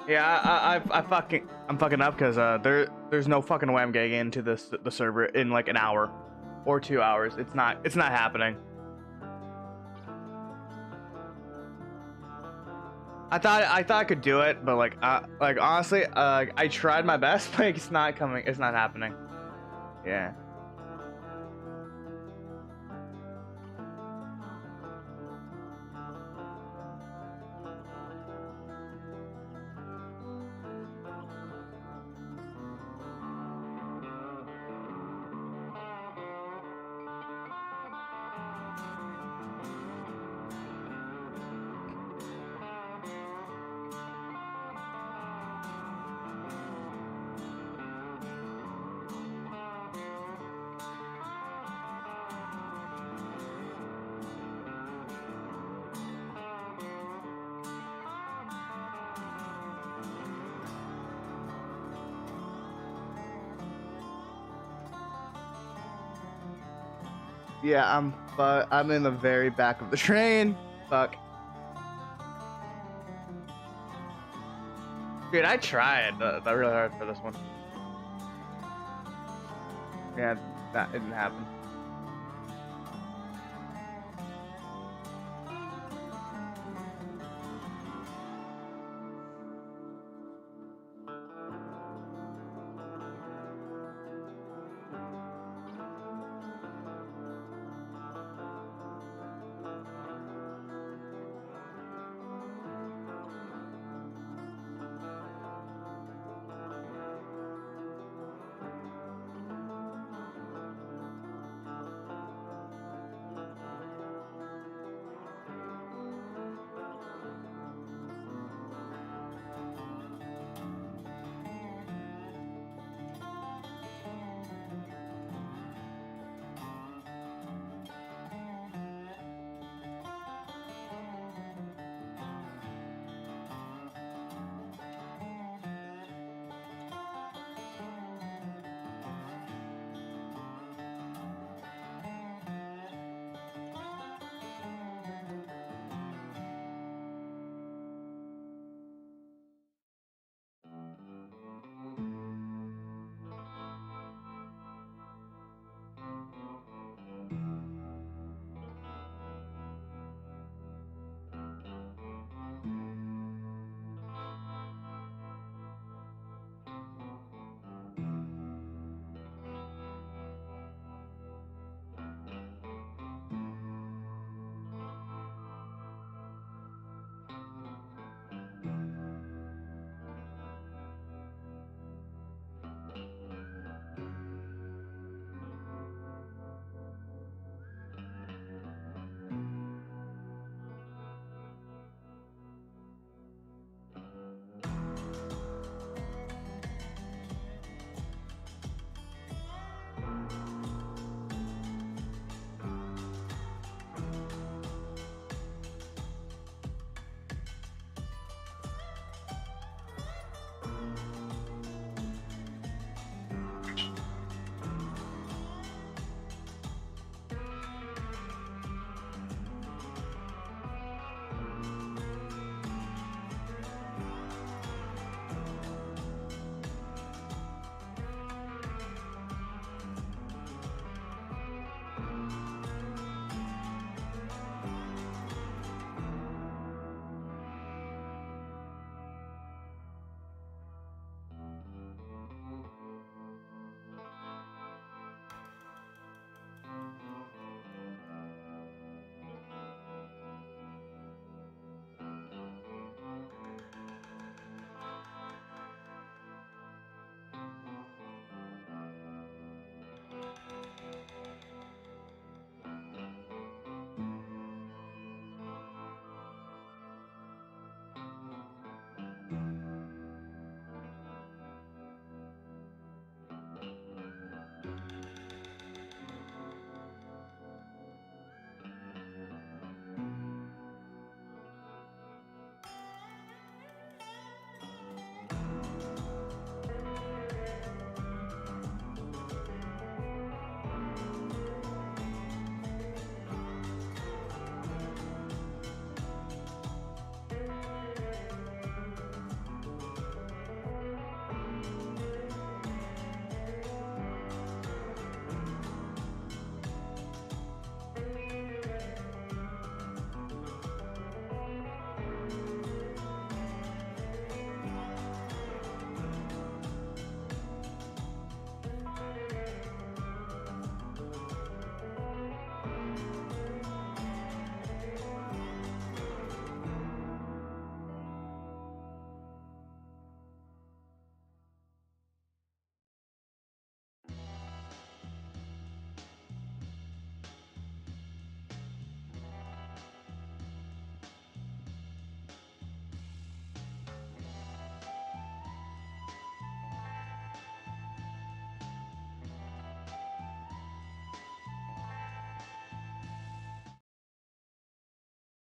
Yeah, I'm fucking up because there's no fucking way I'm getting into the server in like an hour or 2 hours. It's not happening. I thought I could do it, but like honestly, I tried my best, but it's not coming. It's not happening. Yeah. Yeah, I'm in the very back of the train. Fuck. Dude, I tried that really hard for this one. Yeah, that didn't happen.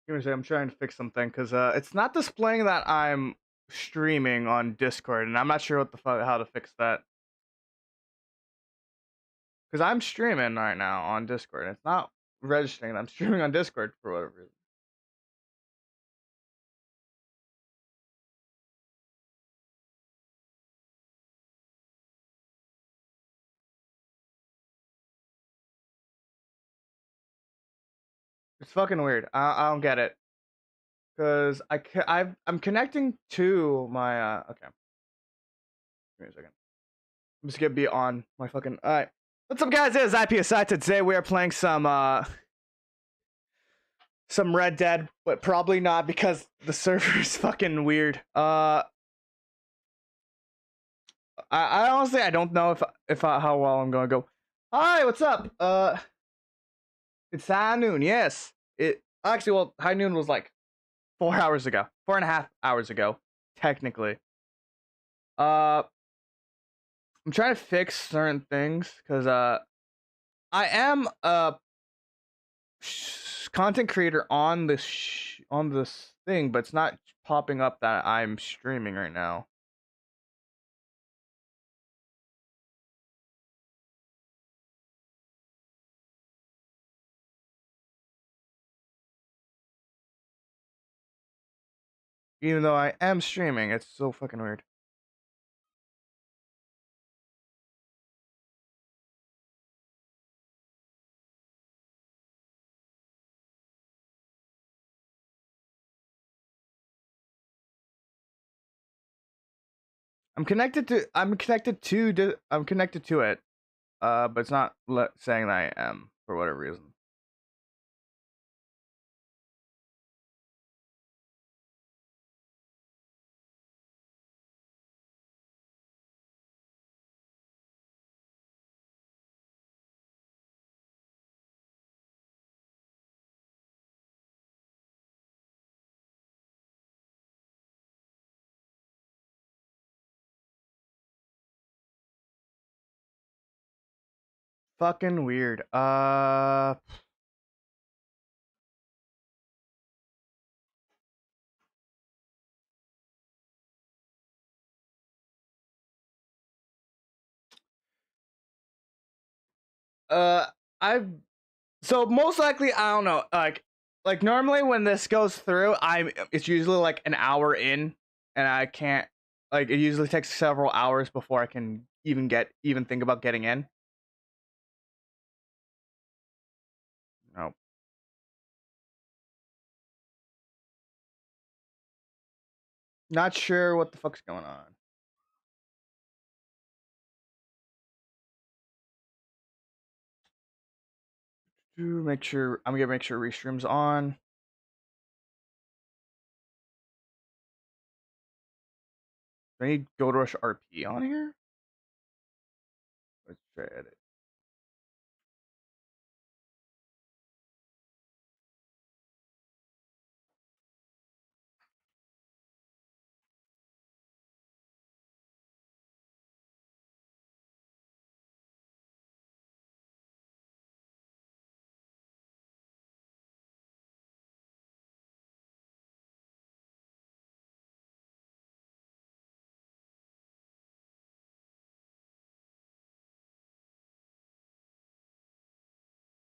Give me a second. I'm trying to fix something because it's not displaying that I'm streaming on Discord, and I'm not sure what the fuck how to fix that. Because I'm streaming right now on Discord, and it's not registering that I'm streaming on Discord for whatever reason. It's fucking weird. I don't get it. Because I'm connecting to my okay. Give me a second. I'm just gonna be on my fucking alright. What's up guys? It is I.P.S.I. Today we are playing some Red Dead, but probably not because the server is fucking weird. I honestly I don't know how well I'm gonna go. Hi, what's up? It's high noon, yes. It actually well high noon was like 4 hours ago. 4.5 hours ago, technically. I'm trying to fix certain things because I am a content creator on this thing, but it's not popping up that I'm streaming right now. Even though I am streaming, it's so fucking weird. I'm connected to it. But it's not saying that I am for whatever reason. Fucking weird. Uh, I've so most likely I don't know. Like normally when this goes through, it's usually like an hour in, and I can't. Like it usually takes several hours before I can even think about getting in. No, not sure what the fuck's going on. To make sure I'm gonna make sure restream's on. Do I need Goldrush Rp on here? Let's try edit.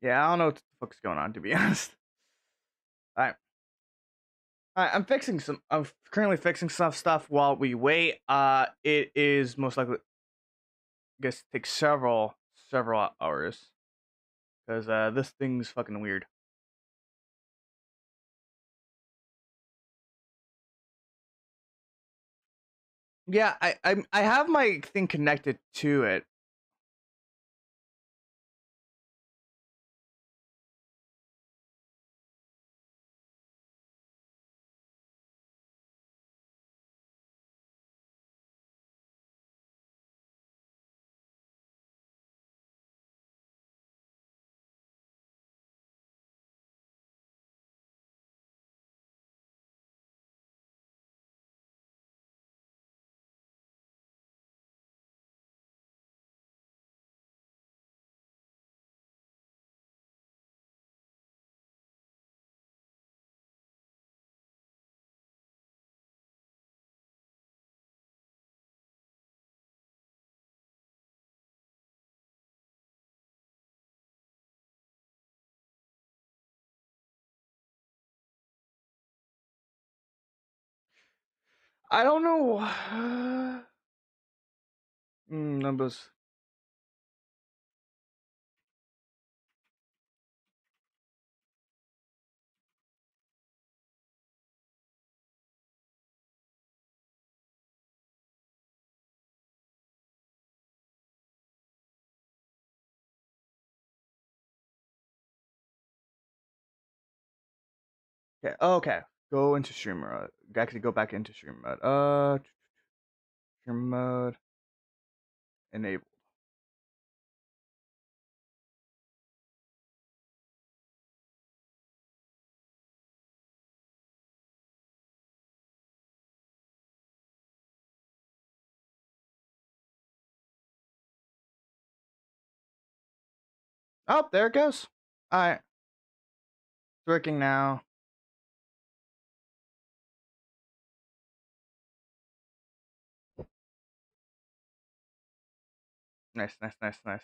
Yeah, I don't know what the fuck's going on to be honest. Alright. I'm fixing some. I'm currently fixing some stuff while we wait. It is most likely, I guess, take several hours because this thing's fucking weird. Yeah, I have my thing connected to it. I don't know. Numbers. Okay. Okay. Go into stream mode. Actually, go back into stream mode. Stream mode enabled. Oh, there it goes. All right. It's working now. Nice, nice, nice, nice.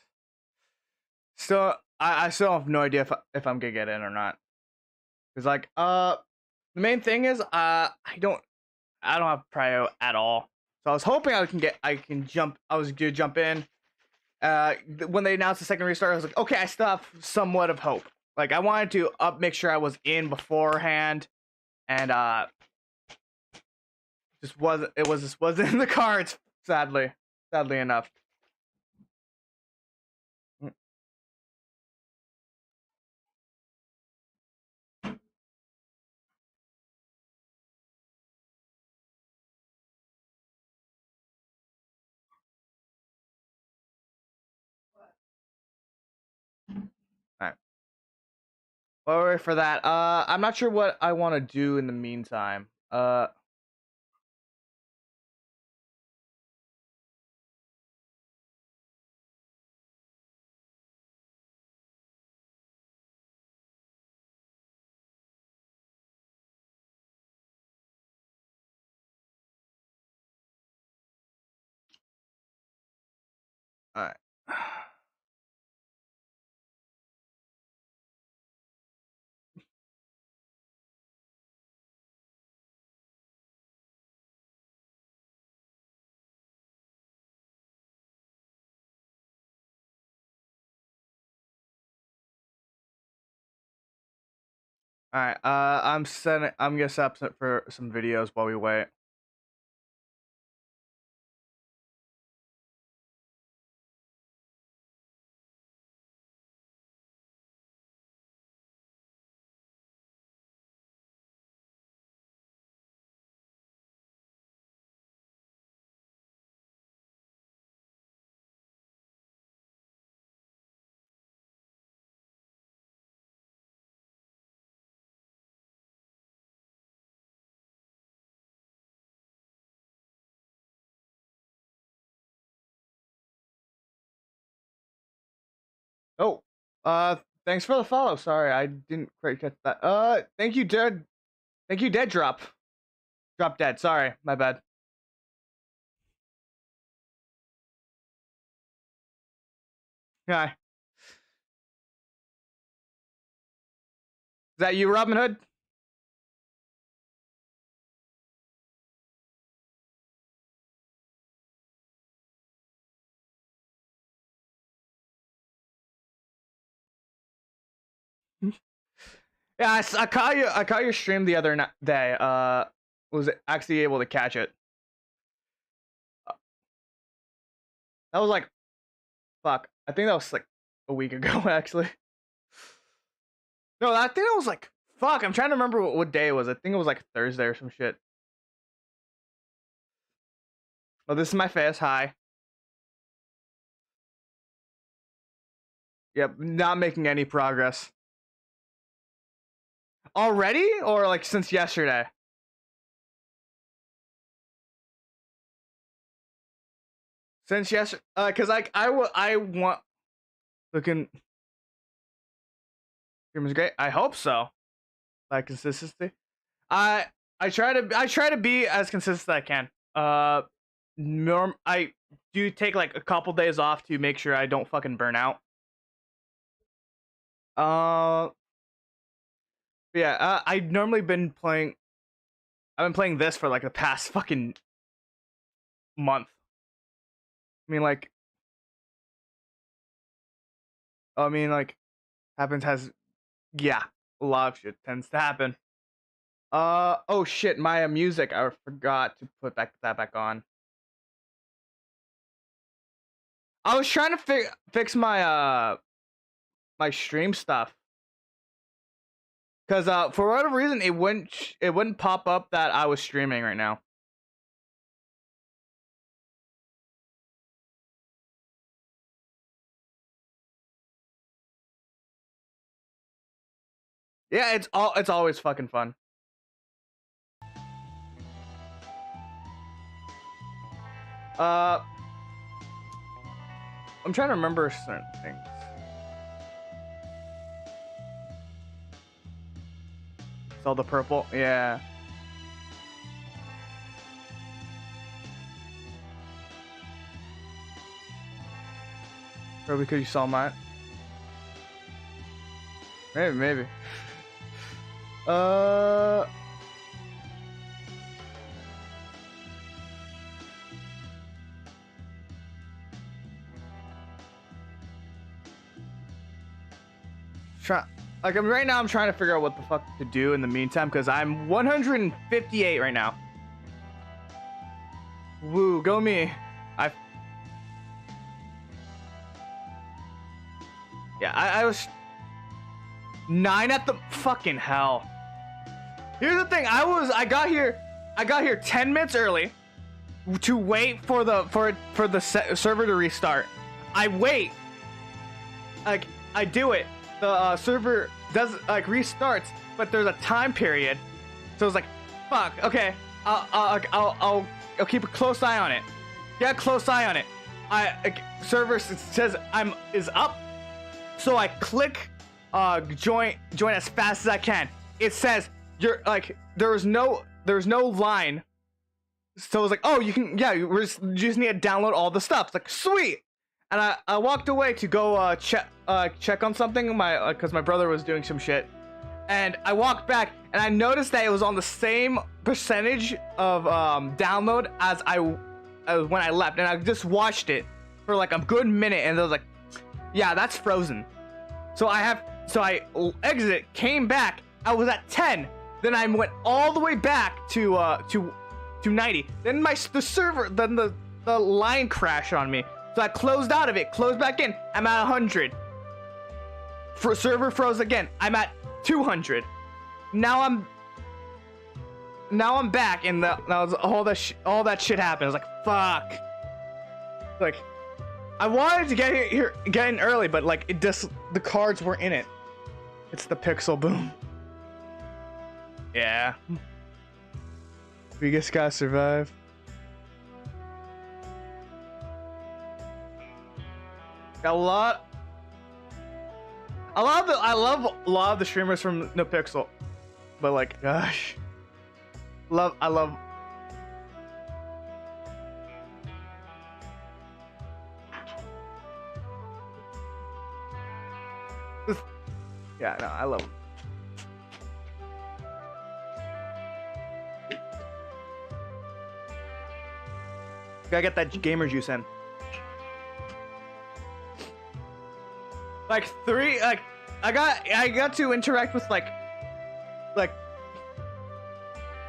So I still have no idea if I'm gonna get in or not. Cause like the main thing is I don't have prio at all. So I was hoping I can jump. I was gonna jump in. When they announced the second restart, I was like, okay, I still have somewhat of hope. Like I wanted to make sure I was in beforehand, and just wasn't in the cards. Sadly enough. All right. Well, wait for that. I'm not sure what I want to do in the meantime. All right. All right. I'm gonna set up for some videos while we wait. Oh, thanks for the follow. Sorry, I didn't quite catch that. Thank you, Dead. Thank you, Dead Drop. Drop Dead. Sorry, my bad. Hi. Is that you, Robin Hood? Yeah, I caught you. I caught your stream the other day. Was actually able to catch it. That was like, fuck. I think that was like a week ago, actually. No, I think that was like, fuck. I'm trying to remember what day it was. I think it was like Thursday or some shit. Oh, this is my face. Hi. Yep, not making any progress. Already? Or like since yesterday? Since yesterday? Cause like I want looking stream is great. I hope so. Like consistency. I I try to be as consistent as I can. I do take like a couple days off to make sure I don't fucking burn out. Uh, yeah. I've normally been playing. I've been playing this for like the past fucking month. I mean, like, happens has, yeah, a lot of shit tends to happen. Oh shit, my music. I forgot to put that back on. I was trying to fix my my stream stuff. Cause for whatever reason it wouldn't pop up that I was streaming right now. Yeah, it's always fucking fun. I'm trying to remember certain things. Saw the purple, yeah. Probably because you saw mine. Maybe. Right now I'm trying to figure out what the fuck to do in the meantime because I'm 158 right now. Woo, go me. I was 9 at the fucking hell. Here's the thing, I got here 10 minutes early to wait for the server to restart. I wait. Like I do it. The server does like restarts, but there's a time period. So it's like, fuck. Okay, I'll keep a close eye on it. Yeah, close eye on it. Server says is up, so I click join as fast as I can. It says you're like there's no line, so it's like, oh, you can, yeah, you just need to download all the stuff. It's like, sweet. And I walked away to go check on something because my brother was doing some shit, and I walked back and I noticed that it was on the same percentage of download as when I left, and I just watched it for like a good minute, and I was like, yeah, that's frozen. So I exited, came back, I was at 10, then I went all the way back to 90. Then the line crashed on me. So I closed out of it, closed back in. I'm at 100. Server froze again. I'm at 200. Now I'm back, and all that shit happened. I was like, fuck. Like, I wanted to get in early, but like the cards were in it. It's the pixel boom. Yeah. We just gotta survive. I love a lot of the streamers from No Pixel, but like, gosh, I love. Yeah, no, I love them. Gotta get that gamer juice in. Like I got to interact with like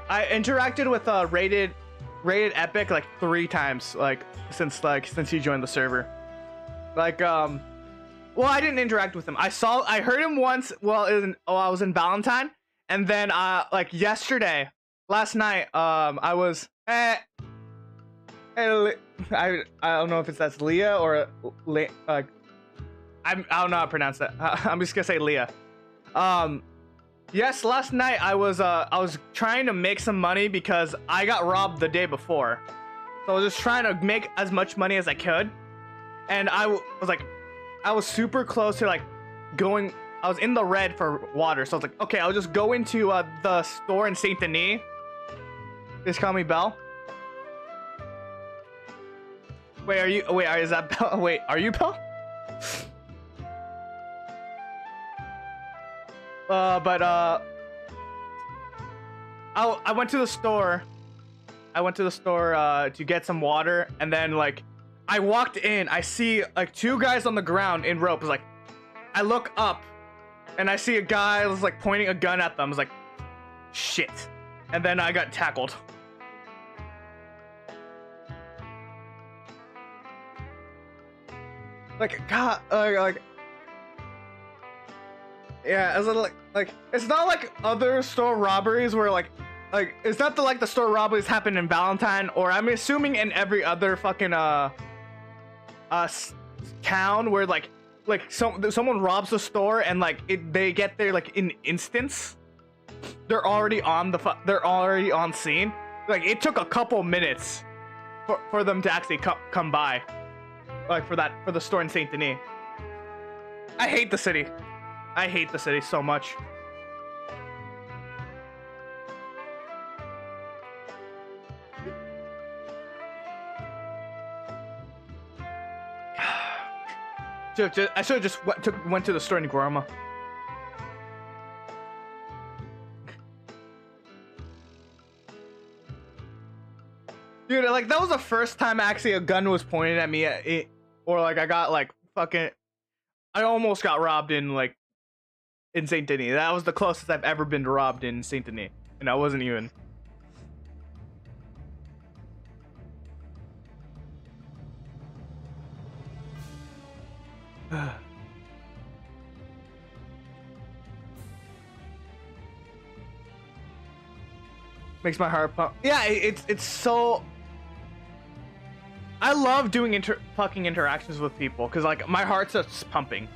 I interacted with rated Epic like 3 times since he joined the server. Like well, I didn't interact with him. I heard him once while I was in Valentine, and then like last night I was I don't know if that's Leah or I don't know how to pronounce that. I'm just gonna say Leah. Yes, last night I was trying to make some money because I got robbed the day before, so I was just trying to make as much money as I could, and I was super close to like going. I was in the red for water, so I was like, okay, I'll just go into the store in Saint Denis. Just call me Belle. Wait, are you? Wait, is that Belle? Wait, are you Belle? I went to the store. I went to the store to get some water, and then like I walked in. I see like 2 guys on the ground in ropes. Like I look up, and I see a guy was like pointing a gun at them. I was like, shit, and then I got tackled. Like God, like yeah, as like it's not like other store robberies where like it's not like the store robberies happen in Valentine, or I'm assuming in every other fucking town where like someone robs the store and like they get there like in instance. They're already on scene. Like it took a couple minutes for them to actually come by, like for the store in Saint Denis. I hate the city. I hate the city so much. I should have just went to the store in Guarma. Dude, like that was the first time actually a gun was pointed at me, or like I got like fucking. I almost got robbed in Saint Denis. That was the closest I've ever been robbed in Saint Denis, and I wasn't even. Makes my heart pump. Yeah, it's so. I love doing fucking interactions with people because like my heart's just pumping.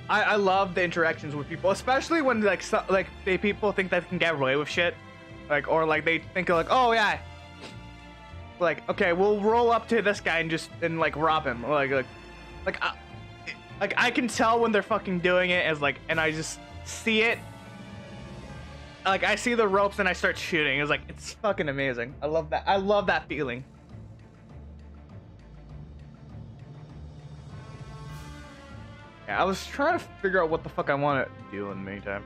I love the interactions with people, especially when people think they can get away with shit, like, or like they think like, oh yeah, like okay, we'll roll up to this guy and like rob him, like I can tell when they're fucking doing it as like, and I just see it. Like I see the ropes and I start shooting. It's like it's fucking amazing. I love that. I love that feeling. Yeah, I was trying to figure out what the fuck I want to do in the meantime.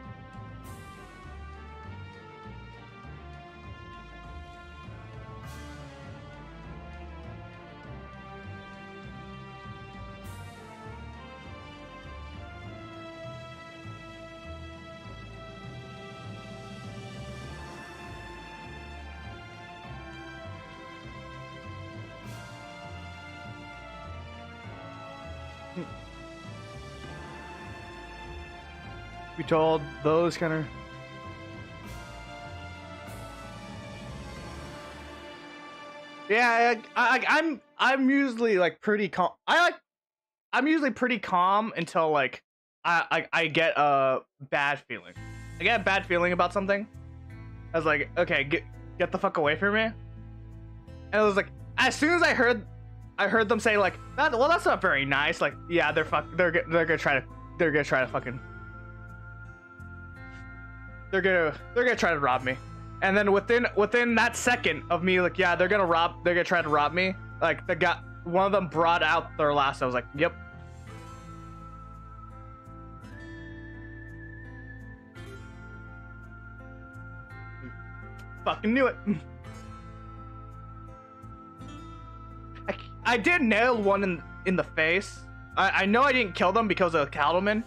We told those kind of. Yeah, I'm usually like pretty calm. I'm usually pretty calm until like I get a bad feeling. I get a bad feeling about something. I was like, okay, get the fuck away from me. And it was like, as soon as I heard them say like, well, that's not very nice. Like, yeah, they're gonna try to fucking. They're gonna try to rob me, and then within that second of me like, yeah, they're gonna try to rob me. Like one of them brought out their last. I was like, yep. Fucking knew it. I did nail one in the face. I know I didn't kill them because of the cattleman.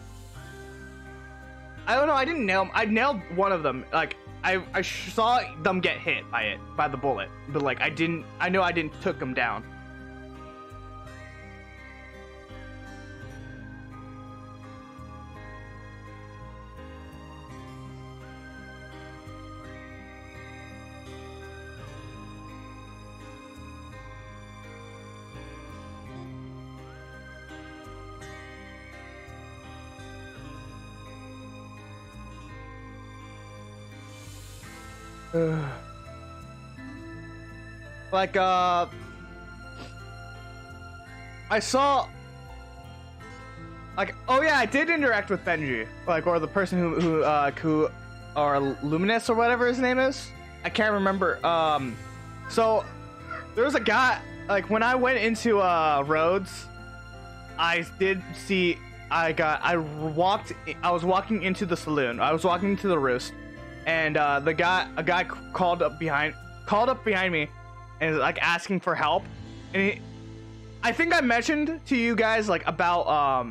I don't know. I didn't nail them. I nailed one of them. Like I saw them get hit by the bullet, but like I know I didn't took them down. Like I saw like, oh yeah, I did interact with Benji, like, or the person who or Luminous or whatever his name is. I can't remember. So there was a guy, like when I went into Rhodes, I did see I was walking into the saloon. I was walking into the roost, and a guy called up behind me, and like asking for help. And I think I mentioned to you guys like about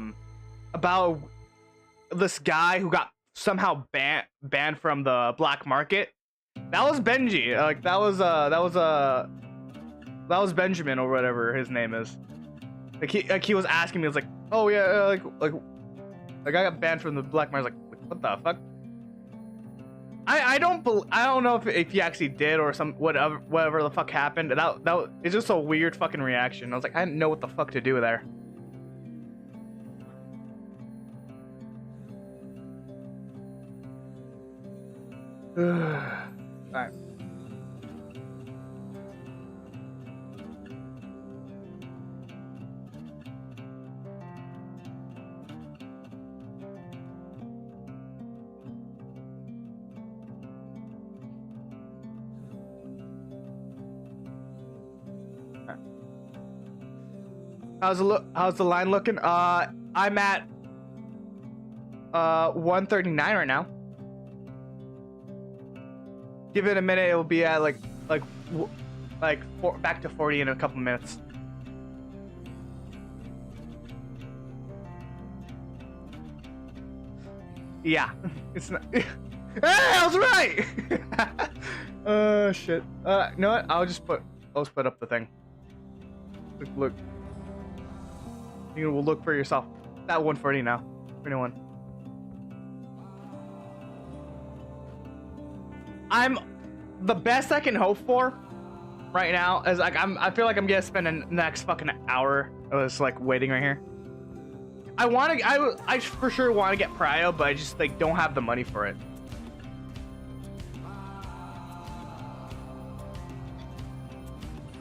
this guy who got somehow banned from the black market. That was Benji. Like that was Benjamin or whatever his name is. Like he was asking me, was like, oh yeah, like I got banned from the black market. I was like, what the fuck? I don't know if he actually did or whatever the fuck happened. That it's just a weird fucking reaction. I was like, I didn't know what the fuck to do there. Alright. How's the line looking? I'm at 139 right now. Give it a minute, it'll be at back to 40 in a couple minutes. Yeah, it's not. Hey, I was right. Oh shit. You know what? I'll just put up the thing. Look. You will look for yourself. That 140 now. 21. I'm the best I can hope for right now is like I feel like I'm gonna spend the next fucking hour just like waiting right here. I for sure want to get prio, but I just like don't have the money for it.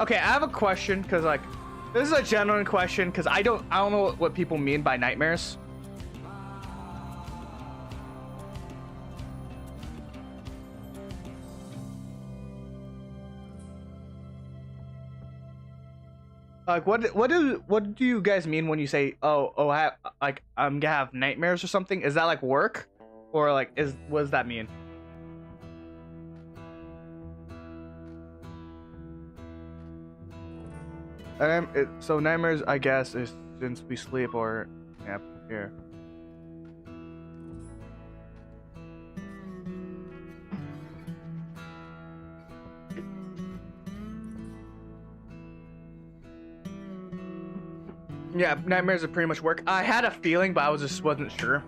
Okay, I have a question because like this is a genuine question because I don't know what people mean by nightmares. Like what do you guys mean when you say I'm gonna have nightmares or something? Is that like work, or like what does that mean? So nightmares, I guess, is since we sleep or yeah here. Yeah, nightmares are pretty much work. I had a feeling, but I wasn't sure.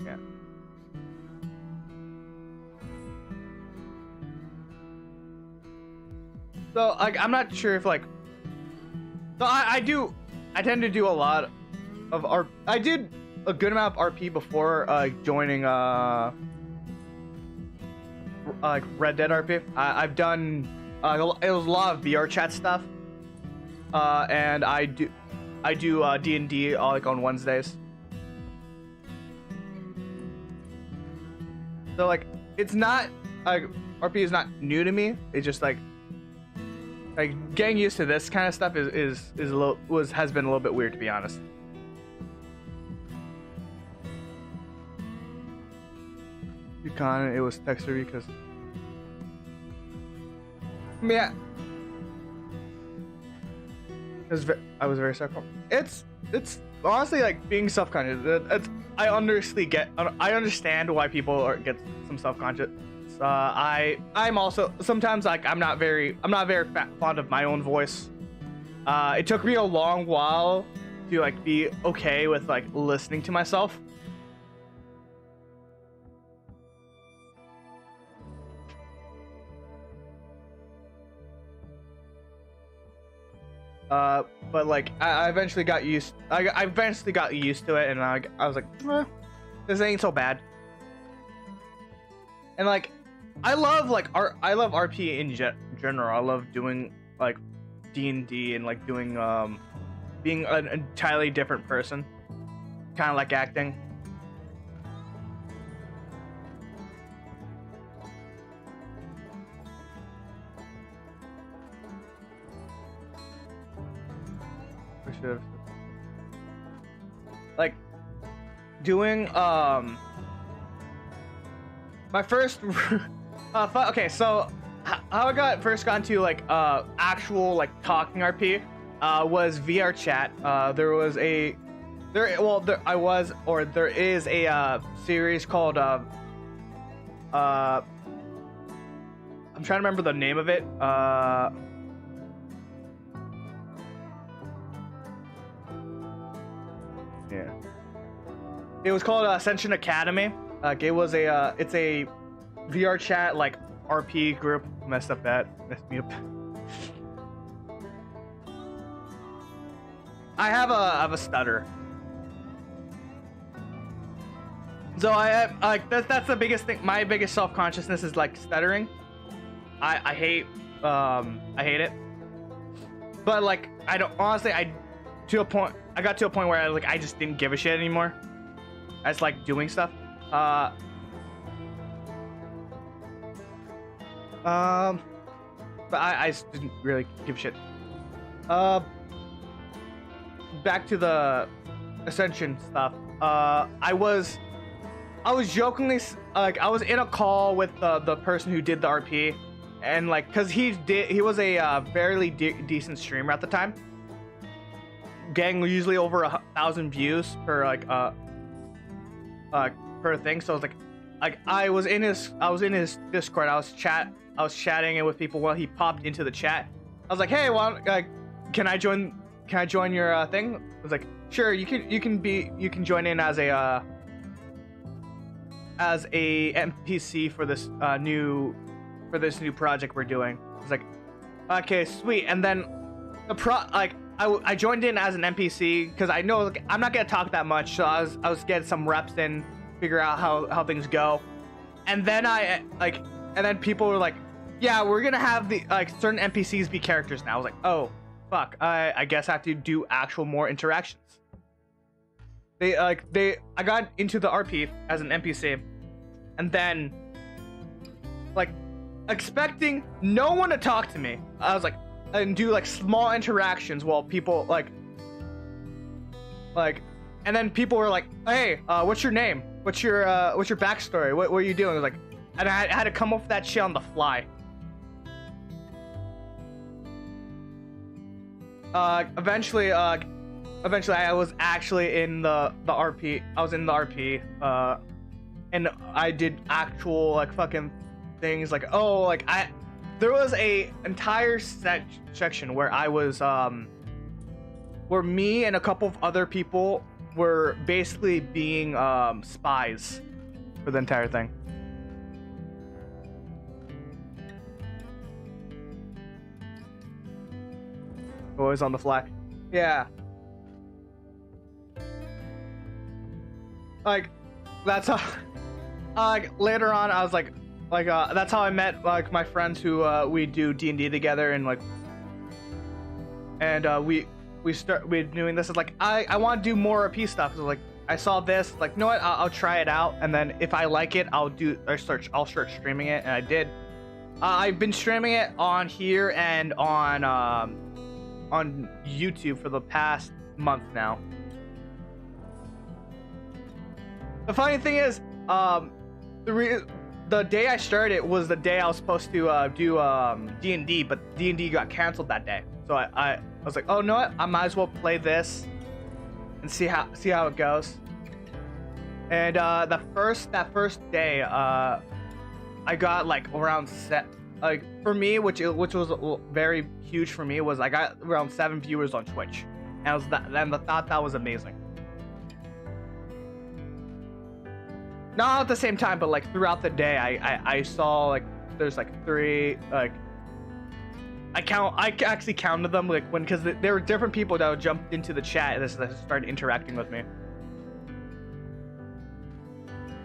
Yeah. So like, I'm not sure if like. So I tend to do a lot of art. I did a good amount of RP before joining like Red Dead RP. I've done it was a lot of VR chat stuff, and I do D&D like on Wednesdays. So like it's not like RP is not new to me. It's just like getting used to this kind of stuff has been a little bit weird, to be honest. Yukon, it was texture because yeah, I was very self. It's honestly like being self-conscious. I understand why people get some self-conscious. I'm also sometimes like I'm not very fond of my own voice. It took me a long while to like be okay with like listening to myself. But like I eventually got used. I eventually got used to it, and I was like, this ain't so bad. And like, I love like I love RP in general. I love doing like D&D and like doing being an entirely different person, kind of like acting. like doing my first okay, so how I first got into like actual like talking RP was VR chat. There is a series called I'm trying to remember the name of it. Yeah. It was called Ascension Academy. It was it's a VR chat like RP group. Messed me up. I have a stutter. So that's the biggest thing. My biggest self-consciousness is like stuttering. I hate it. But like I got to a point where I just didn't give a shit anymore. I just like doing stuff. But I just didn't really give a shit. Back to the Ascension stuff. I was jokingly like I was in a call with the person who did the RP, and like because he was a fairly decent streamer at the time, getting usually over 1,000 views per per thing. So I was like I was in his Discord. I was chatting with people while he popped into the chat. I was like, hey, can I join your thing? I was like, sure, you can join in as a NPC for this new project we're doing. I was like, okay, sweet. And then I joined in as an NPC because I know I'm not gonna talk that much, so I was getting some reps in, figure out how things go. And then and then people were like, yeah, we're gonna have the certain NPCs be characters now. I was like, oh fuck, I guess I have to do actual more interactions. I got into the RP as an NPC, and then like expecting no one to talk to me. I was like, and do like small interactions while people and then people were like, hey, what's your name? What's your backstory? What are you doing? I was like, and I had to come up with that shit on the fly. Eventually I was actually in the RP. I was in the RP, and I did actual like fucking things like there was a entire section where I was where me and a couple of other people were basically being spies for the entire thing. Always on the fly. Yeah. Like that's how later on I was like that's how I met like my friends who we do D&D together, and we're doing this. It's like I want to do more RP stuff. So like I saw this, like, you know what, I'll try it out, and then if I like it, I'll start streaming it, and I did. I've been streaming it on here and on YouTube for the past month now. The funny thing is, the day I started was the day I was supposed to do D&D, but D&D got canceled that day. So I was like, oh, you know what? I might as well play this and see how it goes. And that first day, I got like around for me, which was very huge for me, was I got around 7 viewers on Twitch, and I thought that was amazing. Not at the same time, but like throughout the day, I saw like there's like 3 like I actually counted them like because there were different people that would jump into the chat and started interacting with me.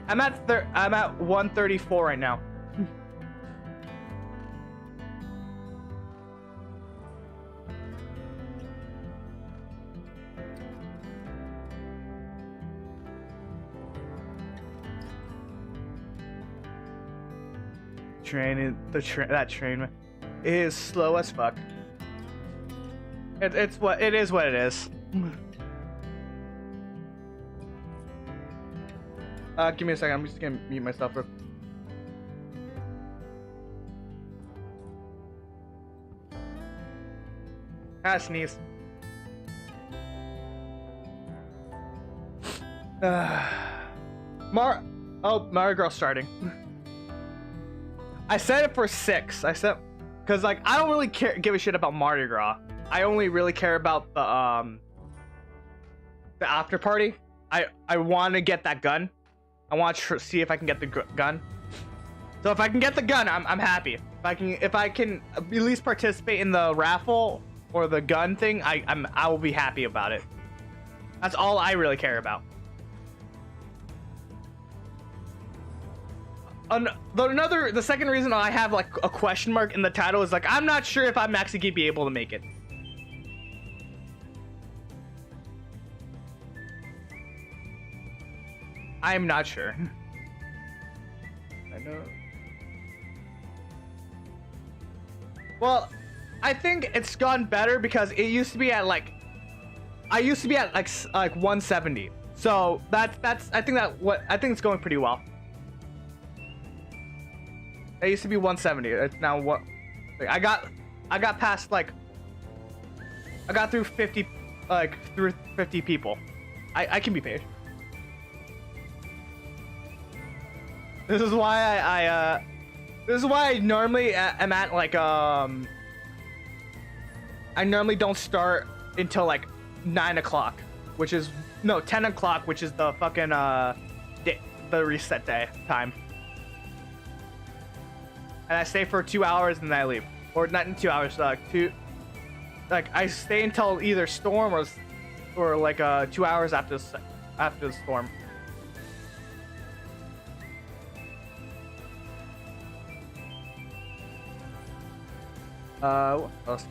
I'm at 134 right now. That train is slow as fuck. It's what it is. What it is. Give me a second. I'm just gonna mute myself. Sneeze. Mario Girl starting. I said it for 6. I said, cause like I don't really give a shit about Mardi Gras. I only really care about the after party. I want to get that gun. I want to see if I can get the gun. So if I can get the gun, I'm happy. If I can at least participate in the raffle or the gun thing, I will be happy about it. That's all I really care about. The second reason I have like a question mark in the title is like I'm not sure if I'm actually gonna be able to make it. I'm not sure. I know. Well, I think it's gone better because it used to be at like I used to be at like 170. So that's I think it's going pretty well. It used to be 170. It's now what? I got past like I got through 50 through 50 people. I can be paid. This is why this is why I normally am at like I normally don't start until like 9 o'clock, which is no 10 o'clock, which is the fucking the reset day time. And I stay for 2 hours and then I leave, or not in 2 hours, I stay until either storm or like 2 hours after the storm. What else?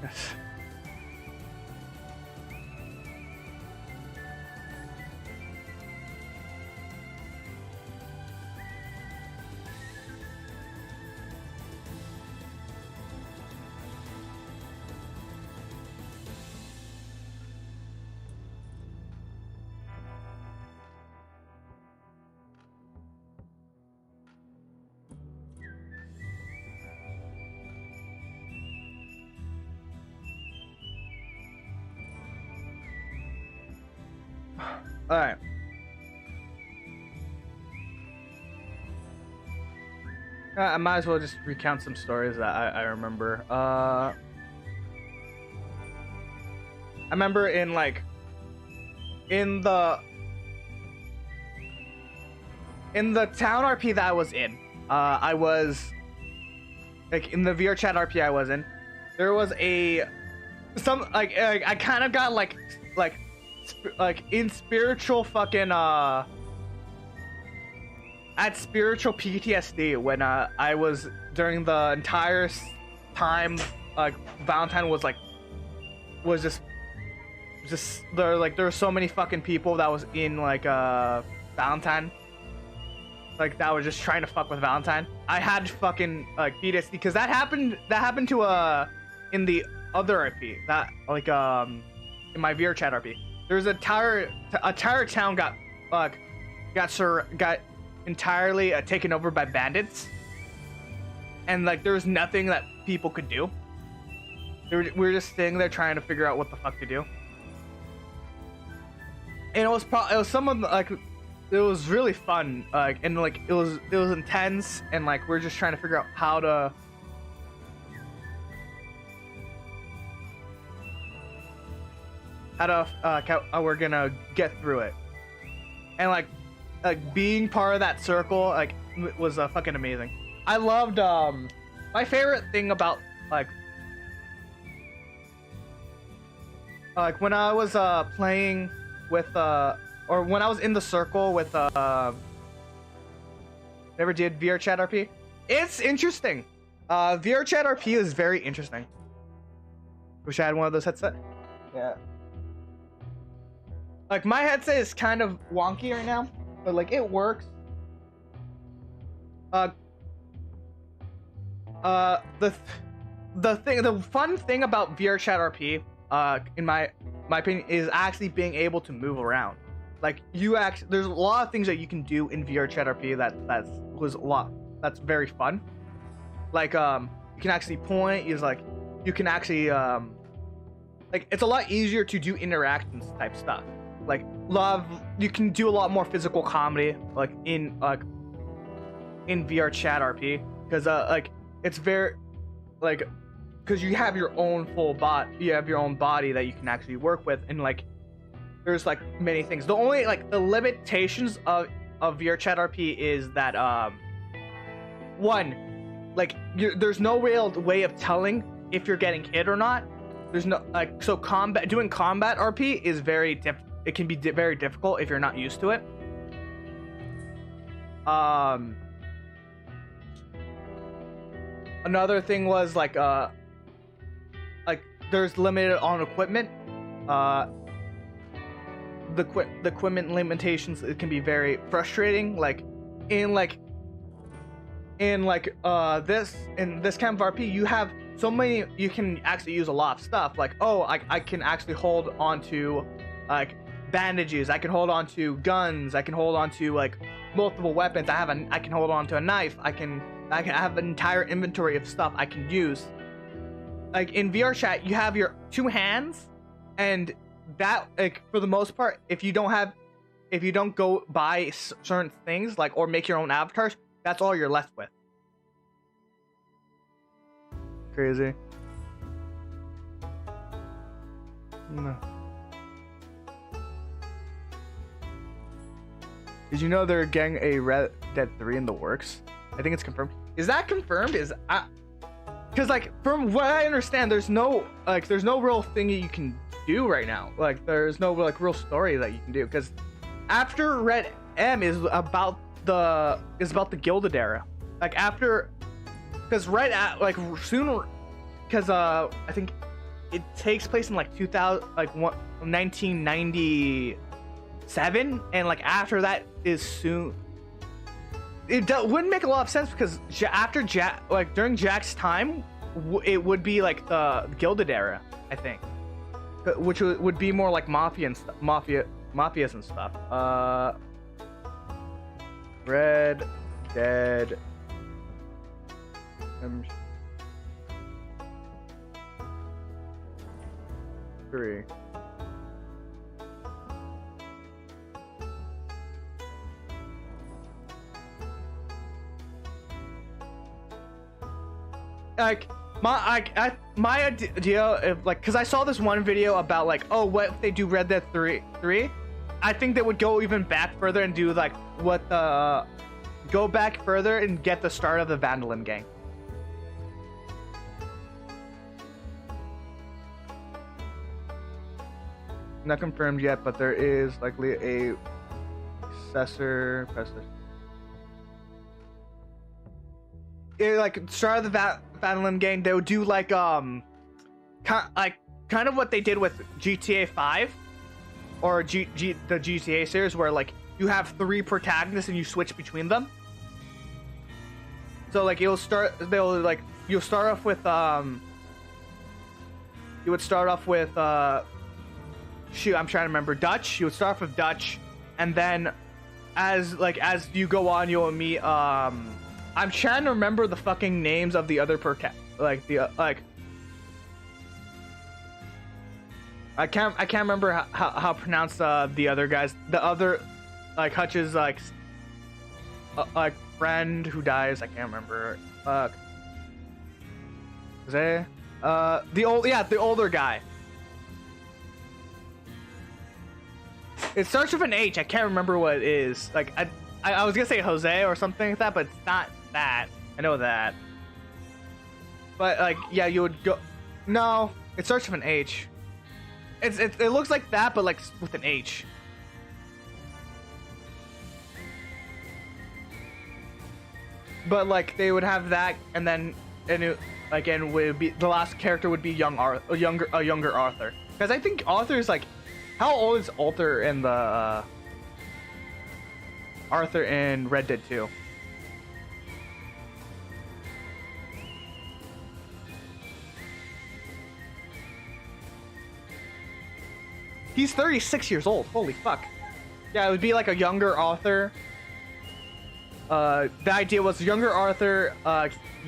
All right. I might as well just recount some stories that I remember. I remember in the town RP that I was in, I was like in the VR chat RP I was in. There was I kind of got like in spiritual fucking at spiritual PTSD when I was during the entire time Valentine was just there were so many fucking people that was in Valentine that were just trying to fuck with Valentine. I had fucking PTSD because that happened to in the other RP that in my VR chat RP. There's a entire town got entirely taken over by bandits, and there was nothing that people could do. We were just sitting there trying to figure out what the fuck to do, and it was it was really fun, and it was intense, and we're just trying to figure out how we're gonna get through it, and being part of that circle was fucking amazing. I loved my favorite thing about when I was playing with or when I was in the circle with never did VR chat RP. It's interesting. VR chat RP is very interesting. Wish I had one of those headsets. Yeah. My headset is kind of wonky right now, but it works. The fun thing about VR chat RP, in my opinion, is actually being able to move around. Like there's a lot of things that you can do in VR Chat RP that's very fun. Like you can actually point. You can actually like it's a lot easier to do interactions type stuff. Like you can do a lot more physical comedy like in VR Chat RP because like it's very like because you have your own full body, you have your own body that you can actually work with, and like there's like many things. The only like the limitations of VR Chat RP is that one, like there's no real way of telling if you're getting hit or not. There's no like so doing combat RP is very it can be very difficult if you're not used to it. Another thing was like there's limited on equipment. The equipment limitations, it can be very frustrating. Like in this kind of RP, you have so many. You can actually use a lot of stuff. Like I can actually hold on to like bandages. I can hold on to guns. I can hold on to like multiple weapons. I can hold on to a knife. I can have an entire inventory of stuff I can use. Like in VR Chat, you have your two hands, and that like for the most part, if you don't go buy certain things like or make your own avatars, that's all you're left with. Crazy. No. Did you know they're getting a Red Dead 3 in the works? I think it's confirmed. Is that confirmed? Because like from what I understand, there's no real thing you can do right now. Like there's no like real story that you can do because after Red M is about the Gilded Era. Like after, because I think it takes place in like 1997, and like after that is soon. It wouldn't make a lot of sense because after during Jack's time, it would be like the Gilded Era, I think, which would be more like mafias and stuff. Red Dead 3. Like my idea of like, because I saw this one video about like, oh, what if they do Red Dead 3? I think they would go even back further and do like go back further and get the start of the Vandalin gang. Not confirmed yet, but there is likely a successor. Like start of the Vandalin gang, they would do like kind of what they did with GTA 5 or the GTA series, where like you have 3 protagonists and you switch between them. So like you'll start off with shoot, I'm trying to remember. Dutch. You would start off with Dutch, and then as you go on, you'll meet I'm trying to remember the fucking names of the other I can't remember how to pronounce the other guys. The other like Hutch's like friend who dies. I can't remember. Jose. The older guy. It starts with an H. I can't remember what it is. Like I was gonna say Jose or something like that, but it's not that. I know that. But like, yeah, you would go. No, it starts with an H. It looks like that, but like with an H. But like they would have that, and then would be the last character would be a younger Arthur. Because I think Arthur is like, how old is Arthur in the Arthur in Red Dead 2? He's 36 years old. Holy fuck. Yeah, it would be like a younger Arthur. The idea was younger Arthur,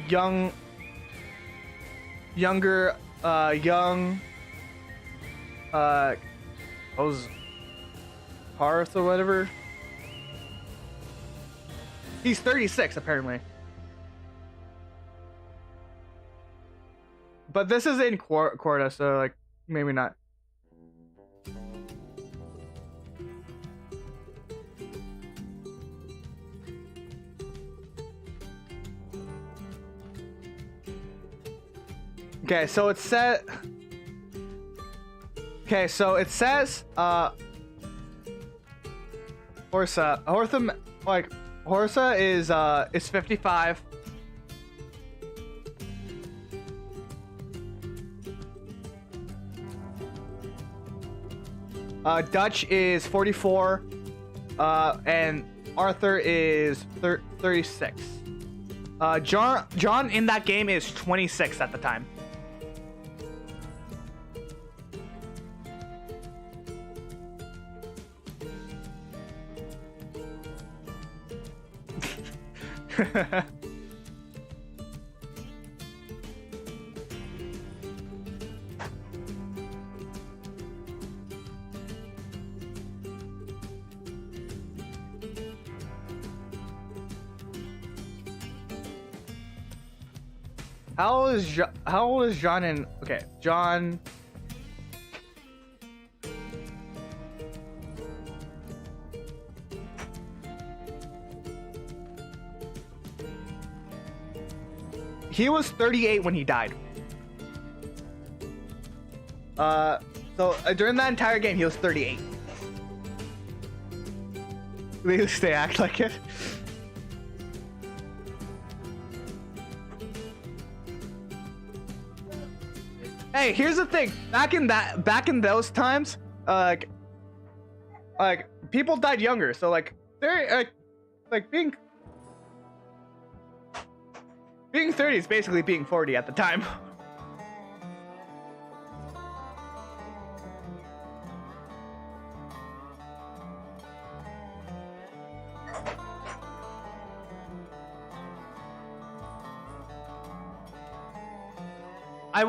young Parth or whatever. He's 36 apparently. But this is in Quarta, so like maybe not. Okay, so it said. Okay, so it says Horsa is 55. Dutch is 44, and Arthur is 36. John in that game is 26 at the time. How old is John in? Okay, John. He was 38 when he died. So during that entire game, he was 38. At least they act like it. Hey, here's the thing. Back in those times, like people died younger. So like they're like being 30 is basically being 40 at the time. I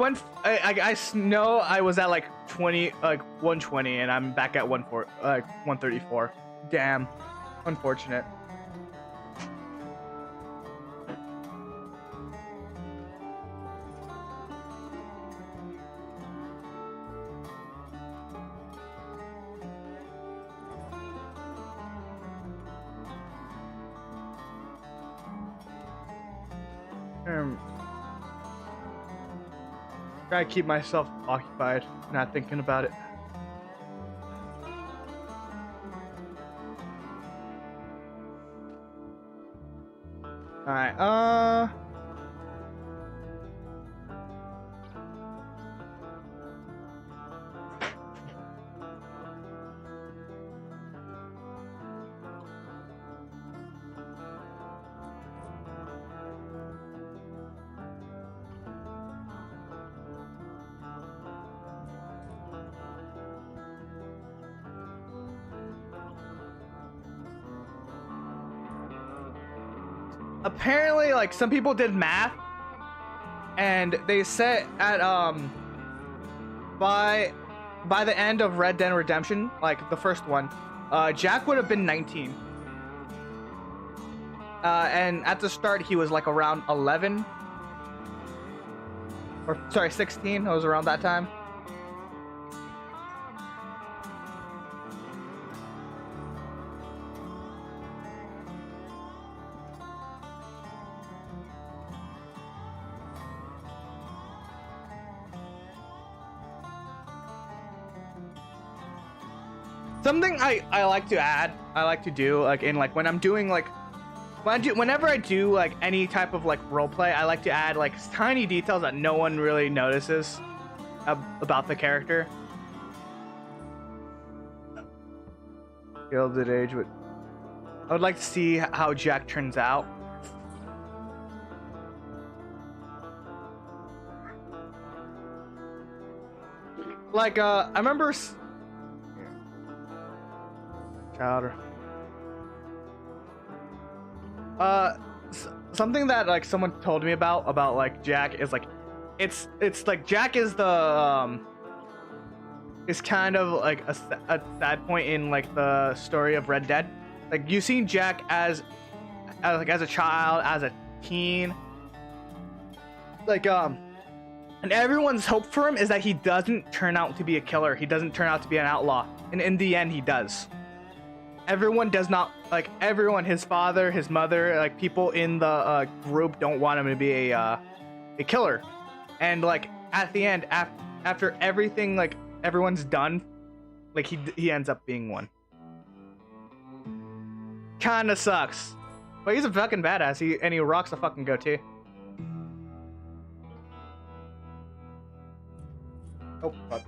know I was at like 120, and I'm back at 134. Damn, unfortunate. Try to keep myself occupied, not thinking about it. Alright, apparently, like, some people did math, and they said at by the end of Red Dead Redemption, like the first one, Jack would have been 19, and at the start he was like around 11, or sorry, 16. I was around that time. Something I like to add, I like to do, like in like when I'm doing like whenever I do like any type of like role play, I like to add like tiny details that no one really notices about the character. Gilded Age, but I would like to see how Jack turns out. Like I remember child. Something that like someone told me about like Jack is like, it's like Jack is the is kind of like a sad point in like the story of Red Dead. Like you've seen Jack as a child, as a teen, like and everyone's hope for him is that he doesn't turn out to be a killer. He doesn't turn out to be an outlaw, and in the end, he does. Everyone does not, like everyone, his father, his mother, like people in the group don't want him to be a killer, and like at the end, after everything, like everyone's done, like he ends up being one. Kinda sucks, but he's a fucking badass. He rocks a fucking goatee. Oh fuck.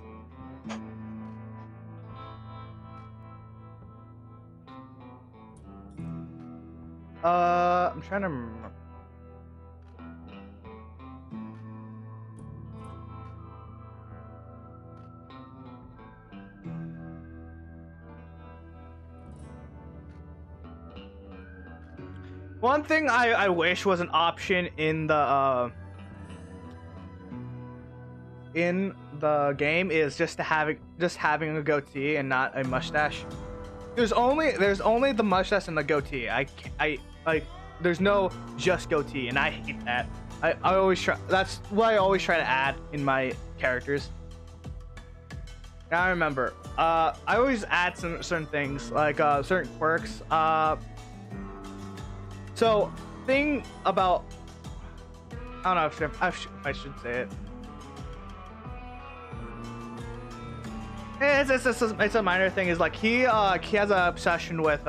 I'm trying to remember. One thing I wish was an option in the game is just having a goatee and not a mustache. There's only the mustache and the goatee. I like there's no just goatee, and I hate that. I always try. That's what I always try to add in my characters. Now I remember. I always add some certain things like certain quirks. So thing about I don't know if I should say it. It's a minor thing. Is like he has an obsession with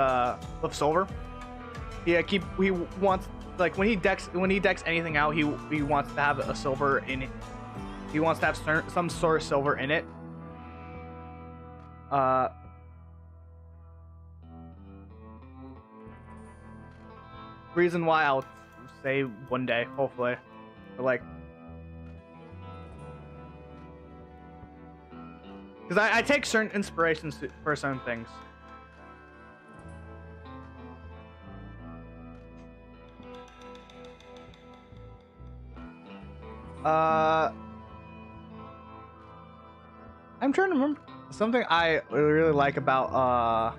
silver. He wants, like when he decks anything out, he wants to have a silver in it. He wants to have some sort of silver in it. Reason why I'll say one day, hopefully, but like. Because I take certain inspirations for certain things. I'm trying to remember something I really like about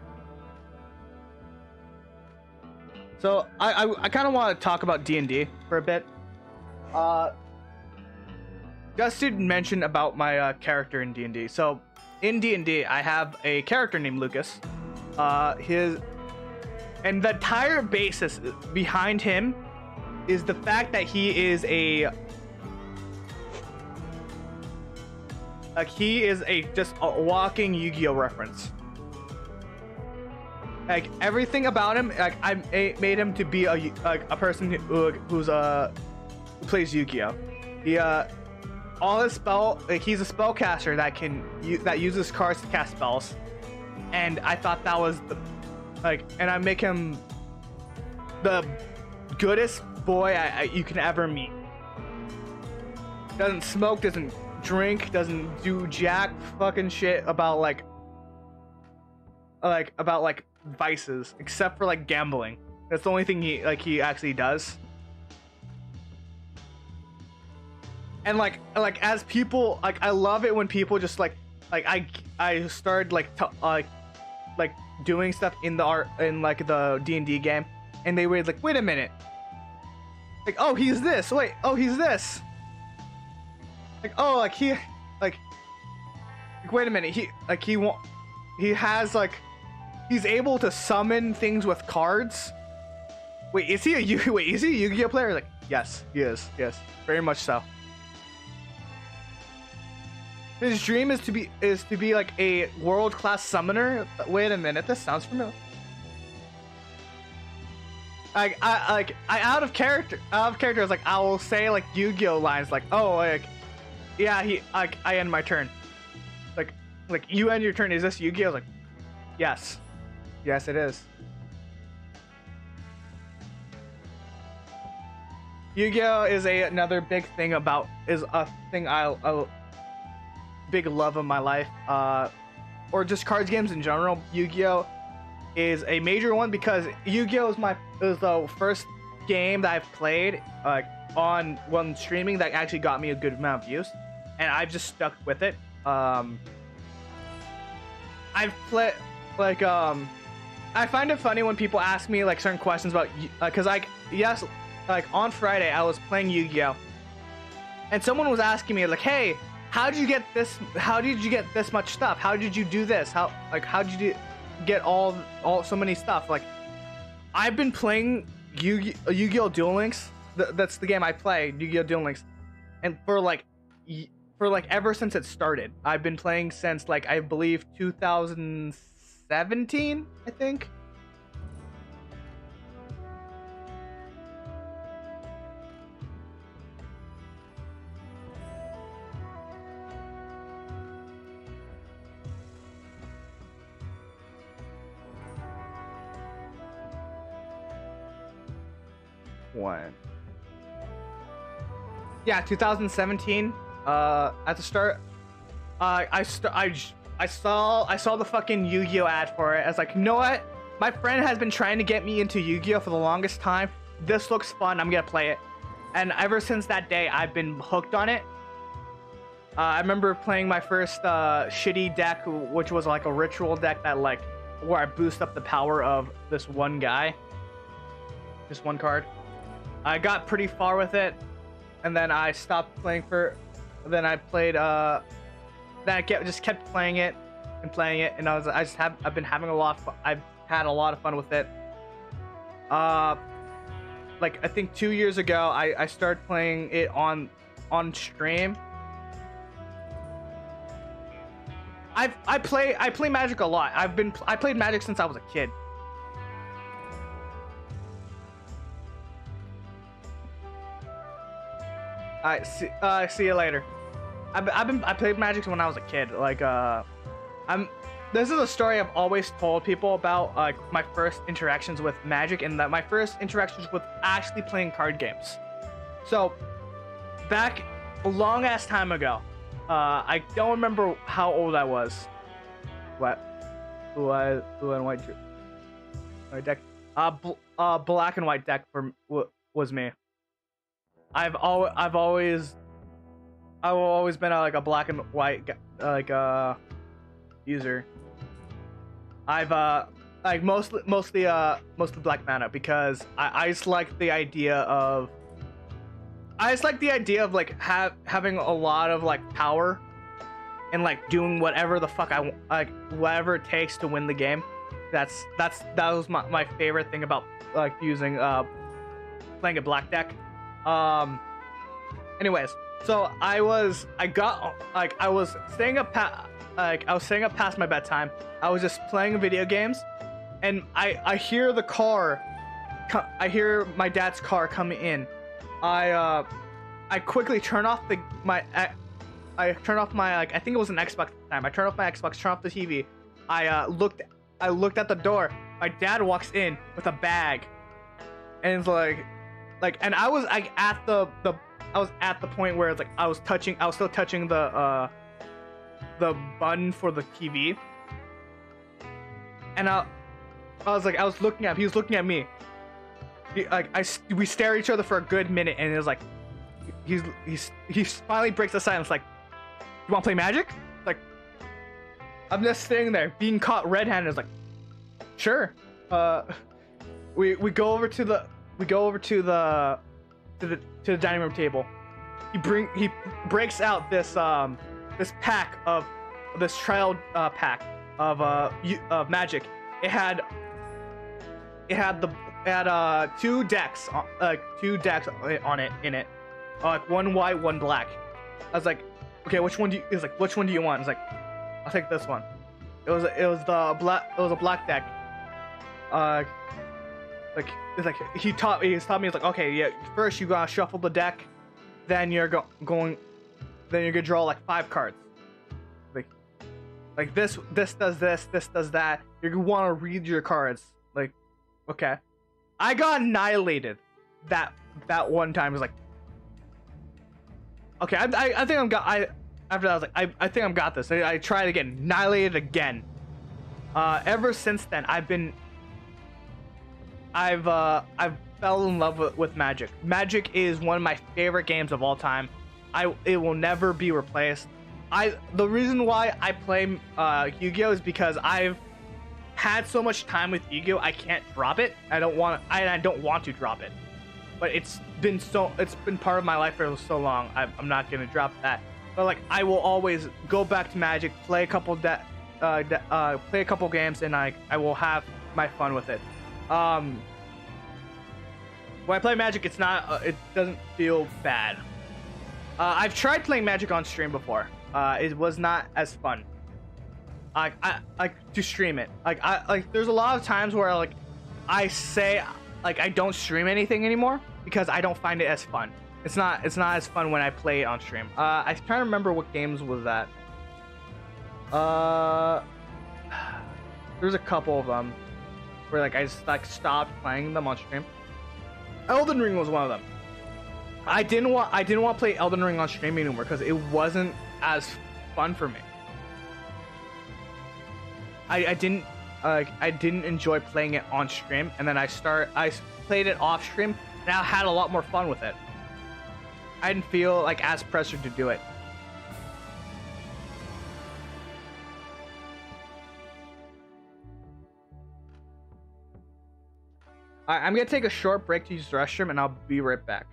So I kind of want to talk about D&D for a bit. Just to mention about my character in D&D. So in D&D, I have a character named Lucas. And the entire basis behind him is the fact that he is just a walking Yu-Gi-Oh reference. Like everything about him, like I made him to be a person who plays Yu-Gi-Oh. He all his he's a spellcaster that uses cards to cast spells, and I thought that was and I make him the goodest boy you can ever meet. Doesn't smoke, doesn't drink, doesn't do jack fucking shit about vices, except for like gambling. That's the only thing he actually does. And like as people, like I love it when people just I started like doing stuff in the D&D game, and they were like, wait a minute, like, oh, he's this, wait, oh, he's this, like, oh, like he wait a minute, he has he's able to summon things with cards. Wait, is he a Yu-Gi-Oh player? Like, yes, he is. Yes, very much so. His dream is to be like a world-class summoner. Wait a minute, this sounds familiar. I out of character. I was like, I will say like Yu-Gi-Oh lines like, oh, like, yeah, I end my turn. Like you end your turn. Is this Yu-Gi-Oh? I was like, yes, yes, it is. Yu-Gi-Oh is another big thing I big love of my life, or just cards games in general. Yu-Gi-Oh is a major one because Yu-Gi-Oh is the first game that I've played on streaming that actually got me a good amount of views, and I've just stuck with it. I've played I find it funny when people ask me like certain questions about because on Friday I was playing Yu-Gi-Oh, and someone was asking me like, hey, how did you get this much stuff? How did you do this? How did you get all so many stuff? Like, I've been playing Yu-Gi-Oh! Duel Links. That's the game I play, Yu-Gi-Oh! Duel Links, and for ever since it started. I've been playing since like I believe 2017, I think. When? Yeah, 2017. At the start, I saw the fucking Yu-Gi-Oh ad for it. I was like, you know what? My friend has been trying to get me into Yu-Gi-Oh for the longest time. This looks fun. I'm gonna play it. And ever since that day, I've been hooked on it. I remember playing my first shitty deck, which was like a ritual deck that where I boost up the power of this one guy, this one card. I got pretty far with it, and then I stopped playing then I played then I just kept playing it, and I've been having I've had a lot of fun with it. Like I think 2 years ago I started playing it on stream. I play Magic a lot. I played Magic since I was a kid. Alright, see you later. I played Magic when I was a kid. This is a story I've always told people about, my first interactions with Magic, and that my first interactions with actually playing card games. So, back a long ass time ago, I don't remember how old I was. What? Blue and white deck. Black and white deck was me. I've always been a black and white user. I've mostly black mana because I just like the idea of having a lot of power and doing whatever the fuck I whatever it takes to win the game. That was my favorite thing about using playing a black deck. Anyways, so I was staying up past my bedtime. I was just playing video games, and I hear I hear my dad's car coming in. I quickly turn off my I think it was an Xbox at the time. I turned off my Xbox, turned off the TV. I looked at the door. My dad walks in with a bag, and it's and I was at the point where it's I was still touching the button for the TV, and I was looking at him. He was looking at me. We stare at each other for a good minute, and it was he finally breaks the silence. You want to play Magic? I'm just sitting there being caught red-handed. Sure. We go over to the dining room table. He breaks out this pack of this trial pack of Magic. It had two decks on it in it, one white, one black. I was okay, which one do you? He was which one do you want? I was I'll take this one. It was a black deck. He taught me. Okay, yeah. First you gotta shuffle the deck, then you're gonna draw 5 cards. This does this does that. You're gonna want to read your cards. Okay. I got annihilated that one time. It was okay. I think after that I was I think I've got this. I tried again, annihilated again. Ever since then, I've fell in love with Magic. Magic is one of my favorite games of all time. It will never be replaced. The reason why I play Yu-Gi-Oh is because I've had so much time with Yu-Gi-Oh, I can't drop it. I don't want to drop it. But it's been part of my life for so long. I'm not gonna drop that. But like, I will always go back to Magic, play a couple play a couple games, and I will have my fun with it. When I play Magic, it doesn't feel bad. I've tried playing Magic on stream before. It was not as fun. I like to stream it. There's a lot of times where like I say like I don't stream anything anymore because I don't find it as fun. It's not as fun when I play it on stream. I trying to remember what games was that. There's a couple of them where like I just like stopped playing them on stream. Elden Ring was one of them. I didn't want to play Elden Ring on stream anymore because it wasn't as fun for me. I didn't enjoy playing it on stream, and then I played it off stream, and I had a lot more fun with it. I didn't feel like as pressured to do it. Alright, I'm gonna take a short break to use the restroom, and I'll be right back.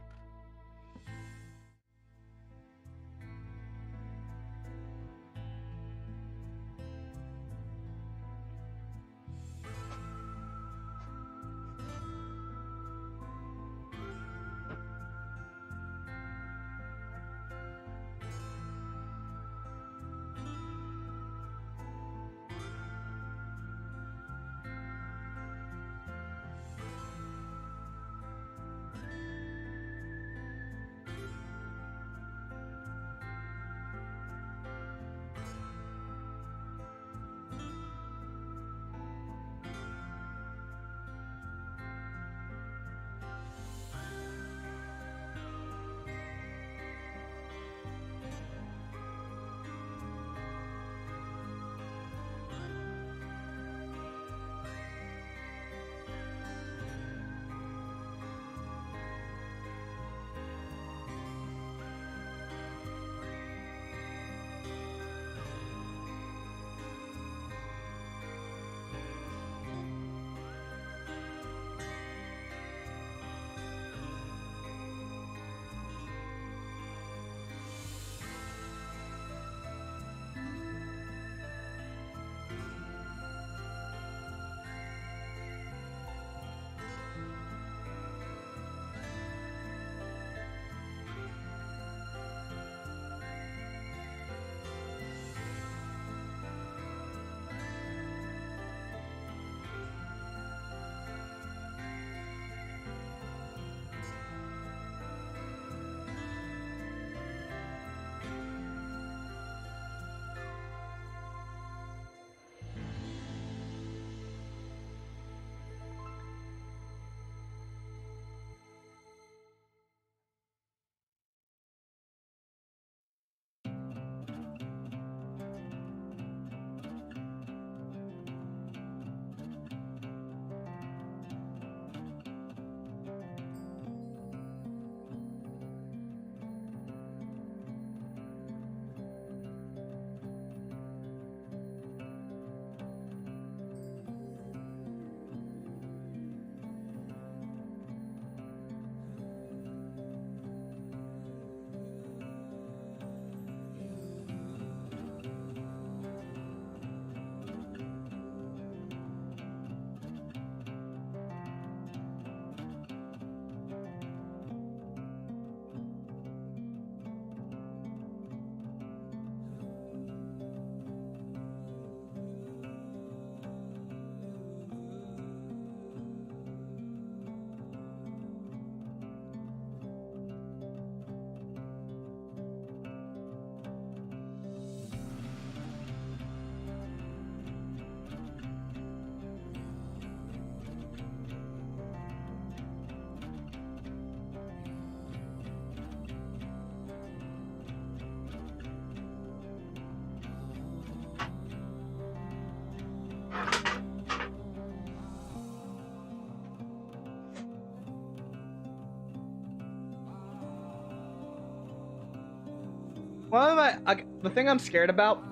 one of my the thing I'm scared about.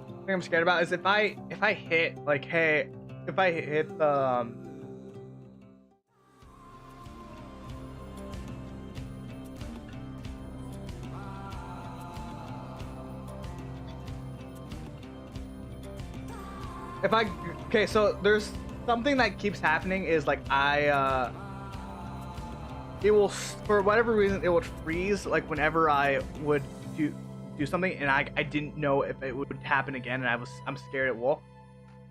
The thing I'm scared about is if I hit like, hey, if I hit the if I okay, so there's something that keeps happening is like it will, for whatever reason, it would freeze like whenever I would do something, and I didn't know if it would happen again, and I'm scared it will.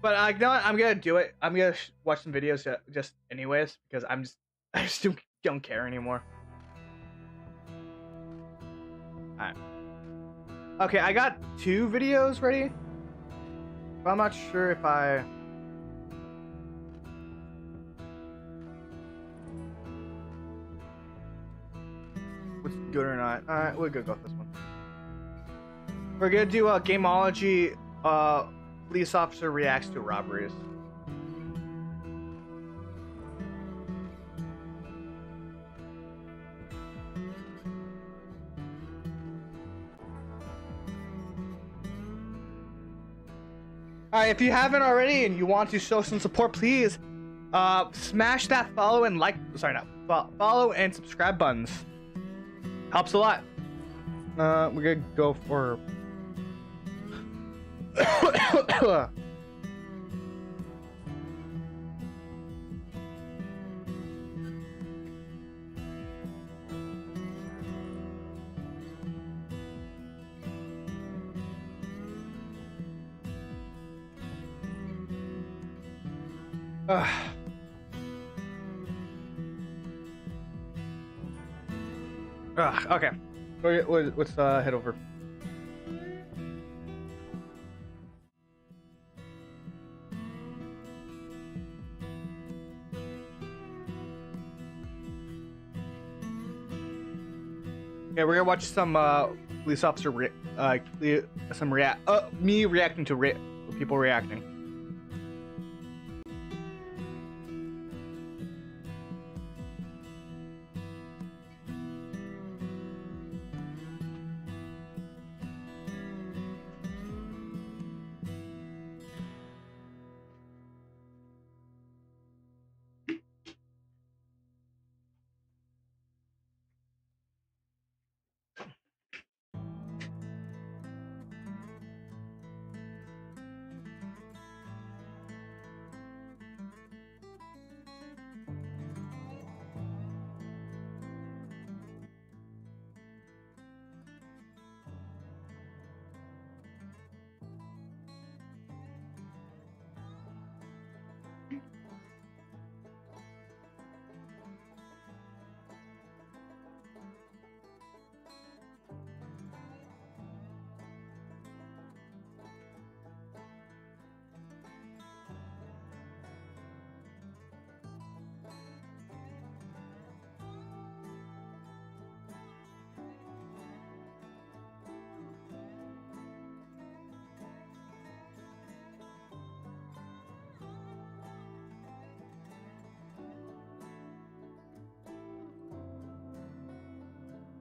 But you know what? I'm gonna do it. I'm gonna watch some videos just anyways because I just don't care anymore. All right. Okay, I got 2 videos ready, but I'm not sure if I. What's good or not? All right, we're gonna go with this one. We're gonna do a gameology. Police officer reacts to robberies. Alright, if you haven't already and you want to show some support, please smash that follow and like. Sorry, not follow and subscribe buttons. Helps a lot. We're gonna go for. Okay. Let's head over. Yeah, we're gonna watch some police officer me reacting to people reacting.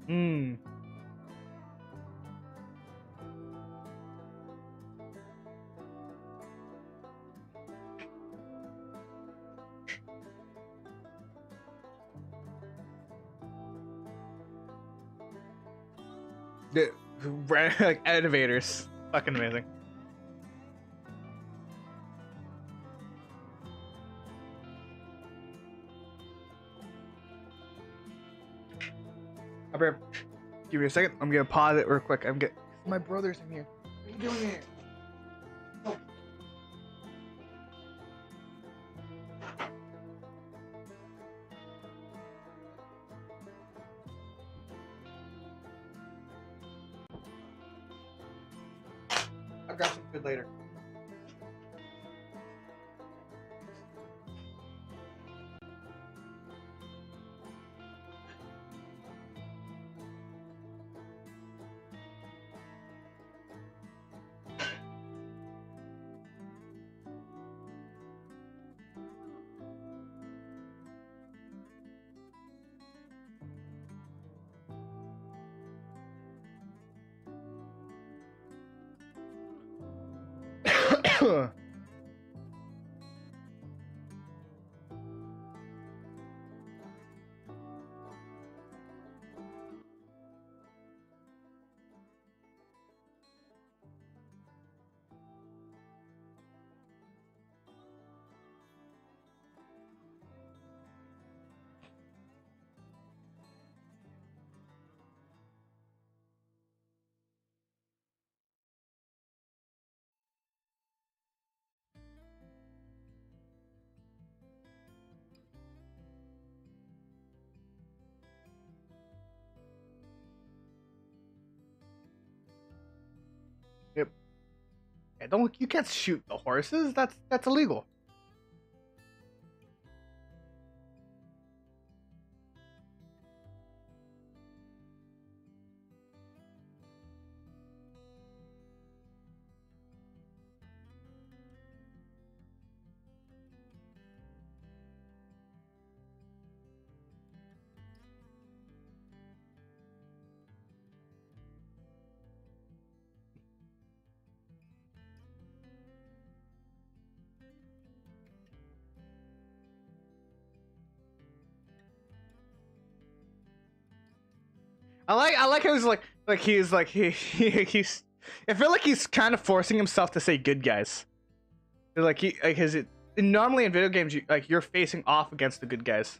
Hmm. Like elevators. Fucking amazing. I'll give me a second. I'm gonna pause it real quick. My brother's in here. What are you doing here? Oh. I'll grab some food later. Yep. Yeah, don't you can't shoot the horses. That's illegal. I like how he's I feel like he's kind of forcing himself to say good guys. Like he like his it normally in video games you're facing off against the good guys.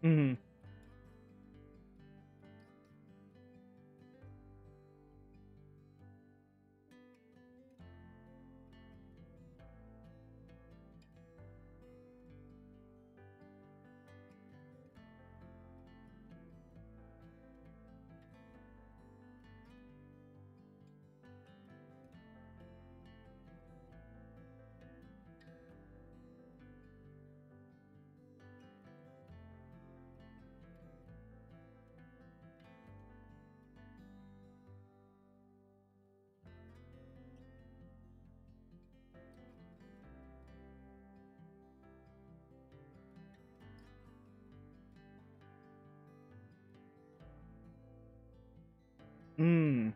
Mm. Mm.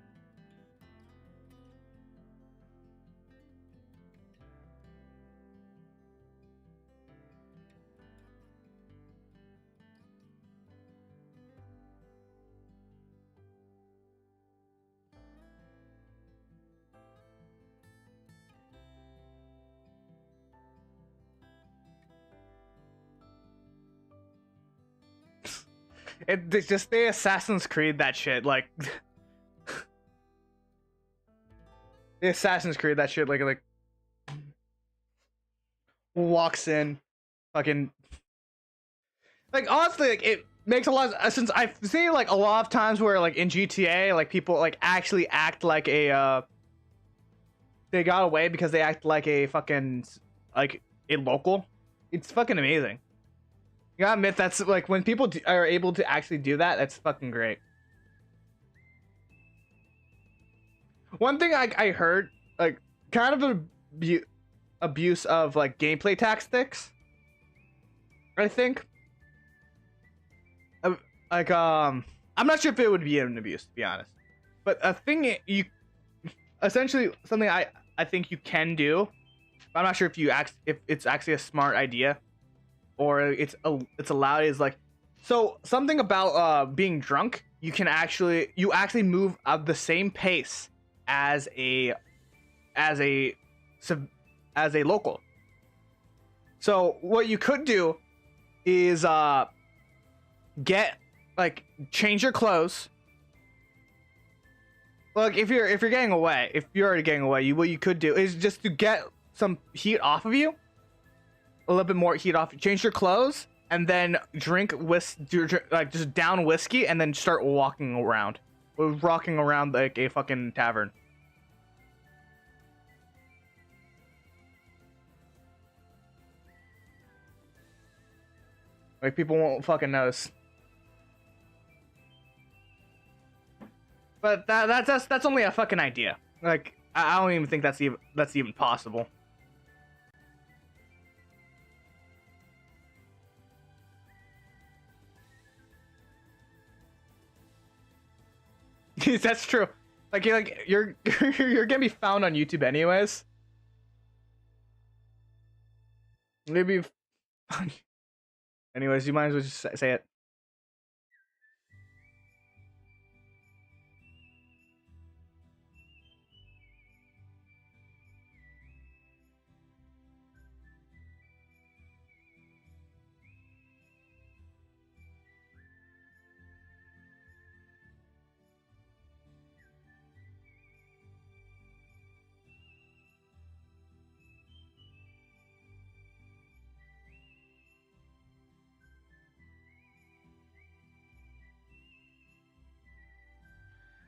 It's just the Assassin's Creed that shit like the Assassin's Creed that shit like walks in fucking like honestly like it makes a lot of since I've seen like a lot of times where like in GTA like people like actually act like a they got away because they act like a fucking like a local. It's fucking amazing. You gotta admit that's like when people are able to actually do that, that's fucking great. One thing I heard like kind of an abuse of like gameplay tactics. I think. Like I'm not sure if it would be an abuse to be honest, but a thing you essentially something I think you can do. I'm not sure if it's actually a smart idea or it's allowed is like so something about being drunk you actually move at the same pace as a local. So what you could do is get like change your clothes. Like if you're getting away, if you're already getting away, what you could do is just to get some heat off of you. a little bit more heat off. Change your clothes and then drink like just down whiskey and then start walking around. Rocking around like a fucking tavern. Like people won't fucking notice. But that's only a fucking idea. Like I don't even think that's even possible. That's true. Like you're you're gonna be found on YouTube anyways. Maybe. Anyways, you might as well just say it.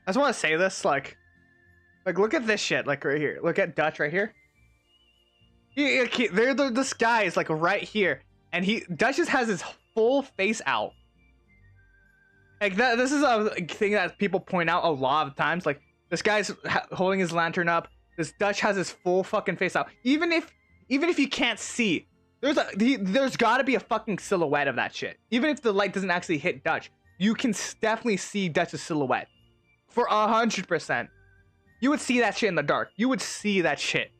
I just want to say this, like look at this shit, like right here. Look at Dutch right here. This guy is like right here, and Dutch just has his full face out. Like that. This is a thing that people point out a lot of times. Like this guy's holding his lantern up. This Dutch has his full fucking face out. Even if you can't see, there's got to be a fucking silhouette of that shit. Even if the light doesn't actually hit Dutch, you can definitely see Dutch's silhouette. For 100%. You would see that shit in the dark. You would see that shit.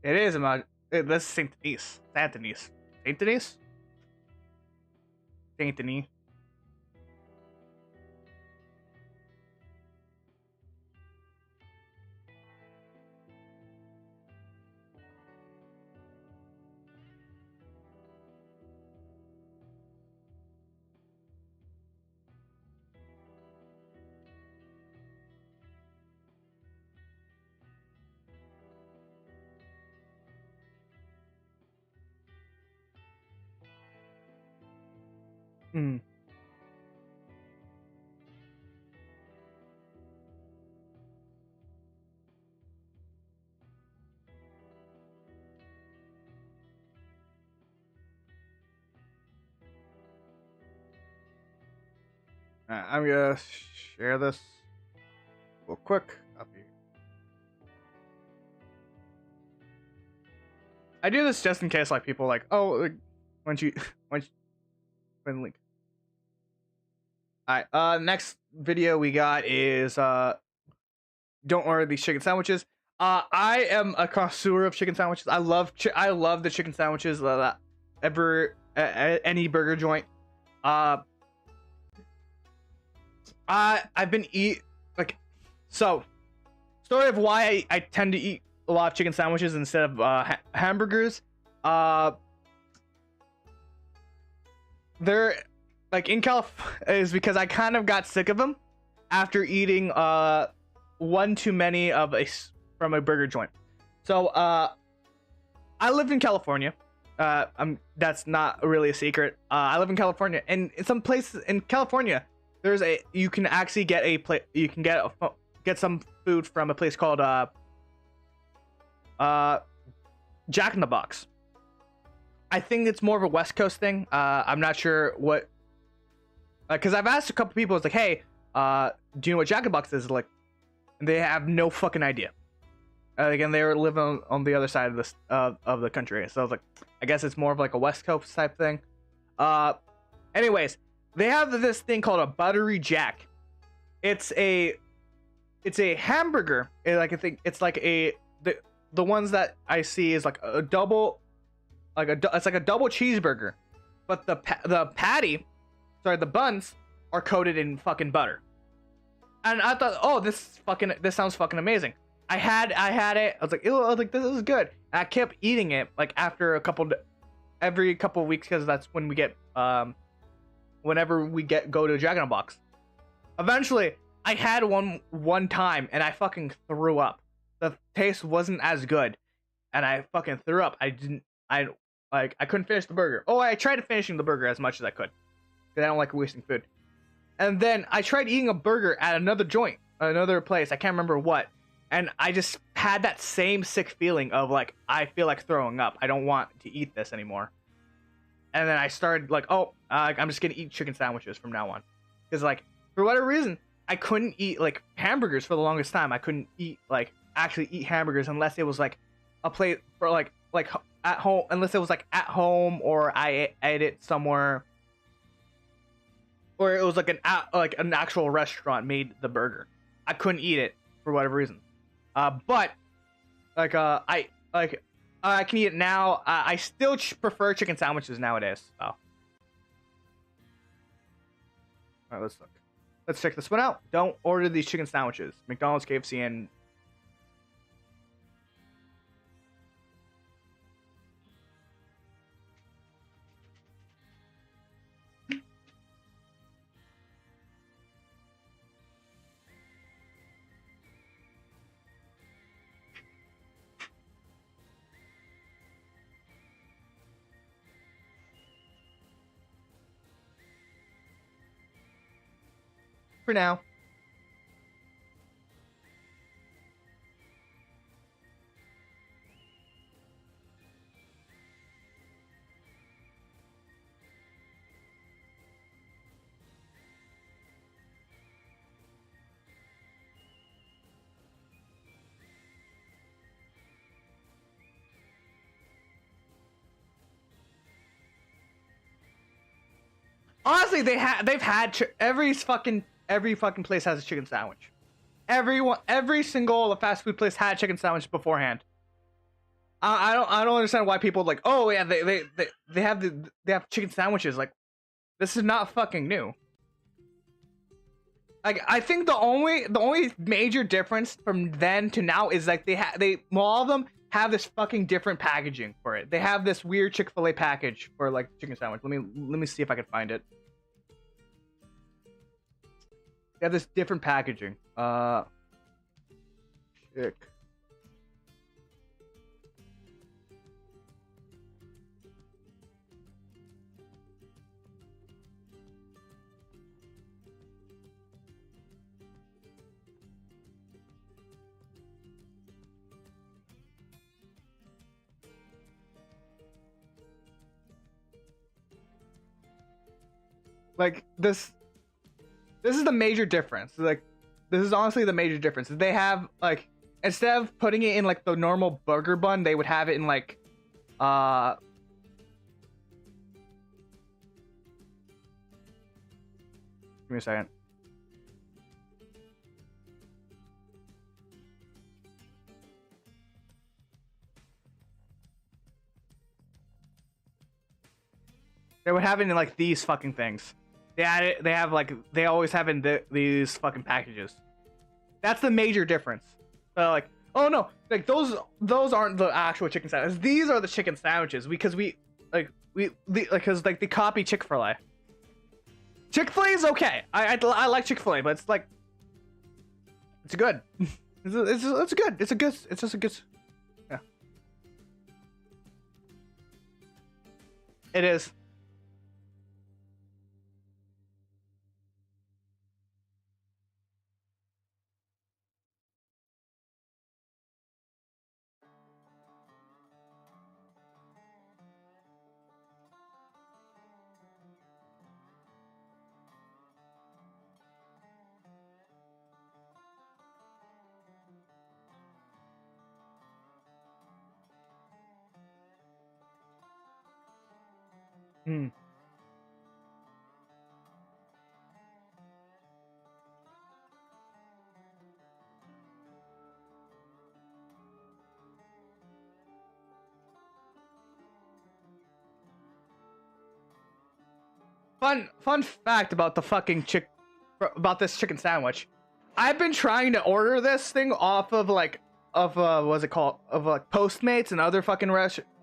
It is about. That's Saint Denise. Saint Denise. Saint Denise. Saint Denis. Mm. I'm gonna share this real quick. Copy. I do this just in case, like people like, oh, like, when link. All right. Next video we got is don't order these chicken sandwiches. I am a connoisseur of chicken sandwiches. I love the chicken sandwiches that ever any burger joint. I've been like, so story of why I tend to eat a lot of chicken sandwiches instead of hamburgers. They're like in California is because I kind of got sick of them after eating one too many of from a burger joint. So I lived in California. That's not really a secret. I live in California, and in some places in California, you can actually get get some food from a place called Jack in the Box. I think it's more of a West Coast thing. I'm not sure what, because I've asked a couple people. It's like, hey, do you know what Jack in the Box is? Like, and they have no fucking idea. Again, they were living on the other side of this of the country, so I was like, I guess it's more of like a West Coast type thing. Anyways, they have this thing called a buttery Jack. It's a hamburger. I think it's like the ones that I see is like a double, it's like a double cheeseburger, but the the buns are coated in fucking butter. And I thought, oh, this sounds fucking amazing. I had it. I was like, ew, I was like, this is good. And I kept eating it like after every couple of weeks, because that's when we get whenever we go to Jack in the Box. Eventually, I had one time and I fucking threw up. The taste wasn't as good, and I fucking threw up. I couldn't finish the burger. Oh, I tried finishing the burger as much as I could, because I don't like wasting food. And then I tried eating a burger at another place. I can't remember what. And I just had that same sick feeling of like, I feel like throwing up. I don't want to eat this anymore. And then I started like, I'm just gonna eat chicken sandwiches from now on. Because like, for whatever reason, I couldn't eat like hamburgers for the longest time. I couldn't actually eat hamburgers unless it was like a plate for like at home. Unless it was like at home, or I ate it somewhere, or it was like an actual restaurant made the burger. I couldn't eat it for whatever reason. But like I can eat it now. I still prefer chicken sandwiches nowadays. So, all right, let's look. Let's check this one out. Don't order these chicken sandwiches. McDonald's, KFC, and for now. Honestly, every fucking place has a chicken sandwich. Every single fast food place had a chicken sandwich beforehand. I don't understand why people like, oh yeah, they have chicken sandwiches. Like, this is not fucking new. Like, I think the only major difference from then to now is like all of them have this fucking different packaging for it. They have this weird Chick-fil-A package for like chicken sandwich. Let me see if I can find it. They have this different packaging. Chick. Like, this is the major difference. Like, this is honestly the major difference. They have like, instead of putting it in like the normal burger bun, they would have it in like give me a second. They would have it in like these fucking things. They have like they always have in these fucking packages. That's the major difference. So like, oh no, like those aren't the actual chicken sandwiches. These are the chicken sandwiches because we because like they copy Chick-fil-A. Chick-fil-A is okay. I like Chick-fil-A, but it's like it's good. It's good. It's just a good. Yeah. It is. Hmm. Fun fact about the fucking about this chicken sandwich. I've been trying to order this thing off of like what's it called, of like Postmates and other fucking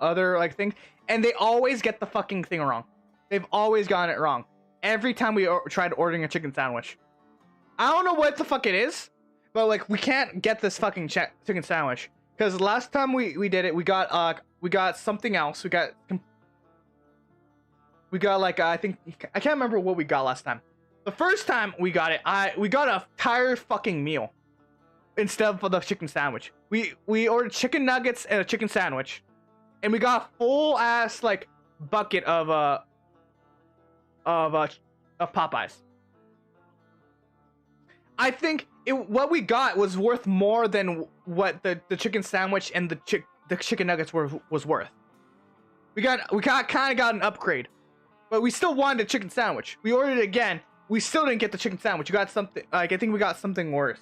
other like things, and they always get the fucking thing wrong. They've always gotten it wrong every time we tried ordering a chicken sandwich. I don't know what the fuck it is, but like we can't get this fucking chicken sandwich because last time we did it, we got something else. We got like I think I can't remember what we got last time. The first time we got it, we got a entire fucking meal instead of the chicken sandwich. We ordered chicken nuggets and a chicken sandwich, and we got a full ass like bucket of Popeyes. I think what we got was worth more than what the chicken sandwich and the chicken nuggets was worth. We kind of got an upgrade. But we still wanted a chicken sandwich. We ordered it again. We still didn't get the chicken sandwich. We got something like I think we got something worse.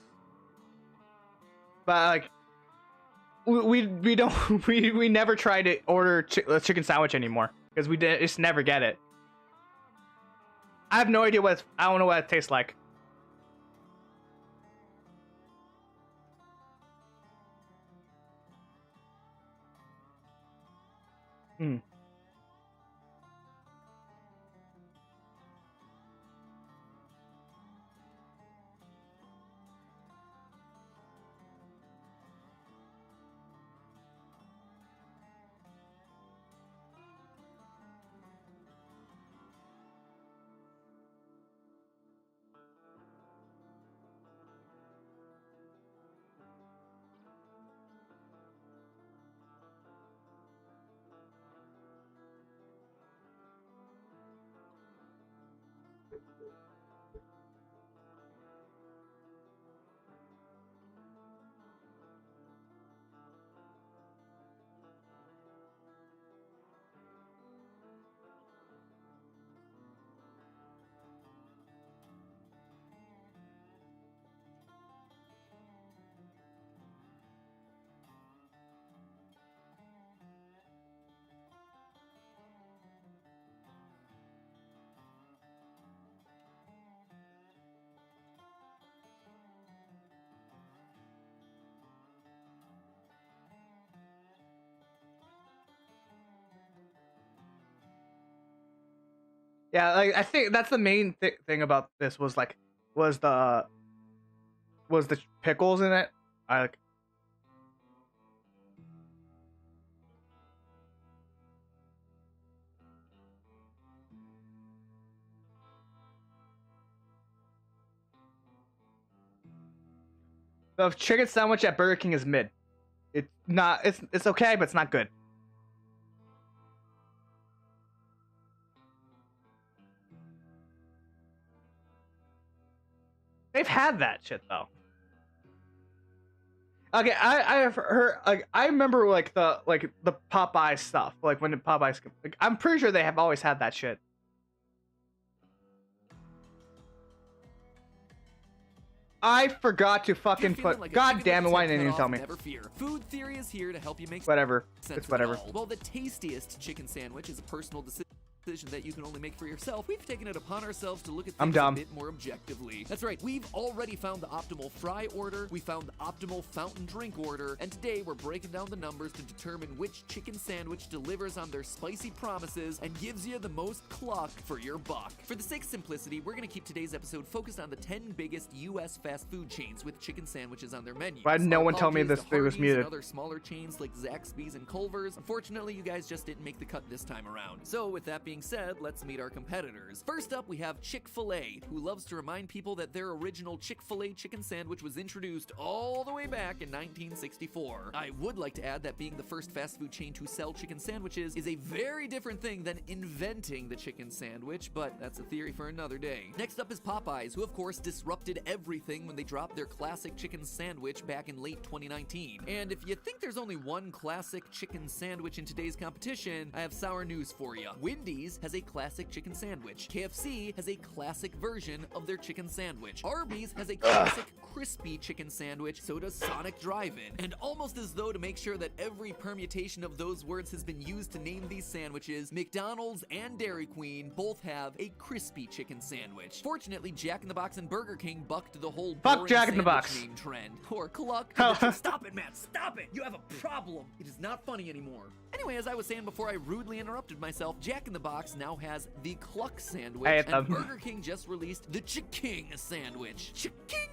But like we don't we never try to order a chicken sandwich anymore because we just never get it. I have no idea I don't know what it tastes like. Hmm. Yeah, like I think that's the main thing about this was like was the pickles in it. I like the chicken sandwich at Burger King is mid. It's okay, but it's not good. They've had that shit though. Okay, I have heard like I remember like the Popeye stuff like when the Popeyes like, I'm pretty sure they have always had that shit. I forgot to fucking put. Like God damn it! Why didn't you tell me? Never fear. Food theory is here to help you make Whatever. sense It's whatever. of it all. Well, the tastiest chicken sandwich is a personal decision decision that you can only make for yourself, we've taken it upon ourselves to look at I'm things a dumb. bit more objectively. That's right, we've already found the optimal fry order, we found the optimal fountain drink order, and today we're breaking down the numbers to determine which chicken sandwich delivers on their spicy promises and gives you the most cluck for your buck. For the sake of simplicity, we're going to keep today's episode focused on the 10 biggest U.S. fast food chains with chicken sandwiches on their menus. Why did no one tell me this thing was muted? And other smaller chains like Zaxby's and Culver's. Unfortunately, you guys just didn't make the cut this time around. So with that being said, let's meet our competitors. First up, we have Chick-fil-A, who loves to remind people that their original Chick-fil-A chicken sandwich was introduced all the way back in 1964. I would like to add that being the first fast food chain to sell chicken sandwiches is a very different thing than inventing the chicken sandwich, but that's a theory for another day. Next up is Popeyes, who of course disrupted everything when they dropped their classic chicken sandwich back in late 2019. And if you think there's only one classic chicken sandwich in today's competition, I have sour news for you. Wendy's has a classic chicken sandwich. KFC has a classic version of their chicken sandwich. Arby's has a classic crispy chicken sandwich, so does Sonic Drive-In. And almost as though to make sure that every permutation of those words has been used to name these sandwiches, McDonald's and Dairy Queen both have a crispy chicken sandwich. Fortunately, Jack in the Box and Burger King bucked the whole fuck Jack in the Box name trend. Or cluck. Stop it, Matt, stop it! You have a problem. It is not funny anymore. Anyway, as I was saying before I rudely interrupted myself, Jack in the Box now has the Cluck sandwich, and Burger King just released the Chick-King sandwich. Chick-King!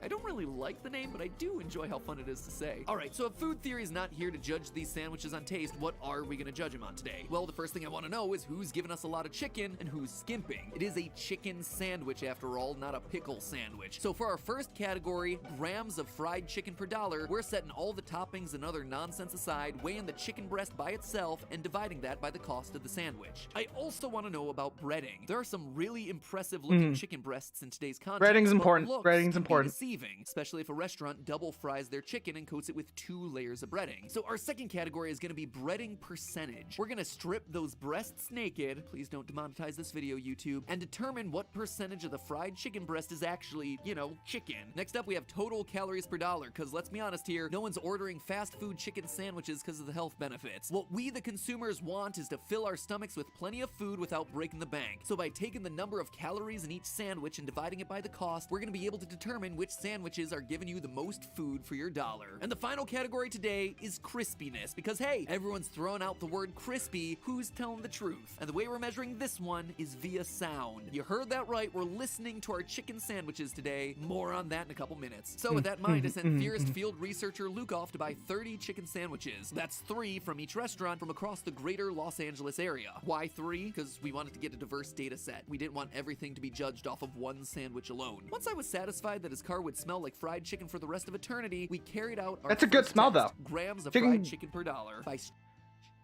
I don't really like the name, but I do enjoy how fun it is to say. Alright, so if food theory is not here to judge these sandwiches on taste, what are we gonna judge them on today? Well, the first thing I want to know is who's giving us a lot of chicken and who's skimping. It is a chicken sandwich after all, not a pickle sandwich. So for our first category, grams of fried chicken per dollar, we're setting all the toppings and other nonsense aside, weighing the chicken breast by itself and dividing that by the cost of the sandwich. I also want to know about breading. There are some really impressive looking chicken breasts in today's content. Breading's important. Breading's important. Deceiving, especially if a restaurant double fries their chicken and coats it with 2 layers of breading. So our second category is going to be breading percentage. We're going to strip those breasts naked, please don't demonetize this video, YouTube, and determine what percentage of the fried chicken breast is actually, you know, chicken. Next up, we have total calories per dollar, because let's be honest here, no one's ordering fast food chicken sandwiches because of the health benefits. What we, the consumers, want is to fill our stomachs with plenty of food without breaking the bank. So by taking the number of calories in each sandwich and dividing it by the cost, we're going to be able to determine which sandwiches are giving you the most food for your dollar. And the final category today is crispiness, because hey, everyone's throwing out the word crispy, who's telling the truth? And the way we're measuring this one is via sound. You heard that right, we're listening to our chicken sandwiches today. More on that in a couple minutes. So with that in mind, I sent Theorist field researcher Luke off to buy 30 chicken sandwiches. That's 3 from each restaurant from across the greater Los Angeles area. Why 3? Because we wanted to get a diverse data set. We didn't want everything to be judged off of one sandwich alone. Once I was satisfied that his car would smell like fried chicken for the rest of eternity, we carried out our That's a good smell though. Grams of fried chicken per dollar by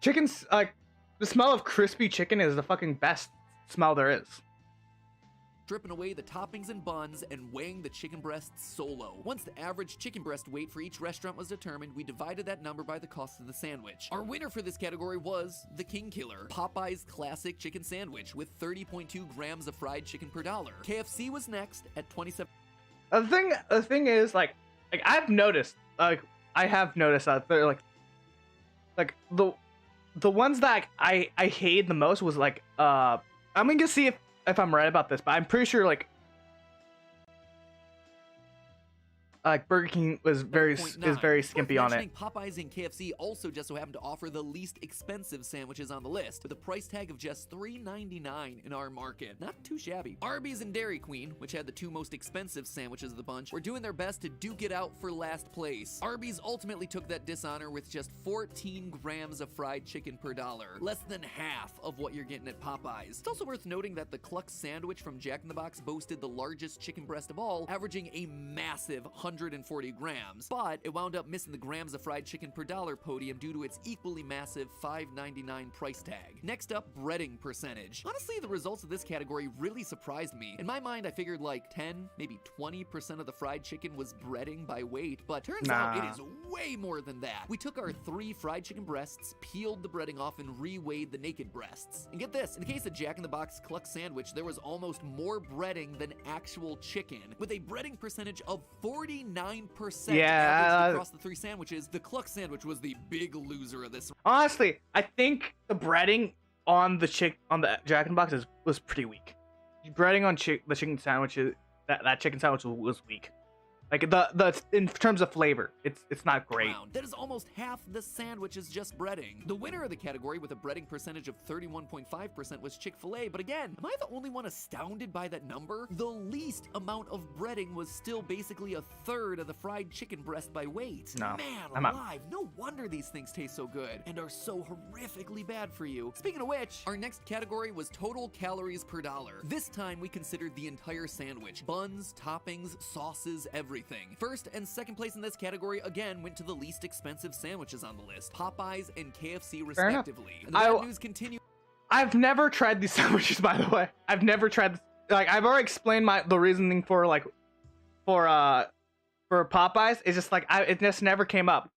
chicken's the smell of crispy chicken is the fucking best smell there is. Stripping away the toppings and buns and weighing the chicken breasts solo. Once the average chicken breast weight for each restaurant was determined, we divided that number by the cost of the sandwich. Our winner for this category was the King Killer, Popeye's classic chicken sandwich with 30.2 grams of fried chicken per dollar. KFC was next at 27. The thing is, like I've noticed, I have noticed that they're like the ones that I hated the most was like I'm gonna see if I'm right about this, but I'm pretty sure like Burger King was very skimpy on it. Popeyes and KFC also just so happen to offer the least expensive sandwiches on the list, with a price tag of just $3.99 in our market. Not too shabby. Arby's and Dairy Queen, which had the 2 most expensive sandwiches of the bunch, were doing their best to duke it out for last place. Arby's ultimately took that dishonor with just 14 grams of fried chicken per dollar, less than half of what you're getting at Popeyes. It's also worth noting that the Cluck sandwich from Jack in the Box boasted the largest chicken breast of all, averaging a massive 140 grams, but it wound up missing the grams of fried chicken per dollar podium due to its equally massive $5.99 price tag. Next up, breading percentage. Honestly, the results of this category really surprised me. In my mind, I figured like 10, maybe 20% of the fried chicken was breading by weight, but turns out it is way more than that. We took our 3 fried chicken breasts, peeled the breading off, and re-weighed the naked breasts. And get this, in the case of Jack in the Box Cluck sandwich, there was almost more breading than actual chicken, with a breading percentage of 49%. Across the 3 sandwiches. The Cluck sandwich was the big loser of this. Honestly, I think the breading on the Jack in the Box was pretty weak. Breading on the chicken sandwiches, that chicken sandwich was weak. Like the in terms of flavor, it's not great. That is almost half the sandwich is just breading. The winner of the category with a breading percentage of 31.5% was Chick-fil-A, but again, am I the only one astounded by that number? The least amount of breading was still basically a third of the fried chicken breast by weight. No, Man alive, no wonder these things taste so good and are so horrifically bad for you. Speaking of which, our next category was total calories per dollar. This time we considered the entire sandwich. Buns, toppings, sauces, everything. First and second place in this category again went to the least expensive sandwiches on the list, Popeyes and KFC respectively. And the bad news continues. I've never tried these sandwiches, by the way. I've never tried this. Like, I've already explained the reasoning for Popeyes. It's just like it just never came up.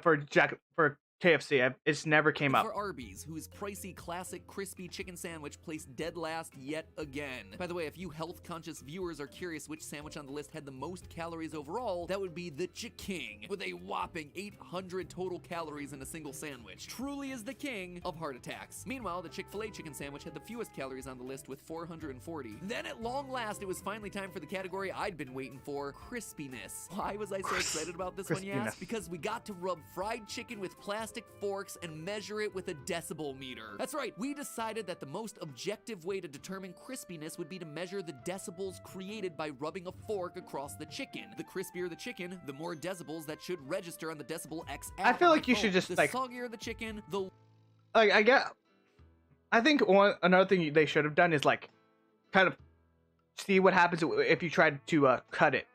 For KFC, it just never came up. For Arby's, whose pricey classic crispy chicken sandwich placed dead last yet again. By the way, if you health-conscious viewers are curious which sandwich on the list had the most calories overall, that would be the Chick-King, with a whopping 800 total calories in a single sandwich. Truly is the king of heart attacks. Meanwhile, the Chick-fil-A chicken sandwich had the fewest calories on the list with 440. Then at long last, it was finally time for the category I'd been waiting for, crispiness. Why was I so excited about this one, you ask? Because we got to rub fried chicken with plastic forks and measure it with a decibel meter. That's right, we decided that the most objective way to determine crispiness would be to measure the decibels created by rubbing a fork across the chicken. The crispier the chicken, the more decibels that should register on the Decibel X app. I feel like you should just the soggier the chicken, the I think another thing they should have done is like kind of see what happens if you tried to cut it.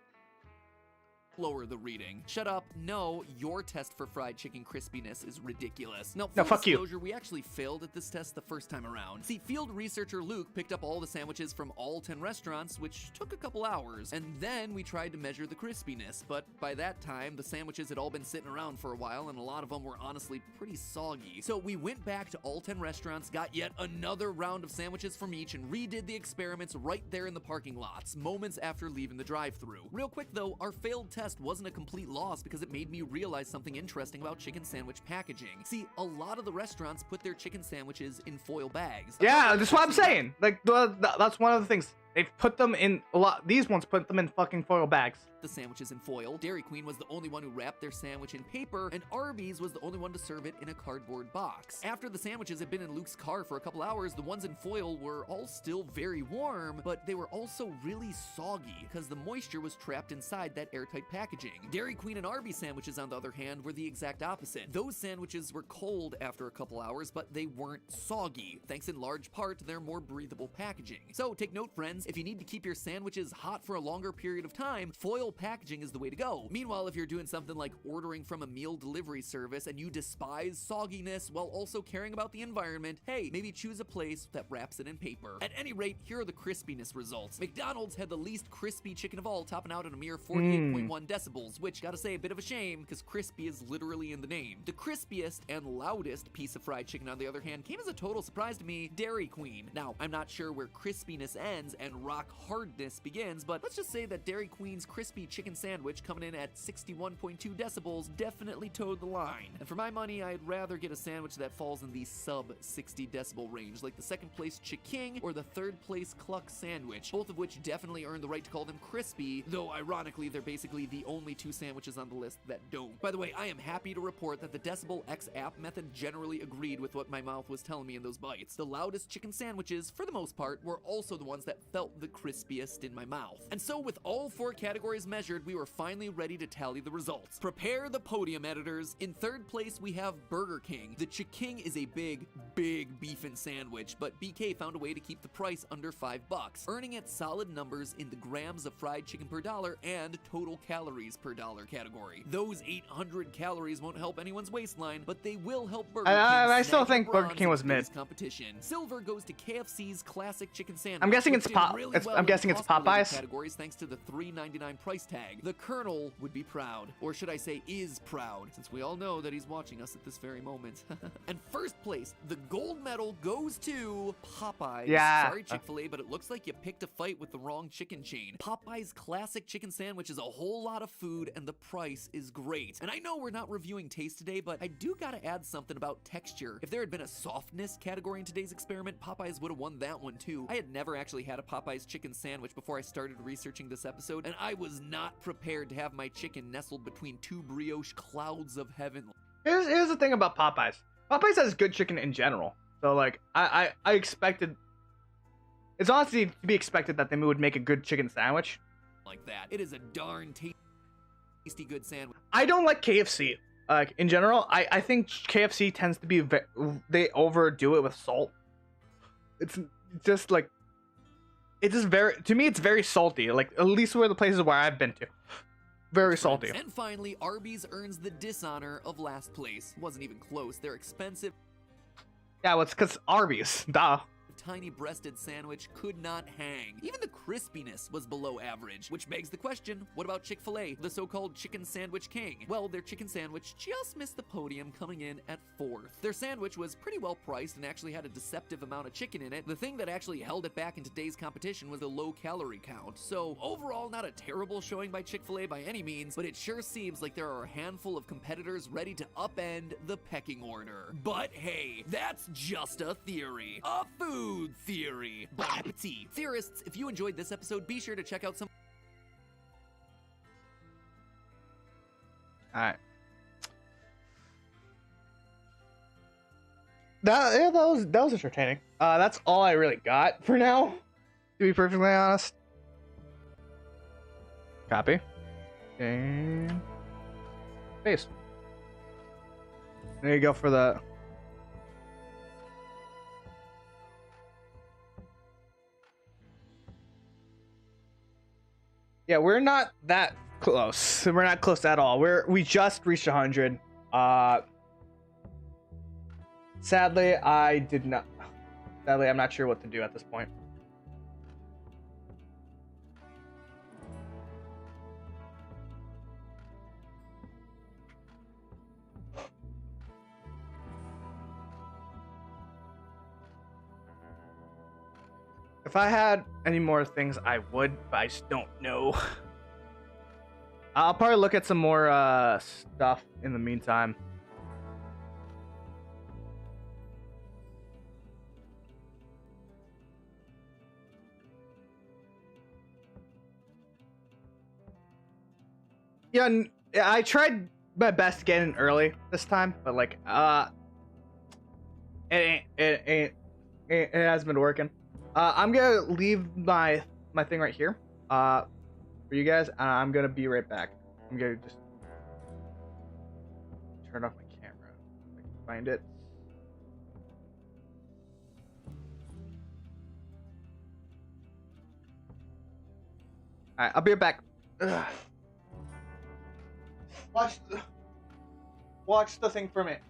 lower the reading. Shut up. No, your test for fried chicken crispiness is ridiculous. Now, no, full fuck disclosure, you. We actually failed at this test the first time around. See, field researcher Luke picked up all the sandwiches from all 10 restaurants, which took a couple hours, and then we tried to measure the crispiness, but by that time, the sandwiches had all been sitting around for a while, and a lot of them were honestly pretty soggy. So we went back to all 10 restaurants, got yet another round of sandwiches from each, and redid the experiments right there in the parking lots, moments after leaving the drive-thru. Real quick though, our failed test wasn't a complete loss because it made me realize something interesting about chicken sandwich packaging. See, a lot of the restaurants put their chicken sandwiches in foil bags. Yeah, that's what I'm saying. Like, that's one of the things. They've put them in a lot. These ones put them in fucking foil bags. The sandwiches in foil. Dairy Queen was the only one who wrapped their sandwich in paper, and Arby's was the only one to serve it in a cardboard box. After the sandwiches had been in Luke's car for a couple hours, the ones in foil were all still very warm, but they were also really soggy because the moisture was trapped inside that airtight packaging. Dairy Queen and Arby's sandwiches, on the other hand, were the exact opposite. Those sandwiches were cold after a couple hours, but they weren't soggy, thanks in large part to their more breathable packaging. So take note, friends, if you need to keep your sandwiches hot for a longer period of time, foil packaging is the way to go. Meanwhile, if you're doing something like ordering from a meal delivery service and you despise sogginess while also caring about the environment, hey, maybe choose a place that wraps it in paper. At any rate, here are the crispiness results. McDonald's had the least crispy chicken of all, topping out at a mere 48.1 decibels, which, gotta say, a bit of a shame, because crispy is literally in the name. The crispiest and loudest piece of fried chicken, on the other hand, came as a total surprise to me, Dairy Queen. Now, I'm not sure where crispiness ends and rock hardness begins, but let's just say that Dairy Queen's crispy chicken sandwich, coming in at 61.2 decibels, definitely towed the line. And for my money, I'd rather get a sandwich that falls in the sub 60 decibel range, like the second place Chick-King or the third place Cluck sandwich, both of which definitely earn the right to call them crispy, though ironically they're basically the only two sandwiches on the list that don't. By the way, I am happy to report that the Decibel X app method generally agreed with what my mouth was telling me in those bites. The loudest chicken sandwiches, for the most part, were also the ones that felt the crispiest in my mouth. And so with all four categories measured, we were finally ready to tally the results. Prepare the podium, editors. In third place, we have Burger King. The Chick-King is a big beefin' sandwich, but BK found a way to keep the price under $5, earning it solid numbers in the grams of fried chicken per dollar and total calories per dollar category. Those 800 calories won't help anyone's waistline, but they will help Burger King. I still think Burger King was mid. Competition. Silver goes to KFC's classic chicken sandwich. I'm guessing it's really well I'm in guessing it's cost-related Popeyes. categories thanks to the $3.99 price tag. The Colonel would be proud, or should I say is proud, since we all know that he's watching us at this very moment. And first place, the gold medal goes to Popeyes. Yeah. Sorry, Chick-fil-A, but it looks like you picked a fight with the wrong chicken chain. Popeyes classic chicken sandwich is a whole lot of food, and the price is great. And I know we're not reviewing taste today, but I do gotta add something about texture. If there had been a softness category in today's experiment, Popeyes would have won that one too. I had never actually had a Popeyes chicken sandwich before I started researching this episode, and I was not prepared to have my chicken nestled between two brioche clouds of heaven. Here's the thing about Popeyes. Popeyes has good chicken in general. So like I expected, it's honestly to be expected that they would make a good chicken sandwich. Like that. It is a darn tasty good sandwich. I don't like KFC. Like in general, I think KFC tends to be they overdo it with salt. It's just like, it's just very, to me it's very salty. Like at least where the places where I've been to, very salty. And finally, Arby's earns the dishonor of last place. Wasn't even close. They're expensive. Yeah, well, it's because Arby's, duh. Tiny breasted sandwich could not hang. Even the crispiness was below average, which begs the question, what about Chick-fil-A, the so-called chicken sandwich king? Well, their chicken sandwich just missed the podium, coming in at 4th. Their sandwich was pretty well priced and actually had a deceptive amount of chicken in it. The thing that actually held it back in today's competition was the low calorie count. So overall, not a terrible showing by Chick-fil-A by any means, but it sure seems like there are a handful of competitors ready to upend the pecking order. But hey, that's just a theory. A food theory. Bon appetit. Theorists, if you enjoyed this episode, be sure to check out some. Alright. That was entertaining. That's all I really got for now, to be perfectly honest. Copy. And paste. There you go for the. Yeah, we're not that close. We're not close at all. We just reached 100. Sadly, I'm not sure what to do at this point. If I had any more things, I would, but I just don't know. I'll probably look at some more stuff in the meantime. Yeah, I tried my best to get in early this time, but like, it hasn't been working. I'm gonna leave my thing right here, for you guys, and I'm gonna be right back. I'm gonna just turn off my camera if I can find it. Alright, I'll be right back. Ugh. Watch the thing for a minute.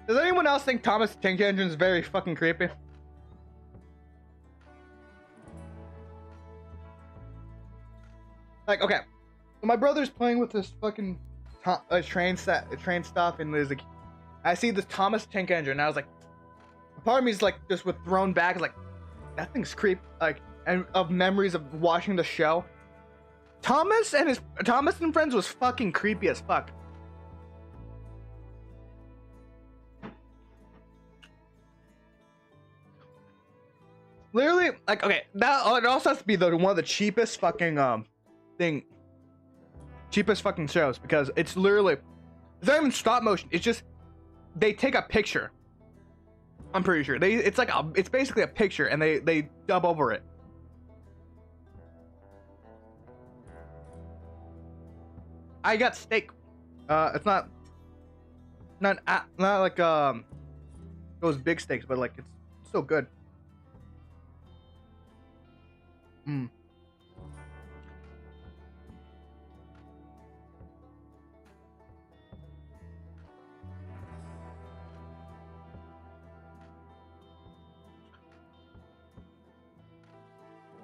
Does anyone else think Thomas the Tank Engine is very fucking creepy? Like, okay, my brother's playing with this fucking train stuff, and there's like, I see this Thomas Tank Engine, and I was like, part of me is like, just with thrown back, like, that thing's creep, like, and of memories of watching the show. Thomas and Friends was fucking creepy as fuck. Literally, like, okay, that it also has to be one of the cheapest fucking cheapest fucking shows, because it's literally, it's not even stop motion. It's just they take a picture. I'm pretty sure it's basically a picture, and they dub over it. I got steak. It's not like those big steaks, but like it's still good. Mm.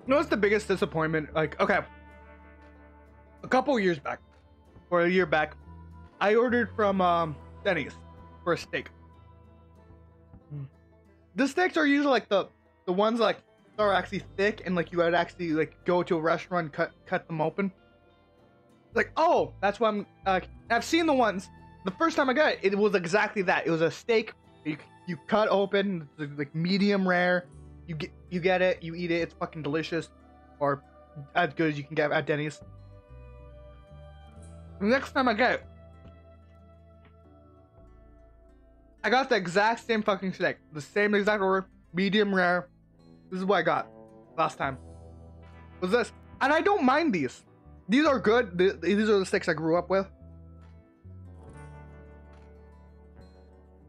You know what's the biggest disappointment? Like, okay, a couple years back, or a year back, I ordered from Denny's for a steak. The steaks are usually like the ones like that are actually thick, and like you would actually like go to a restaurant, cut them open. Like, oh, that's what I'm. I've seen the ones. The first time I got it, it was exactly that. It was a steak. You cut open, like medium rare. You get it. You eat it. It's fucking delicious, or as good as you can get at Denny's. The next time I get it, I got the exact same fucking steak, the same exact order, medium rare. This is what I got last time. Was this, and I don't mind these. These are good. These are the steaks I grew up with.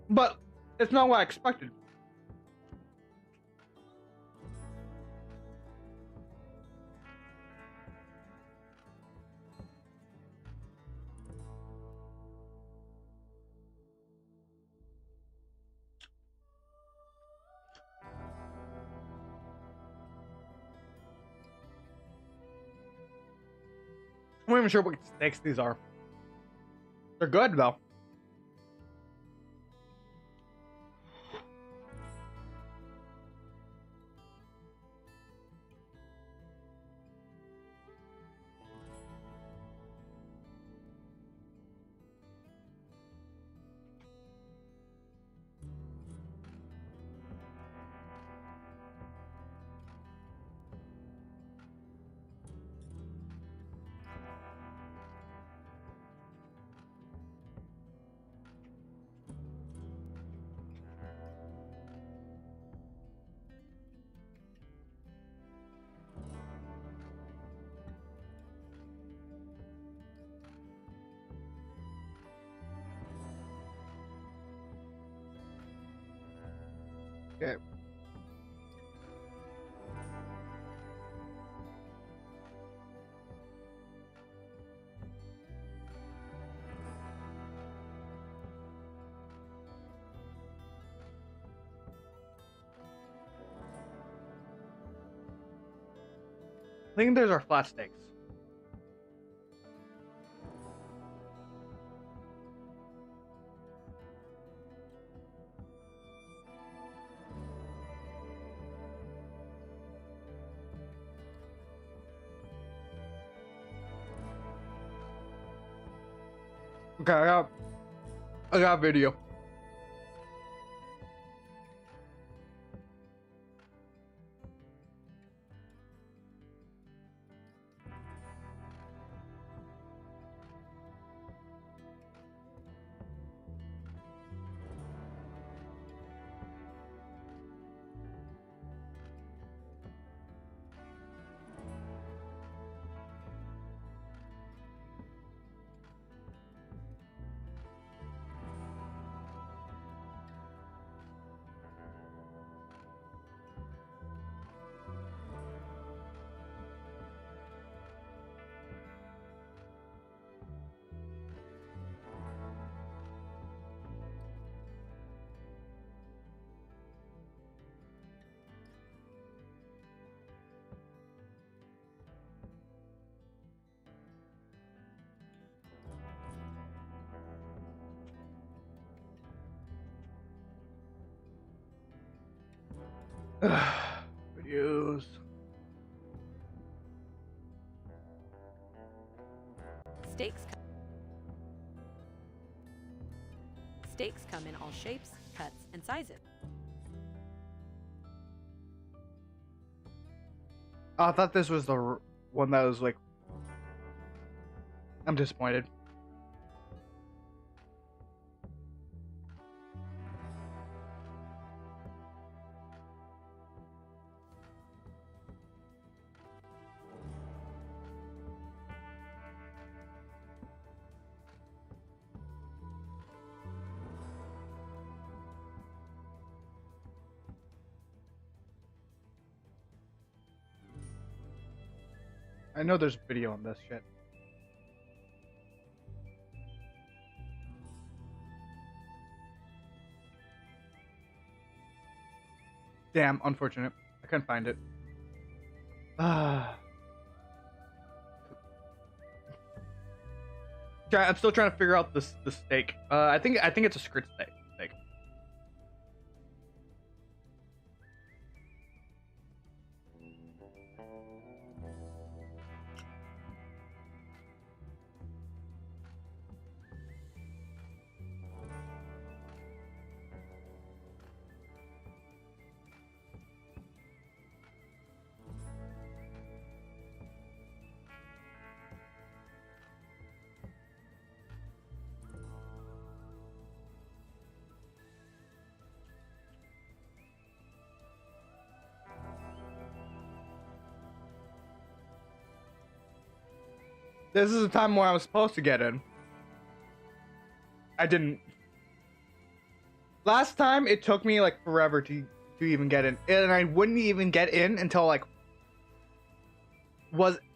But it's not what I expected. I'm not even sure what steaks these are. They're good though. Okay. I think those are flat steaks. Okay, I got video. Videos. Steaks come in all shapes, cuts, and sizes. Oh, I thought this was the one that was like. I'm disappointed. I know there's a video on this shit. Damn, unfortunate. I couldn't find it. I'm still trying to figure out the steak. I think it's a skirt steak. This is the time where I was supposed to get in. I didn't. Last time it took me like forever to even get in, and I wouldn't even get in until like I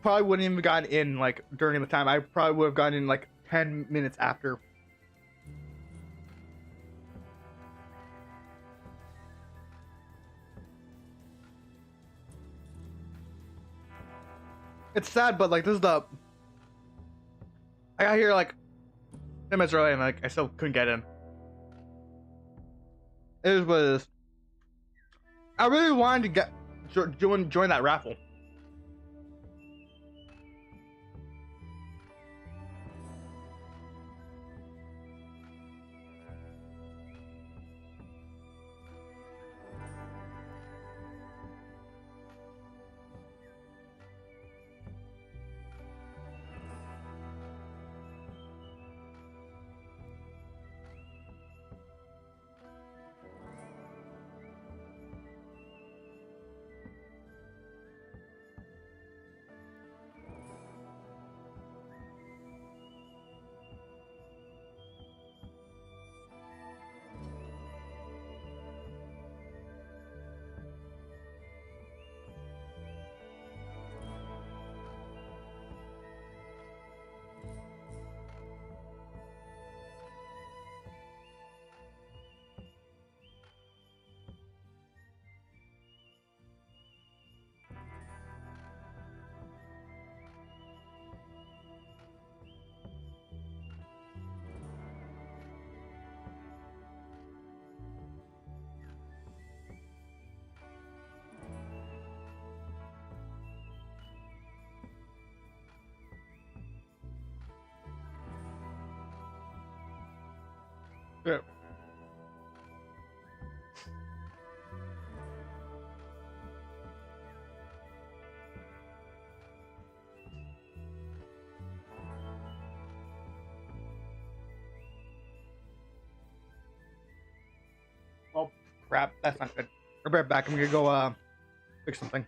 probably wouldn't even gotten in like during the time. I probably would have gotten in like 10 minutes after. It's sad, but like this is the. I got here like 10 minutes early, and like I still couldn't get in. It is what it is. I really wanted to join that raffle. Yeah. Oh crap, that's not good. I'll be right back. I'm gonna go fix something.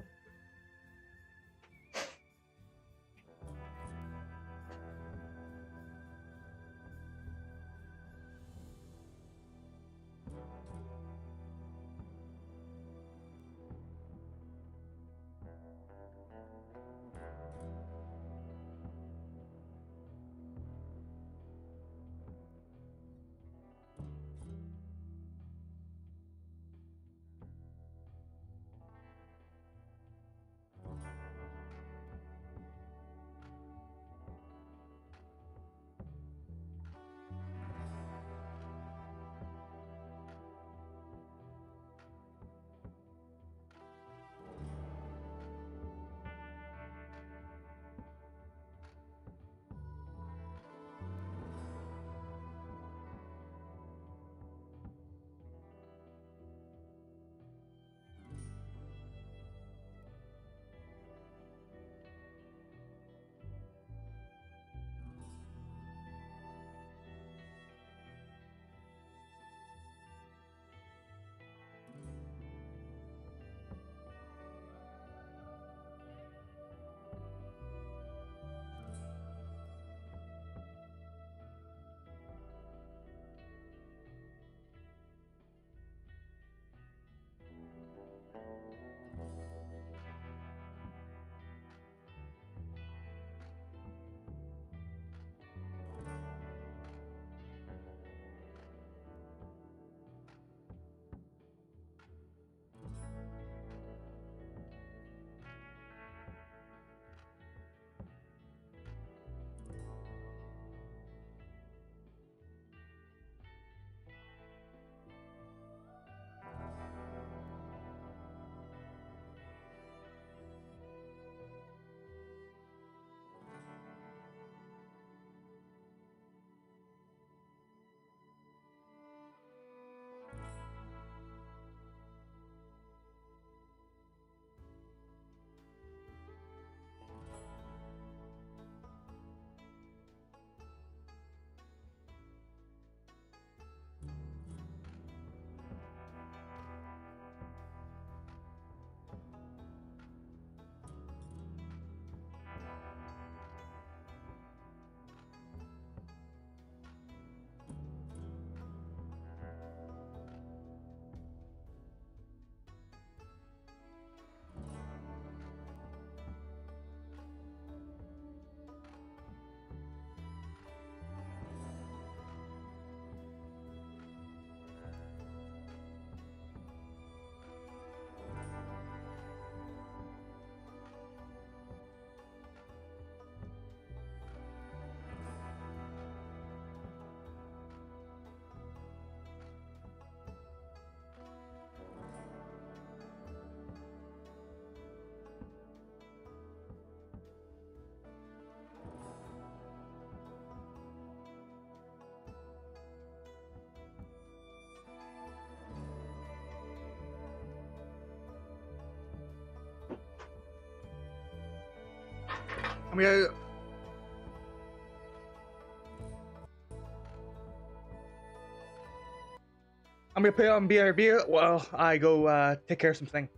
I'm gonna. I'm gonna put on BRB while I go take care of something.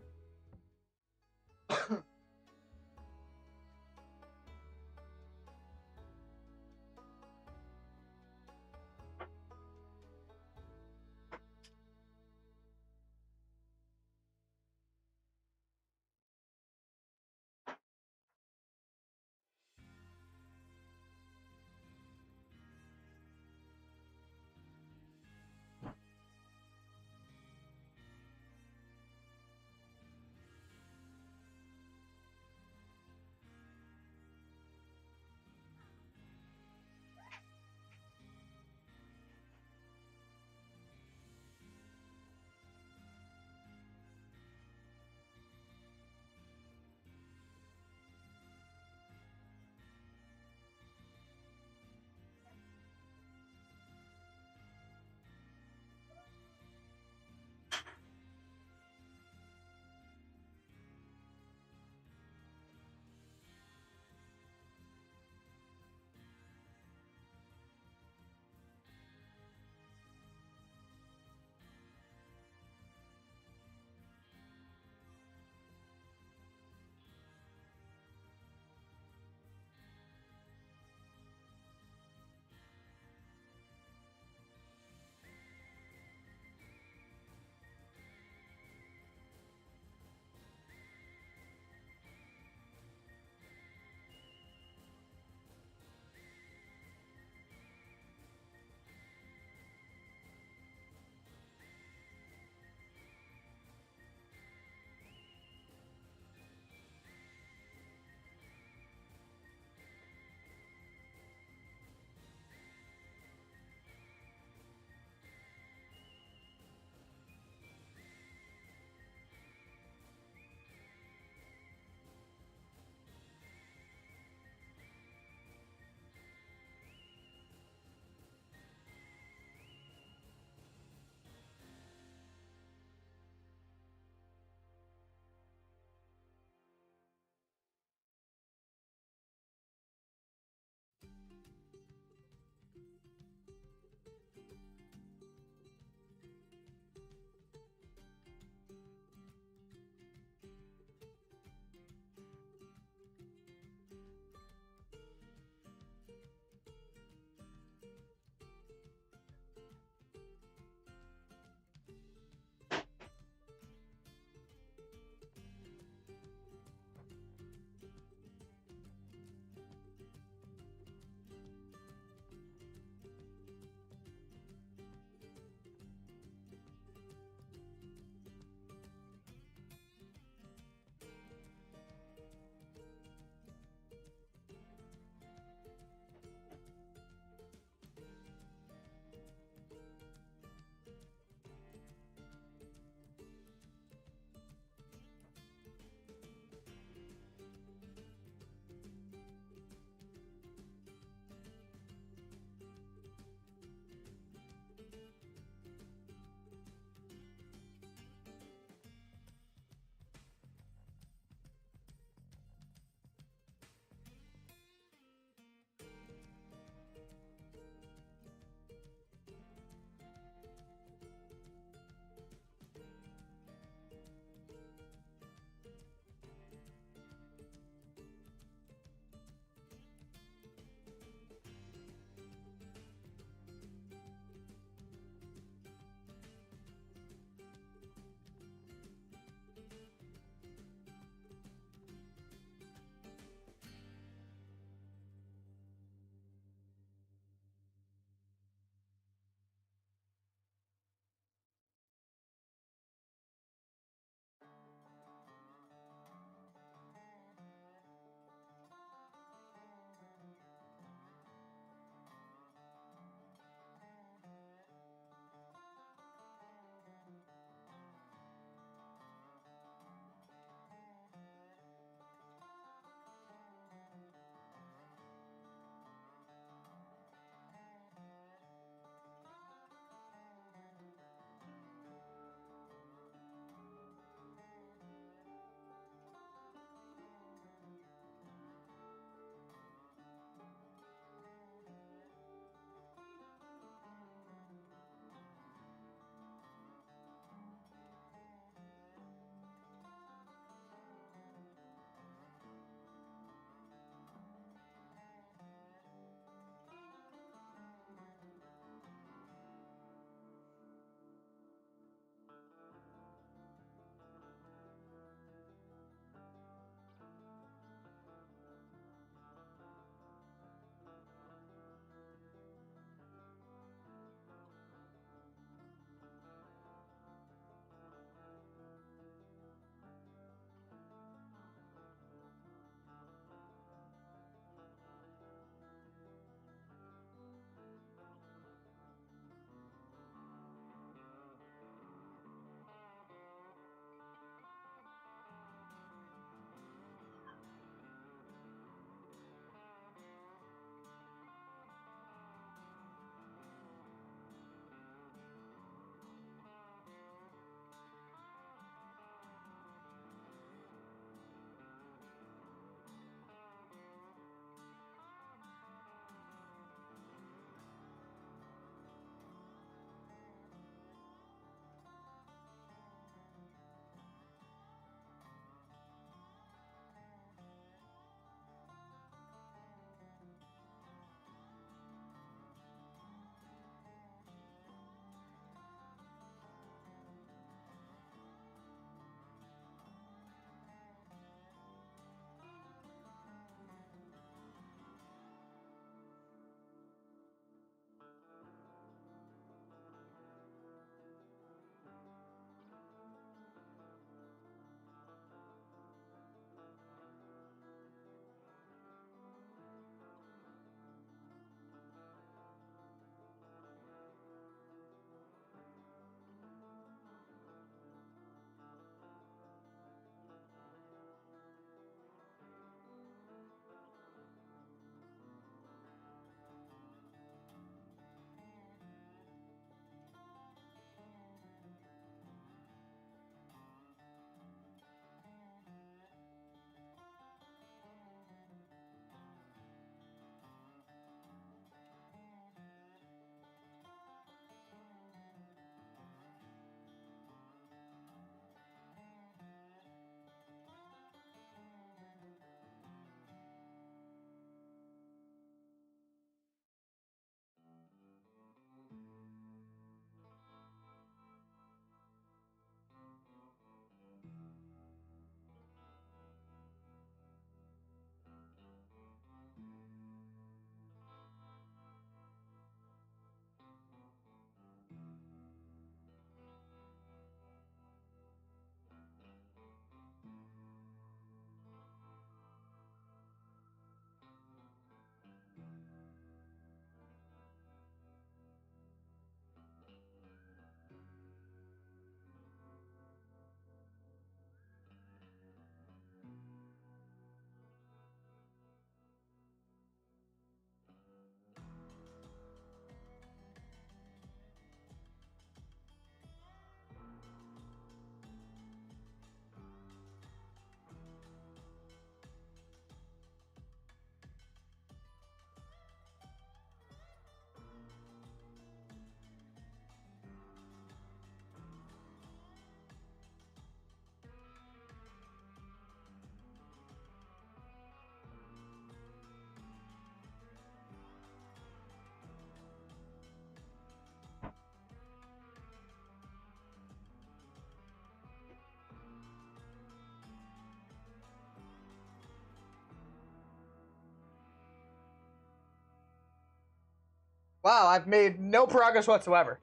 Wow, I've made no progress whatsoever.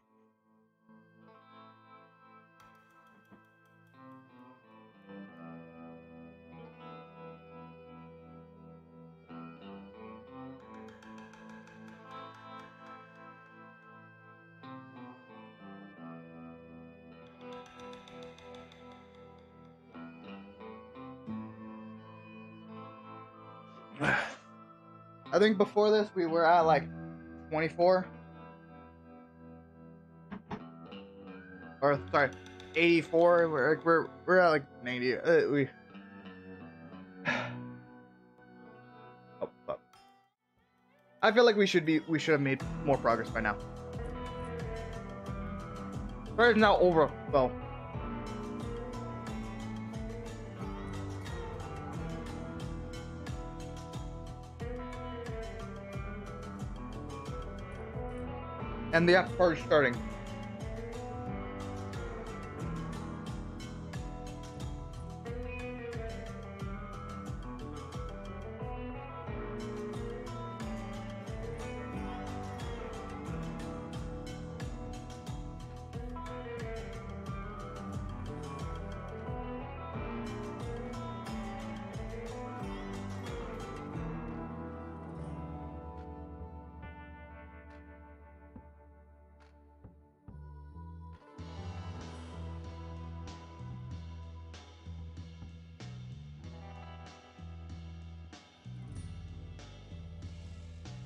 I think before this we were at like 24. Or sorry, 84. We're at like 90. Oh fuck. I feel like we should have made more progress by now. It's now over though. And the after party is starting.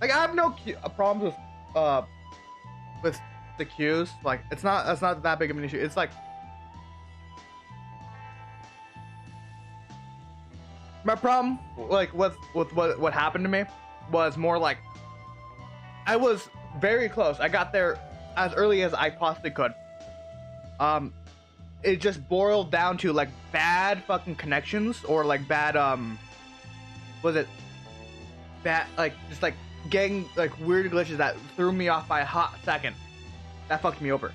Like I have no problems with the queues. Like that's not that big of an issue. It's like my problem, like with what happened to me, was more like I was very close. I got there as early as I possibly could. It just boiled down to like bad fucking connections or like bad was it bad like just like getting like weird glitches that threw me off by a hot second. That fucked me over.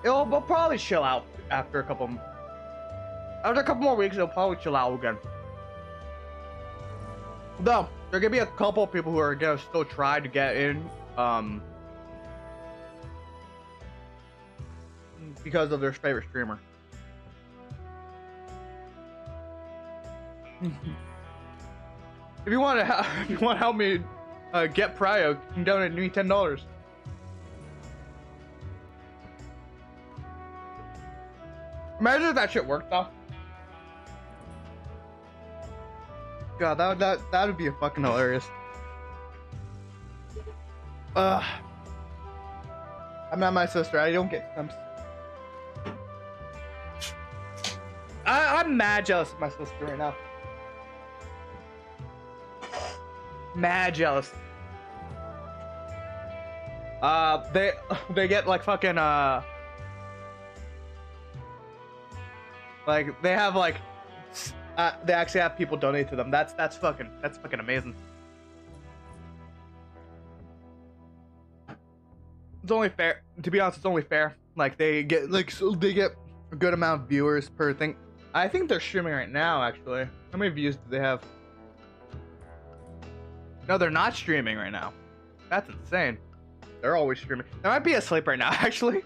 We'll probably chill out after a couple more weeks. It'll probably chill out again. Though there gonna be a couple of people who are gonna still try to get in, because of their favorite streamer. If you want to help me get Prio, you can donate me $10. Imagine if that shit worked though. God, that would be a fucking hilarious. I'm not my sister. I don't get stumps. I'm mad jealous of my sister right now. Mad jealous. They get like fucking like they have like they actually have people donate to them. That's fucking amazing. It's only fair, to be honest. It's only fair. Like they get they get a good amount of viewers per thing. I think they're streaming right now. Actually, how many views do they have? No, they're not streaming right now. That's insane. They're always streaming. They might be asleep right now, actually.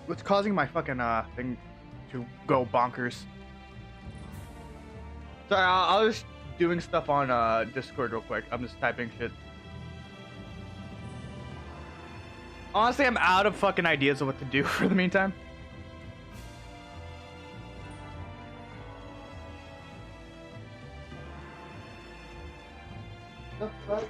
What's causing my fucking thing to go bonkers? Sorry, I'll just doing stuff on Discord real quick. I'm just typing shit. Honestly, I'm out of fucking ideas of what to do for the meantime. The fuck?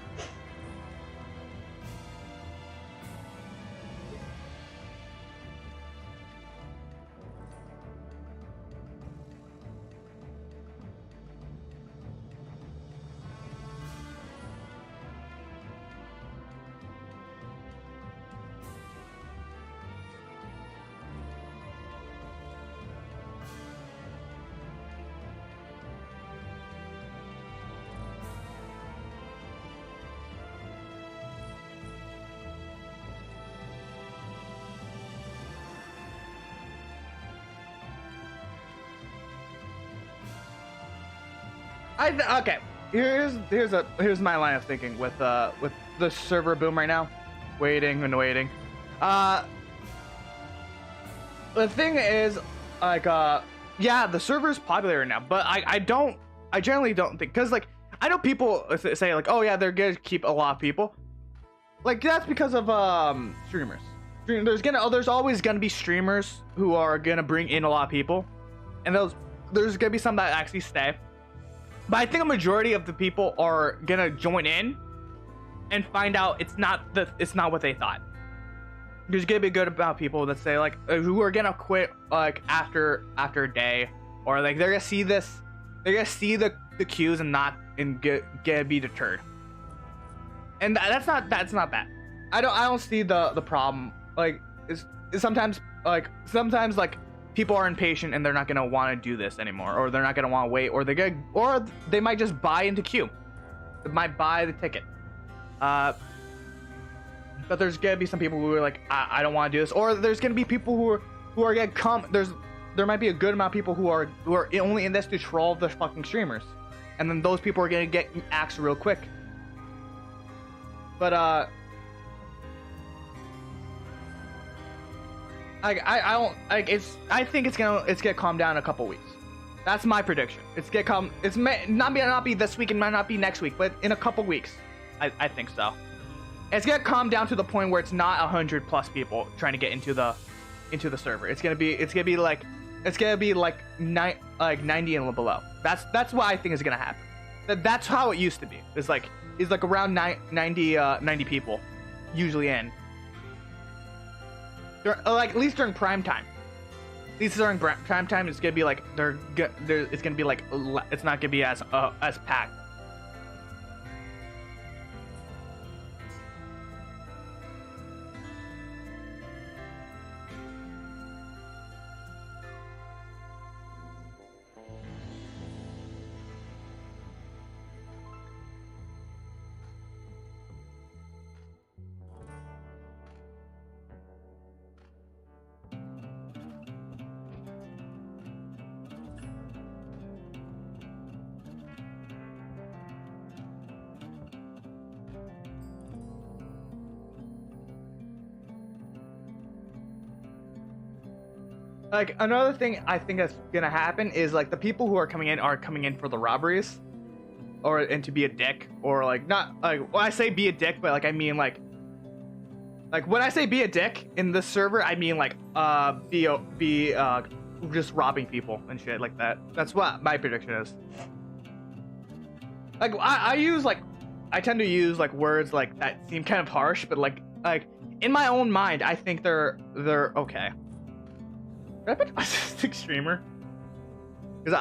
Okay. Here's my line of thinking with the server boom right now, waiting and waiting. The thing is, like, yeah, the server's popular right now, but I generally don't think, because like I know people say like, oh yeah, they're gonna keep a lot of people. Like that's because of streamers. There's always gonna be streamers who are gonna bring in a lot of people, and there's gonna be some that actually stay. But I think a majority of the people are gonna join in and find out it's not what they thought. There's gonna be a good amount of people that say like who are gonna quit like after a day, or like they're gonna see the queues and get be deterred. And that's not bad. I don't see the problem. Like it's sometimes like people are impatient and they're not gonna want to do this anymore, or they're not gonna want to wait, or they might just buy into queue. might buy the ticket. But there's gonna be some people who are like, I don't want to do this, or there's gonna be people who are gonna come. There might be a good amount of people who are only in this to troll the fucking streamers, and then those people are gonna get axed real quick. But I think it's gonna calm down in a couple weeks. That's my prediction. It's may not be this week, and might not be next week, but in a couple weeks, I think so. It's gonna calm down to the point where it's not 100+ people trying to get into the server. It's gonna be like 90 and below. That's what I think is gonna happen. That's how it used to be. It's like around 90 people usually in. Like at least during prime time. At least during prime time, it's gonna be like it's gonna be like it's not gonna be as packed. Like another thing I think that's gonna happen is like the people who are coming in for the robberies, and to be a dick, or like not like when I say be a dick, but like I mean like when I say be a dick in this server, I mean like be just robbing people and shit like that. That's what my prediction is. Like I tend to use like words like that seem kind of harsh, but like in my own mind, I think they're okay. Did I put autistic streamer? Because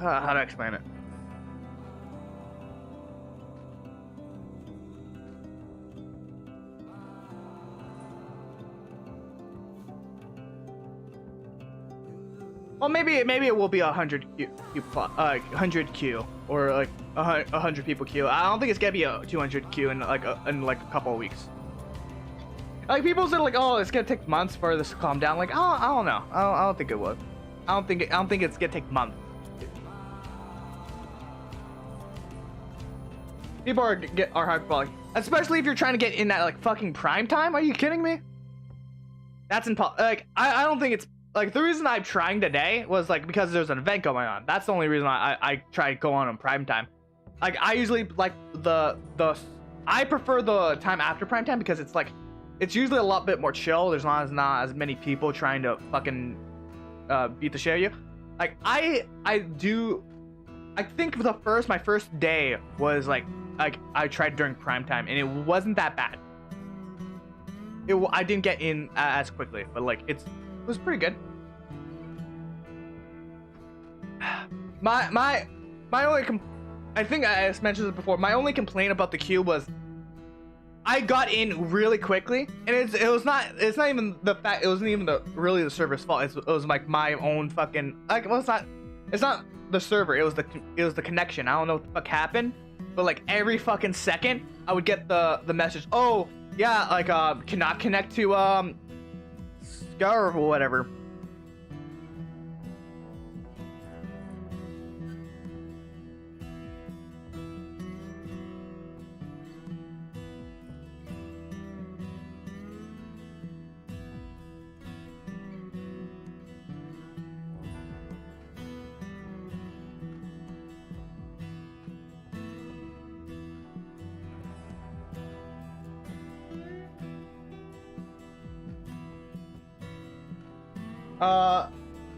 how to explain it? Well, maybe it will be 100 Q or like 100 people Q. I don't think it's gonna be a 200 Q in like a couple of weeks. Like people said, like, oh, it's gonna take months for this to calm down. Like, I don't know. I don't think it would. I don't think it's gonna take months. People are hyperbolic, especially if you're trying to get in that like fucking prime time. Are you kidding me? That's like I don't think it's like the reason I'm trying today was like because there's an event going on. That's the only reason I try to go on prime time. Like I usually like I prefer the time after prime time because it's like it's usually a lot bit more chill. There's not as many people trying to fucking beat the shit out of you. Like I think my first day was like I tried during prime time and it wasn't that bad. I didn't get in as quickly, but like it was pretty good. My only I think I mentioned this before. My only complaint about the queue was I got in really quickly, and it's not even the fact. It wasn't even really the server's fault. It was like my own fucking like. Well, it's not the server. It was the connection. I don't know what the fuck happened, but like every fucking second, I would get the message. Oh yeah, like cannot connect to Scar or whatever.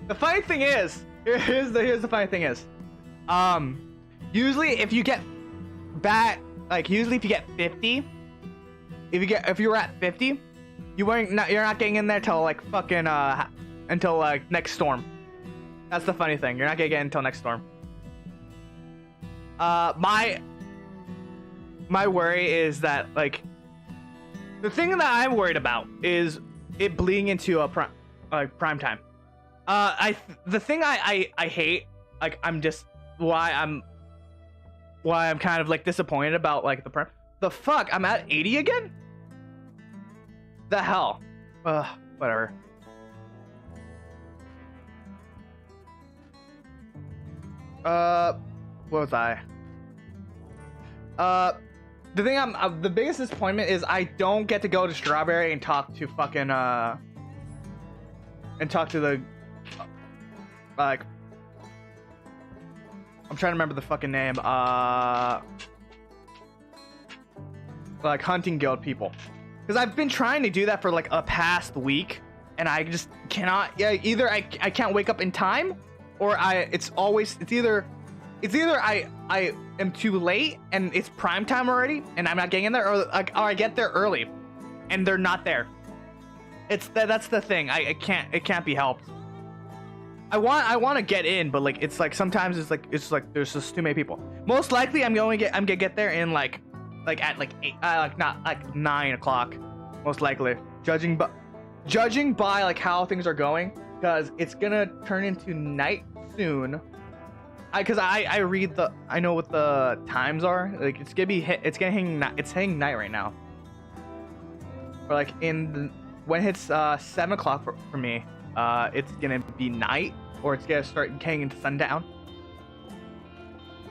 The funny thing is, Here's the funny thing is, usually if you get usually if you get 50, if you were at 50, you're not getting in there till like fucking until like next storm. That's the funny thing. You're not gonna get in until next storm. My worry is that like the thing that I'm worried about is it bleeding into a prime time. The thing I hate, like why I'm kind of like disappointed about like the prime. The fuck, I'm at 80 again? The hell? Whatever. What was I? The thing the biggest disappointment is I don't get to go to Strawberry and talk to fucking and talk to the like I'm trying to remember the fucking name. Like hunting guild people, because I've been trying to do that for like a past week, and I just cannot. Yeah, either I can't wake up in time, or it's either I am too late and it's prime time already, and I'm not getting in there, or I get there early, and they're not there. That's the thing. It can't be helped. I want to get in, but like it's like sometimes it's like there's just too many people. Most likely I'm gonna get there in like at like 8, not like 9 o'clock, most likely. Judging by like how things are going, because it's gonna turn into night soon. Because I read I know what the times are. Like it's hanging night right now. Or like when it's 7 o'clock for me, it's gonna be night, or it's gonna start getting into sundown,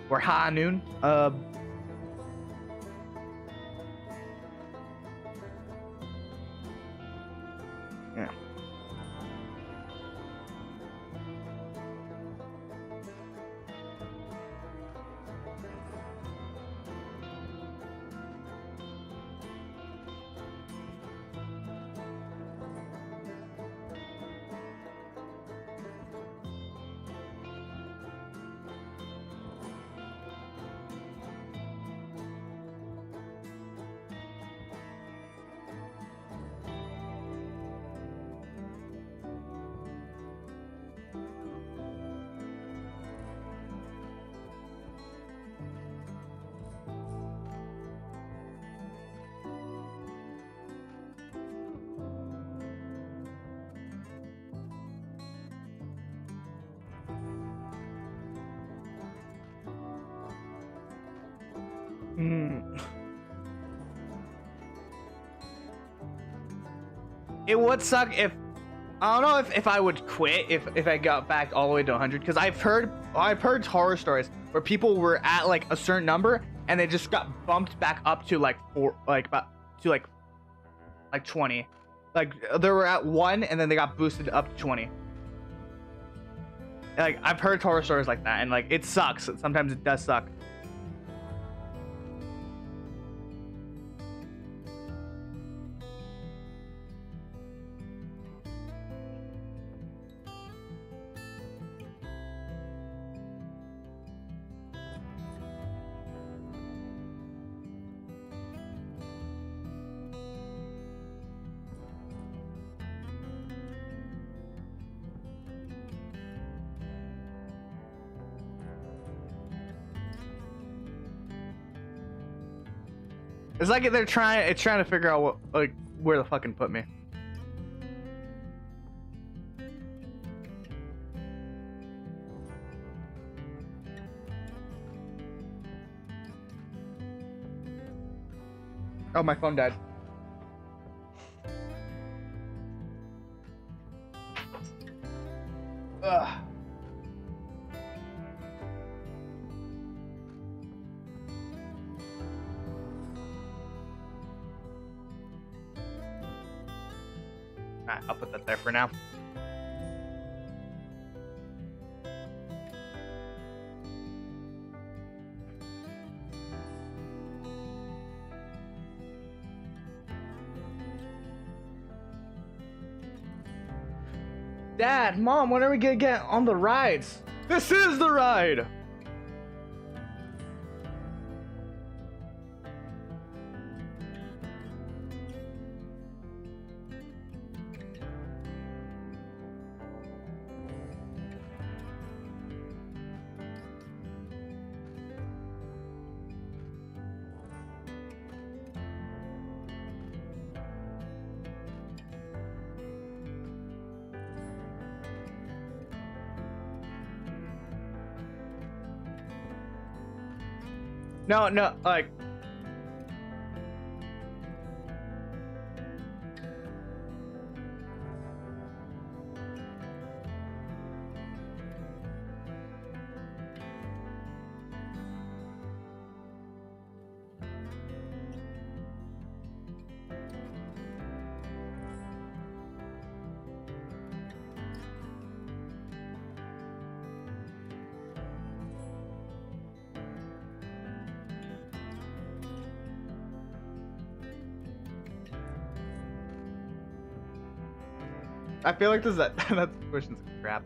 or high noon. Yeah. It would suck if I don't know if I would quit if I got back all the way to 100, because I've heard horror stories where people were at like a certain number and they just got bumped back up to like 20. Like they were at 1 and then they got boosted up to 20. Like I've heard horror stories like that, and like it sucks. Sometimes it does suck. It's like it's trying to figure out where to fucking put me. Oh, my phone died. Ugh. Alright, I'll put that there for now. Dad, Mom, when are we gonna get on the rides? This is the ride! No, no, like... I feel like that question's crap.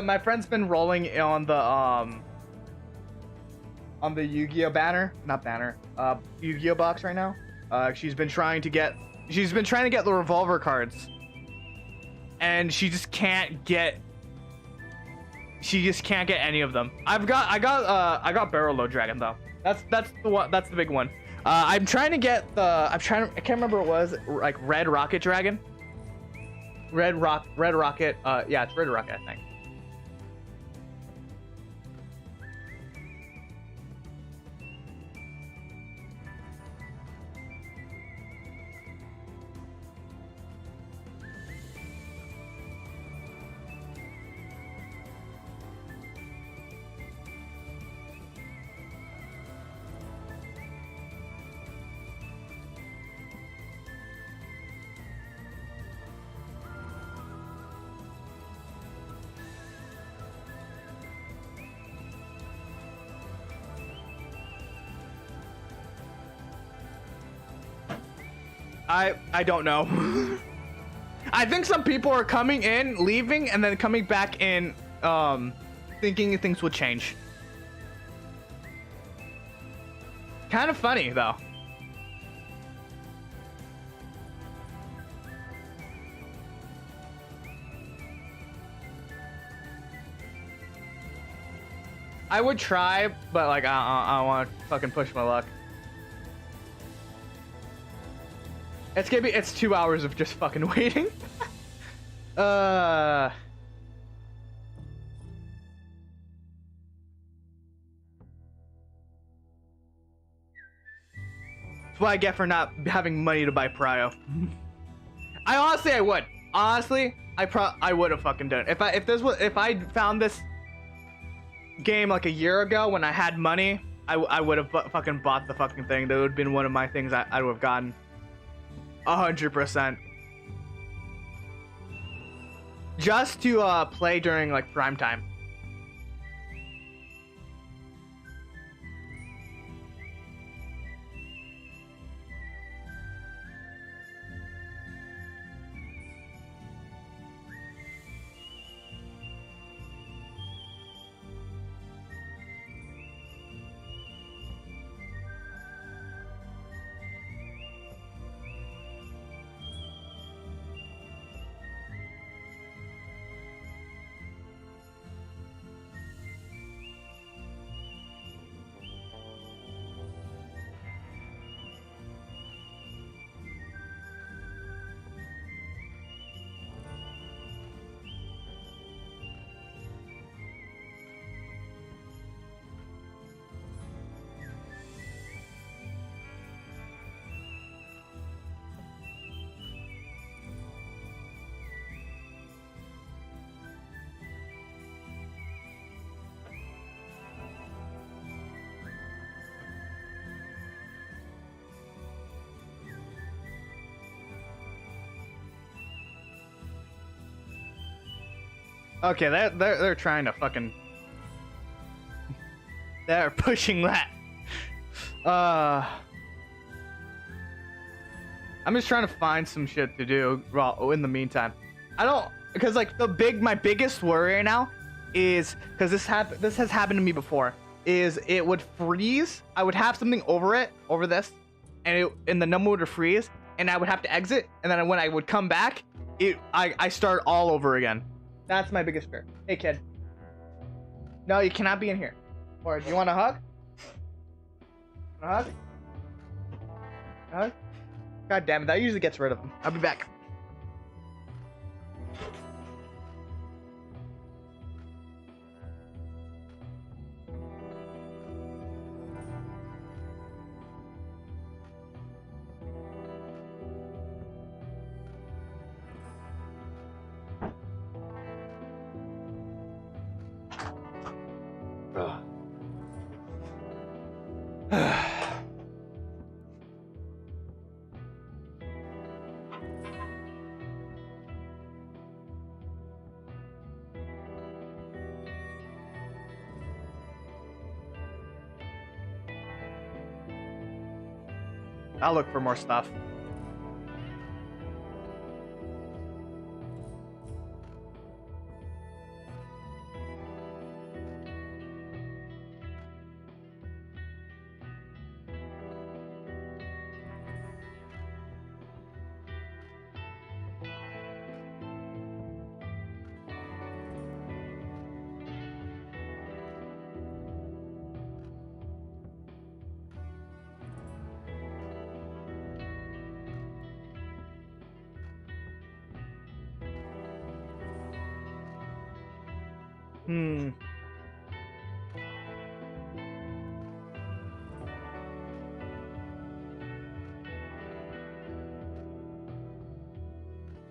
My friend's been rolling on the Yu-Gi-Oh banner, not banner, Yu-Gi-Oh box right now. She's been trying to get the revolver cards, and she just can't get any of them. I got Barrel Load Dragon though. That's the one. That's the big one. I'm trying to get I can't remember what it was, like Red Rocket Dragon. Red Rocket. Yeah, it's Red Rocket, I think. I don't know. I think some people are coming in, leaving, and then coming back in, thinking things will change. Kind of funny, though. I would try, but like I don't want to fucking push my luck. It's 2 hours of just fucking waiting. That's what I get for not having money to buy Prio. I would. Honestly, I would have fucking done it. If I found this game like a year ago when I had money, I would have fucking bought the fucking thing. That would have been one of my things I would have gotten. 100%. Just to play during like prime time. Okay, they're trying to fucking. They're pushing that. I'm just trying to find some shit to do in the meantime. I don't, because like my biggest worry right now is because this has happened to me before. Is it would freeze? I would have something over this, and the number would freeze, and I would have to exit, and then when I would come back, I start all over again. That's my biggest fear. Hey kid. No, you cannot be in here. Or do you want a hug? A hug? A hug? God damn it, that usually gets rid of them. I'll be back. I'll look for more stuff.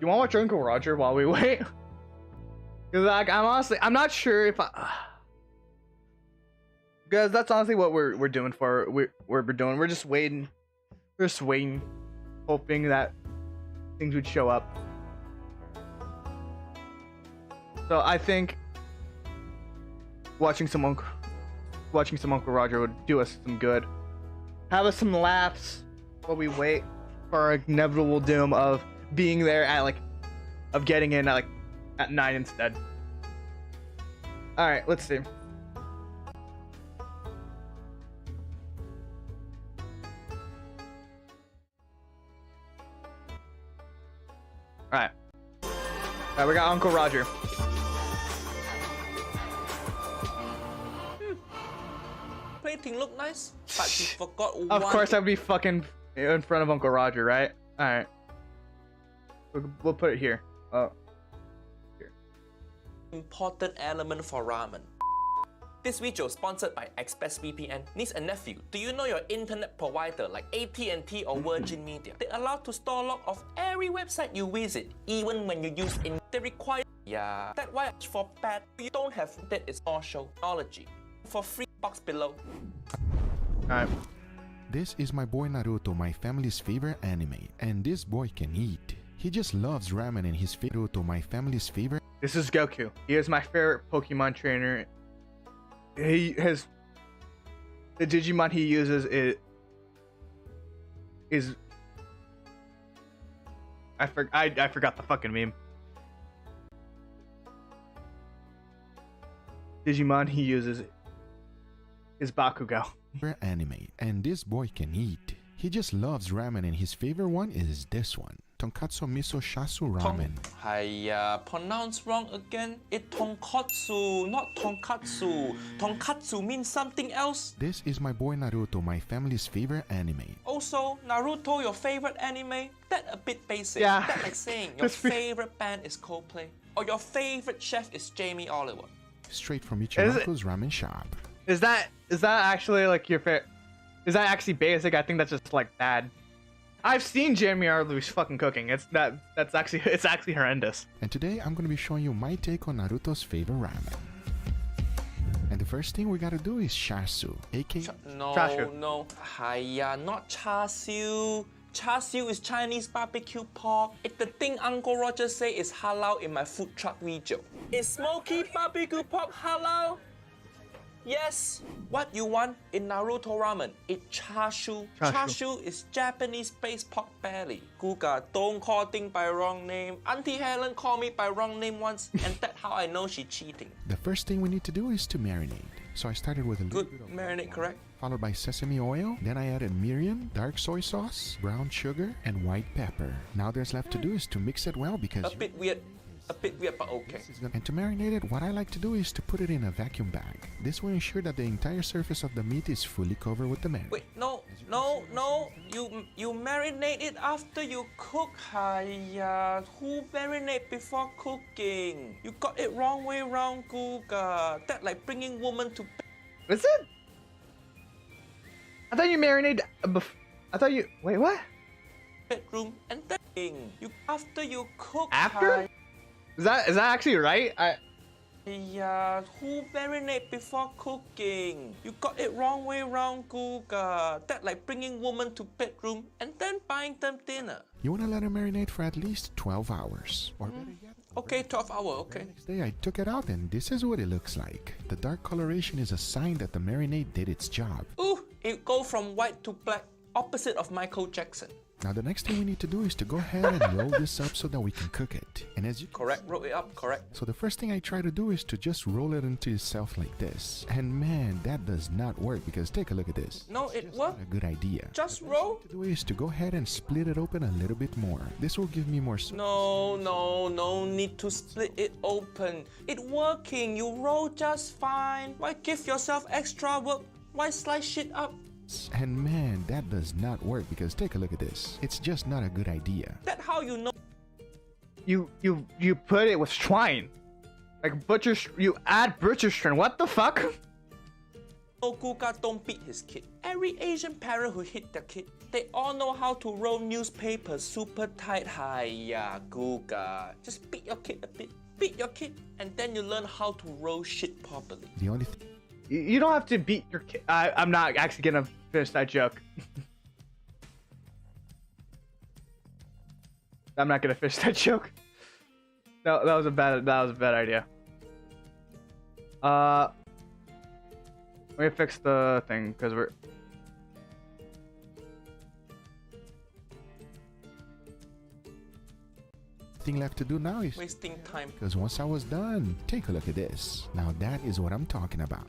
You want to watch Uncle Roger while we wait? Because like, I'm not sure if because that's honestly what we're doing we're just waiting. We're just waiting, hoping that things would show up. So I think watching some Uncle Roger would do us some good. Have us some laughs while we wait for our inevitable doom of being there of getting in at 9 instead. All right, let's see. All right, we got Uncle Roger. Plating look nice, but he forgot Of course, I'd be fucking in front of Uncle Roger, right? All right, we'll put it here. Oh, here. Important element for ramen. This video sponsored by ExpressVPN. Niece and nephew, do you know your internet provider like AT&T or Virgin Media? They allow to store log of every website you visit, even when you use they require. Yeah, that's why for bad you don't have that is social technology. For free box below. Alright. This is my boy Naruto, my family's favorite anime, and this boy can eat. He just loves ramen and his favorite Naruto, my family's favorite. This is Goku. He is my favorite Pokemon trainer. The Digimon he uses is I forgot the fucking meme. Digimon he uses is Bakugo. Anime, and this boy can eat. He just loves ramen and his favorite one is this one. Tonkatsu miso shasu ramen. Pronounced wrong again. It's tonkatsu, not tonkatsu. Tonkatsu means something else. This is my boy Naruto, my family's favorite anime. Also, Naruto, your favorite anime? That a bit basic. Yeah. That's like saying your favorite band is Coldplay or your favorite chef is Jamie Oliver. Straight from Ichiraku's ramen shop. Is that actually like your favorite? Is that actually basic? I think that's just like bad. I've seen Jamie Oliver's fucking cooking. It's actually horrendous. And today I'm gonna be showing you my take on Naruto's favorite ramen. And the first thing we gotta do is shasu, aka Chashu. No, not char siu. Char siu is Chinese barbecue pork. It's the thing Uncle Roger say is halal in my food truck video. Is smoky barbecue pork halal? Yes. What you want in Naruto ramen? It's chashu. Chashu is Japanese-based pork belly. Guga, don't call things by wrong name. Auntie Helen called me by wrong name once, and that's how I know she cheating. The first thing we need to do is to marinate. So I started with a little Good bit of marinade, correct? followed by sesame oil. Then I added mirin, dark soy sauce, brown sugar, and white pepper. Now there's left to do is to mix it well because A bit weird, but okay. and to marinate it, what I like to do is to put it in a vacuum bag. This will ensure that the entire surface of the meat is fully covered with the marinade. Wait, no. You marinate it after you cook. Hiya, who marinate before cooking? You got it wrong way round, Guga. That like bringing woman to Is it? I thought you marinated. I thought you. Wait, what? bedroom and then you after you cook. After? Is that actually right? Yeah, who marinate before cooking? You got it wrong way round, Guga. That like bringing woman to bedroom and then buying them dinner. You want to let it marinate for at least 12 hours. Or better yet, Okay, 12 hour, okay. next day I took it out and this is what it looks like. The dark coloration is a sign that the marinade did its job. Ooh, it go from white to black, opposite of Michael Jackson. Now the next thing we need to do is to go ahead and roll this up so that we can cook it. And as you Correct, roll it up, correct. So the first thing I try to do is to just roll it into itself like this. And man, that does not work because take a look at this. No, it Not worked. a good idea. Just roll. What to do is to go ahead and split it open a little bit more. This will give me more No need to split it open. It working, you roll just fine. Why give yourself extra work? Why slice shit up? And man, that does not work because take a look at this. It's just not a good idea. That's how you know. You put it with swine, like butcher. You add butcher string. What the fuck? No, Guga don't beat his kid. Every Asian parent who hit their kid, they all know how to roll newspapers super tight. Hiya, Guga. Just beat your kid a bit. Beat your kid, and then you learn how to roll shit properly. The only You don't have to beat your kid. I'm not actually gonna finish that joke. I'm not gonna finish that joke. No, that was a bad idea. Let me fix the thing because we're. thing left to do now is Wasting time. because once I was done, take a look at this. Now that is what I'm talking about.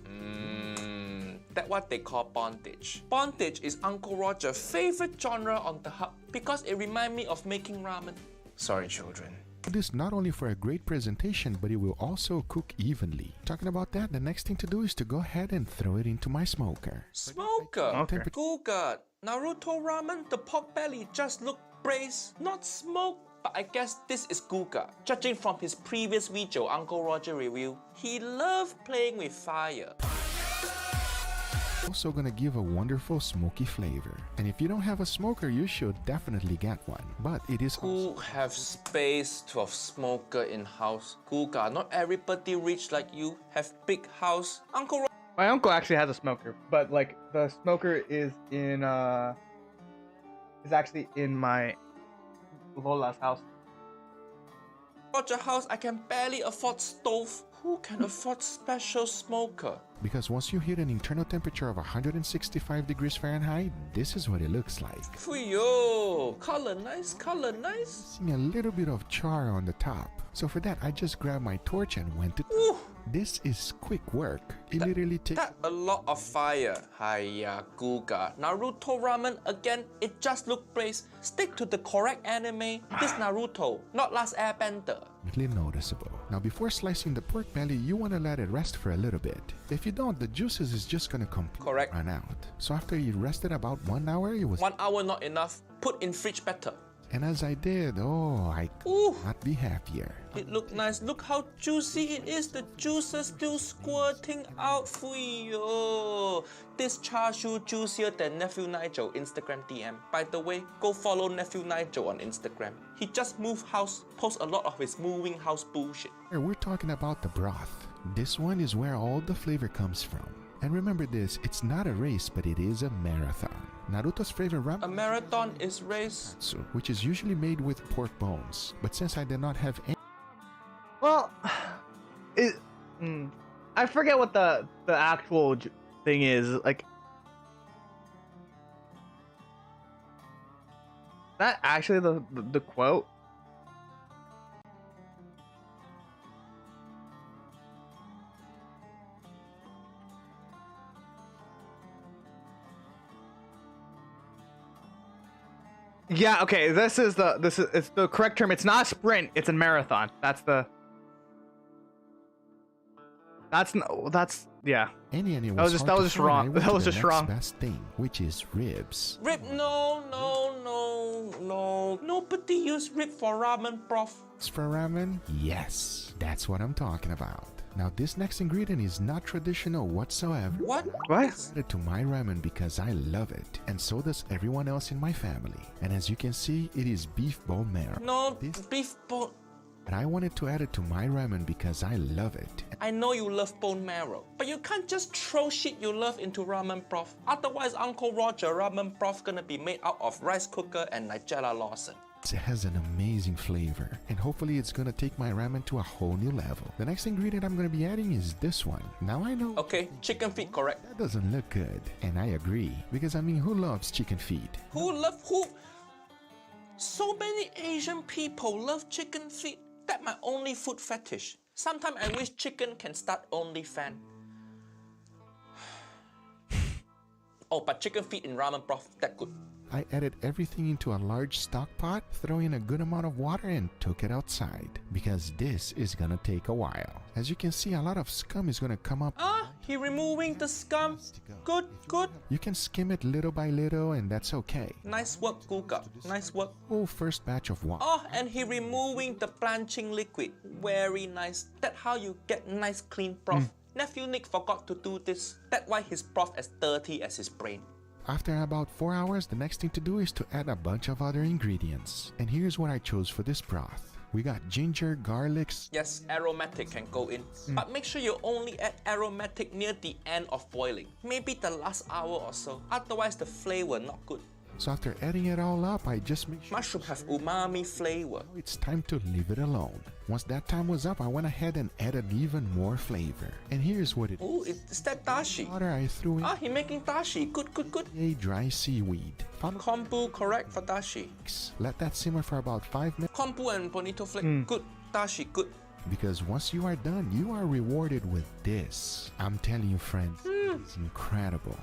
That's what they call bondage. Bondage is Uncle Roger's favorite genre on the hub because it reminds me of making ramen. Sorry, children. This not only for a great presentation, but it will also cook evenly. Talking about that, the next thing to do is to go ahead and throw it into my smoker. Smoker. Okay. Guga. Naruto ramen, the pork belly just look braised, not smoked. But I guess this is Guga. Judging from his previous video, Uncle Roger review, he loved playing with fire. Also gonna give a wonderful smoky flavor. And if you don't have a smoker, you should definitely get one. But it is Who have space to have smoker in house? Guga, not everybody rich like you have big house. Uncle My uncle actually has a smoker, but like the smoker is actually in my Lola's house. Roger house, I can barely afford stove. Who can afford special smoker? because once you hit an internal temperature of 165 degrees Fahrenheit, this is what it looks like. Fuyo, color nice, color nice. Seeing a little bit of char on the top. So for that, I just grabbed my torch and went to... Ooh, This is quick work. It literally takes... that a lot of fire. Hiya, Guga. Naruto ramen again, it just look braised. Stick to the correct anime. This Naruto, not Last Airbender. really noticeable. Now before slicing the pork belly, you want to let it rest for a little bit. If you don't, the juices is just gonna completely Correct. run out. So after you rested about 1 hour, it was... 1 hour not enough. Put in fridge better. And as I did, oh, I Ooh, could not be happier. it look nice. Look how juicy it is. The juices still squirting out. Fuyo. This char siu juicier than Nephew Nigel Instagram DM. By the way, go follow Nephew Nigel on Instagram. He just moved house, posts a lot of his moving house bullshit. Here, we're talking about the broth. This one is where all the flavor comes from. And remember this, it's not a race, but it is a marathon. Naruto's favorite A ramen, marathon is race. which is usually made with pork bones. But since I did not have any... Well, I forget what the actual thing is. Like, that actually the quote. Yeah, okay, it's the correct term. It's not a sprint, it's a marathon. Yeah. That was just wrong. That was just wrong. Best thing, which is ribs. Rib, no. Nobody use rib for ramen, prof. For ramen? Yes, that's what I'm talking about. Now this next ingredient is not traditional whatsoever. What? Added to my ramen because I love it, and so does everyone else in my family. And as you can see, it is beef bone marrow. No, beef bone. And I wanted to add it to my ramen because I love it. I know you love bone marrow, but you can't just throw shit you love into ramen broth. Otherwise, Uncle Roger ramen broth gonna be made out of rice cooker and Nigella Lawson. It has an amazing flavor, and hopefully it's gonna take my ramen to a whole new level. The next ingredient I'm gonna be adding is this one. Now I know. Okay, chicken feet, correct. That doesn't look good, and I agree. Because I mean, who loves chicken feet? Who? So many Asian people love chicken feet. That's my only food fetish. Sometimes I wish chicken can start OnlyFans. Oh, but chicken feet in ramen broth, that good. I added everything into a large stock pot, throw in a good amount of water, and took it outside. Because this is gonna take a while. As you can see, a lot of scum is gonna come up. He removing the scum. Good. You can skim it little by little, and that's okay. Nice work, Guga. Nice work. Oh, first batch of water. Oh, and he removing the blanching liquid. Very nice. That's how you get nice clean broth. Nephew Nick forgot to do this. That's why his broth as dirty as his brain. After about 4 hours, the next thing to do is to add a bunch of other ingredients. And here's what I chose for this broth. We got ginger, garlic. Yes, aromatic can go in. But make sure you only add aromatic near the end of boiling. Maybe the last hour or so. Otherwise, the flavor not good. So after adding it all up, I just make sure Mushroom have umami flavor. it's time to leave it alone. Once that time was up, I went ahead and added even more flavor. And here's what it Oh, is that dashi? Water I threw in He making dashi. Good. a dry seaweed. Kombu correct for dashi. Let that simmer for about 5 minutes. Kombu and bonito flake. Good. Dashi, good. Because once you are done, you are rewarded with this. I'm telling you, friends, it's incredible.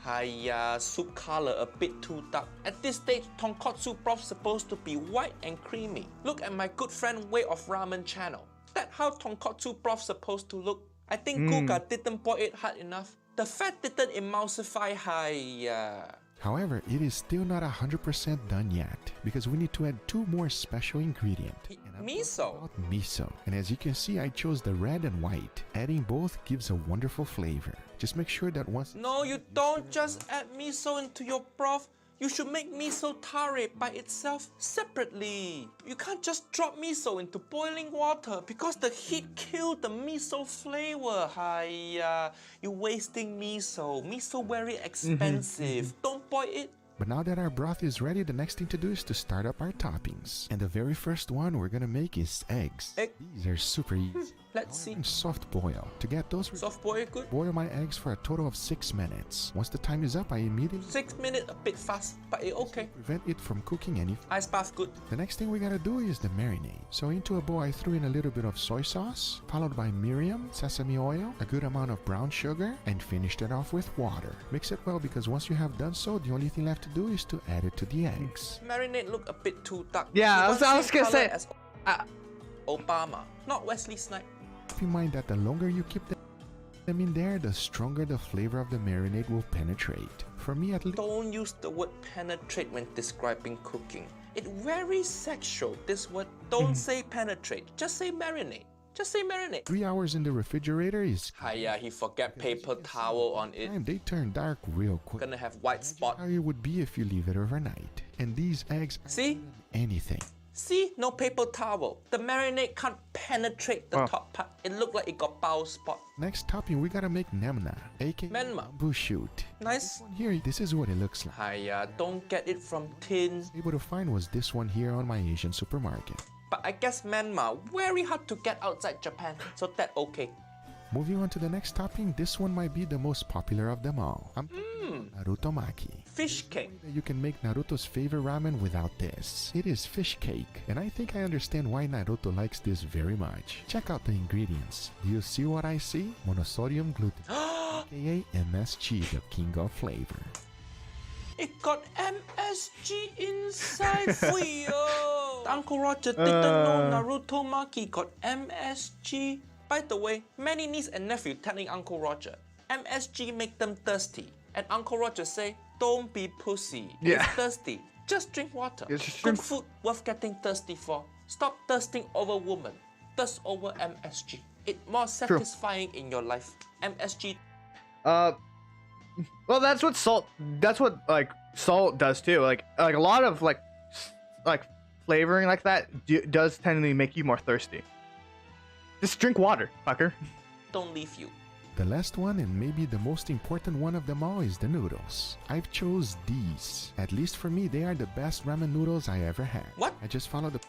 Hiya, soup color a bit too dark. At this stage, tonkotsu broth supposed to be white and creamy. Look at my good friend Way of Ramen channel. That's how tonkotsu broth supposed to look. I think Guga didn't boil it hard enough. The fat didn't emulsify. Hiya. However, it is still not 100% done yet because we need to add 2 more special ingredients. Miso. Miso. And as you can see, I chose the red and white. Adding both gives a wonderful flavor. Just make sure that once... No, you don't just add miso into your broth. You should make miso tare by itself separately. You can't just drop miso into boiling water because the heat killed the miso flavor. Hiya, you're wasting miso. Miso very expensive. Don't boil it. But now that our broth is ready, the next thing to do is to start up our toppings. And the very first one we're gonna make is eggs. These are super easy. Let's see. Soft boil. To get those, Soft boil good. boil my eggs for a total of 6 minutes. Once the time is up, I immediately 6 minutes a bit fast, but it okay. prevent it from cooking any. Ice bath good. The next thing we gotta do is the marinade. So into a bowl I threw in a little bit of soy sauce, followed by miriam, sesame oil, a good amount of brown sugar, and finished it off with water. Mix it well because once you have done so, the only thing left to do is to add it to the eggs. Marinade look a bit too dark. Yeah, You I was want same gonna say, color as Obama, not Wesley Snipes. Keep in mind that the longer you keep them in there, the stronger the flavor of the marinade will penetrate. For me at least. Don't use the word penetrate when describing cooking. It's very sexual, this word. Don't say penetrate, just say marinate. Just say marinate. 3 hours in the refrigerator is... Hiya, he forget paper towel on it. Time they turn dark real quick. Gonna have white spot. How it would be if you leave it overnight. And these eggs... See? Anything. See? No paper towel. The marinade can't penetrate the top part. It looked like it got bow spot. Next topping, we gotta make nemna, aka Menma. bamboo shoot. Nice. Here, this is what it looks like. Hiya, don't get it from tin. Able to find was this one here on my Asian supermarket. But I guess Myanmar very hard to get outside Japan, so that okay. Moving on to the next topping, this one might be the most popular of them all. Naruto Maki. Fish cake. You can make Naruto's favorite ramen without this. It is fish cake, and I think I understand why Naruto likes this very much. Check out the ingredients. Do you see what I see? Monosodium glutamate, aka MSG, the king of flavor. It got MSG inside. Fuyo. Uncle Roger didn't know Naruto Maki got MSG. By the way, many niece and nephew telling Uncle Roger, MSG make them thirsty. And Uncle Roger say, don't be pussy. Yeah. It's thirsty. Just drink water. It's just Good drink- food worth getting thirsty for. Stop thirsting over woman. Thirst over MSG. It's more satisfying in your life. MSG. Well, that's what salt. That's what like salt does too. Like a lot of like flavoring like that does tend to make you more thirsty. Just drink water, fucker. Don't leave you. The last one, and maybe the most important one of them all, is the noodles. I've chose these. At least for me, they are the best ramen noodles I ever had. What? I just follow the...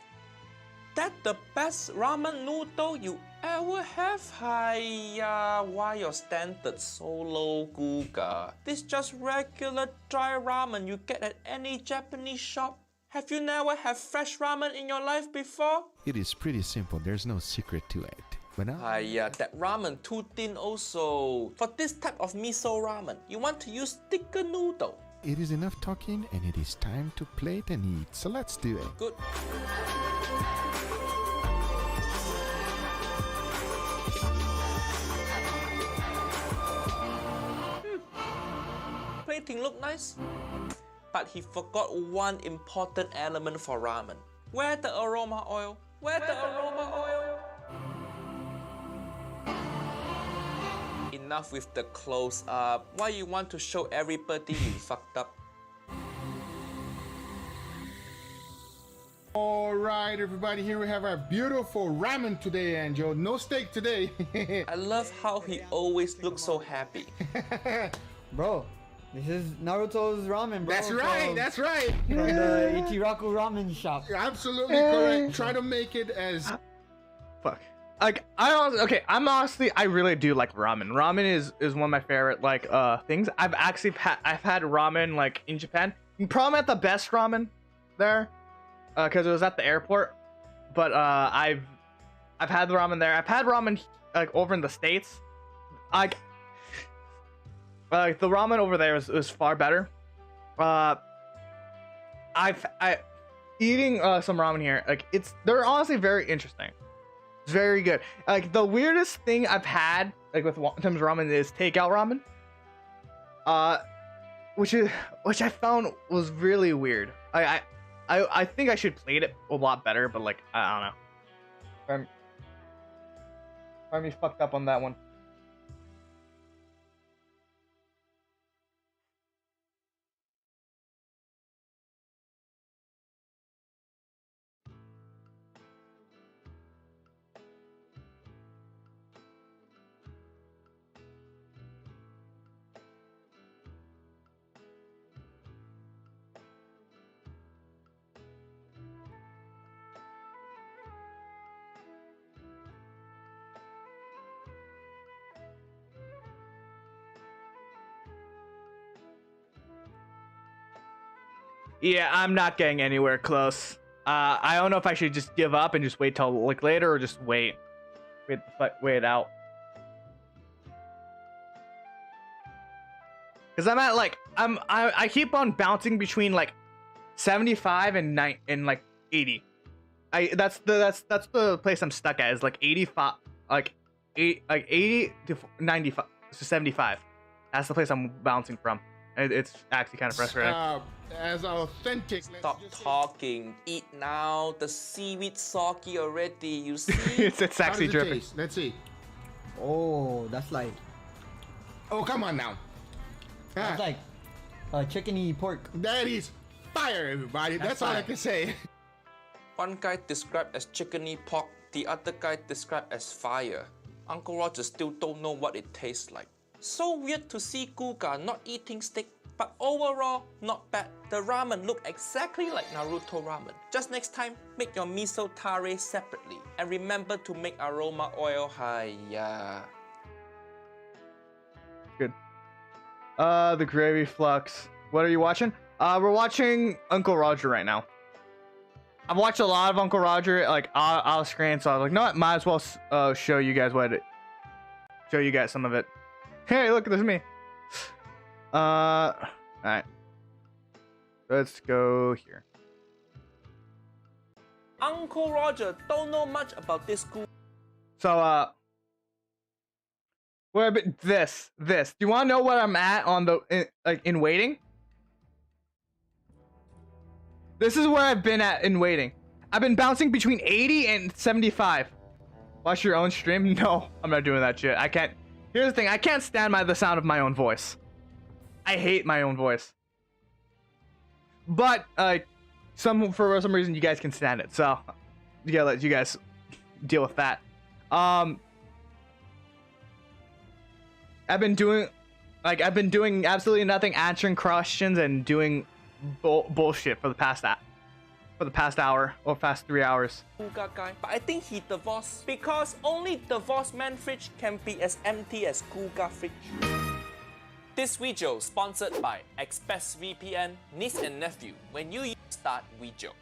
That the best ramen noodle you ever have? Hiya, why your standard so low, Guga? This just regular dry ramen you get at any Japanese shop. Have you never had fresh ramen in your life before? It is pretty simple. There's no secret to it. But now... Hiya, that ramen too thin also. For this type of miso ramen, you want to use thicker noodle. It is enough talking, and it is time to plate and eat. So let's do it. Good. Plating look nice, but he forgot one important element for ramen. Where the aroma oil? Where the aroma oil? Enough with the close up. Why you want to show everybody you fucked up? All right, everybody, here we have our beautiful ramen today, Angel. No steak today. I love how he always looks so happy. Bro, this is Naruto's ramen, bro. That's right, from, that's right. From the Ichiraku ramen shop. You're absolutely correct. Try to make it as... Fuck. Like I'm honestly I really do like ramen. Ramen is one of my favorite like things. I've had ramen like in Japan. Probably not the best ramen there, because it was at the airport. But I've had the ramen there. I've had ramen like over in the States. Like the ramen over there was far better. Eating some ramen here, like they're honestly very interesting. It's very good. Like the weirdest thing I've had like with in terms of ramen is takeout ramen. Which I found was really weird. I think I should plate it a lot better, but like I don't know. I'm fucked up on that one. Yeah, I'm not getting anywhere close. I don't know if I should just give up and just wait till like later, or just wait it out. Cause I'm at like I keep on bouncing between like 75 and 80. That's the place I'm stuck at, is like 85, like 80 to 95 to 75. That's the place I'm bouncing from. It's actually kind of frustrating. As authentic. Stop talking. Eat now. The seaweed soggy already. You see? it's How does actually it dripping. taste? Let's see. Oh, that's like Oh, come on now. that's like chickeny pork. That is fire, everybody. That's all I fire. can say. One guy described as chickeny pork, the other guy described as fire. Uncle Roger still don't know what it tastes like. So weird to see Guga not eating steak, but overall, not bad. The ramen look exactly like Naruto ramen. Just next time, make your miso tare separately. And remember to make aroma oil. Hiya. good. The Gravy Flux. What are you watching? We're watching Uncle Roger right now. I've watched a lot of Uncle Roger, like off screen, so I was like, no, might as well show you guys some of it. Hey, look, there's me. All right. Let's go here. Uncle Roger don't know much about this school. So, where a bit this. Do you want to know what I'm at on the in waiting? This is where I've been at in waiting. I've been bouncing between 80 and 75. Watch your own stream? No, I'm not doing that shit. I can't. Here's the thing. I can't stand the sound of my own voice. I hate my own voice. But for some reason you guys can stand it. So you gotta let you guys deal with that. I've been doing absolutely nothing, answering questions and doing bullshit for the past hour or past 3 hours. Cougar guy, but I think he divorced because only divorced man fridge can be as empty as Cougar fridge. This video sponsored by ExpressVPN, niece and nephew. When you start video.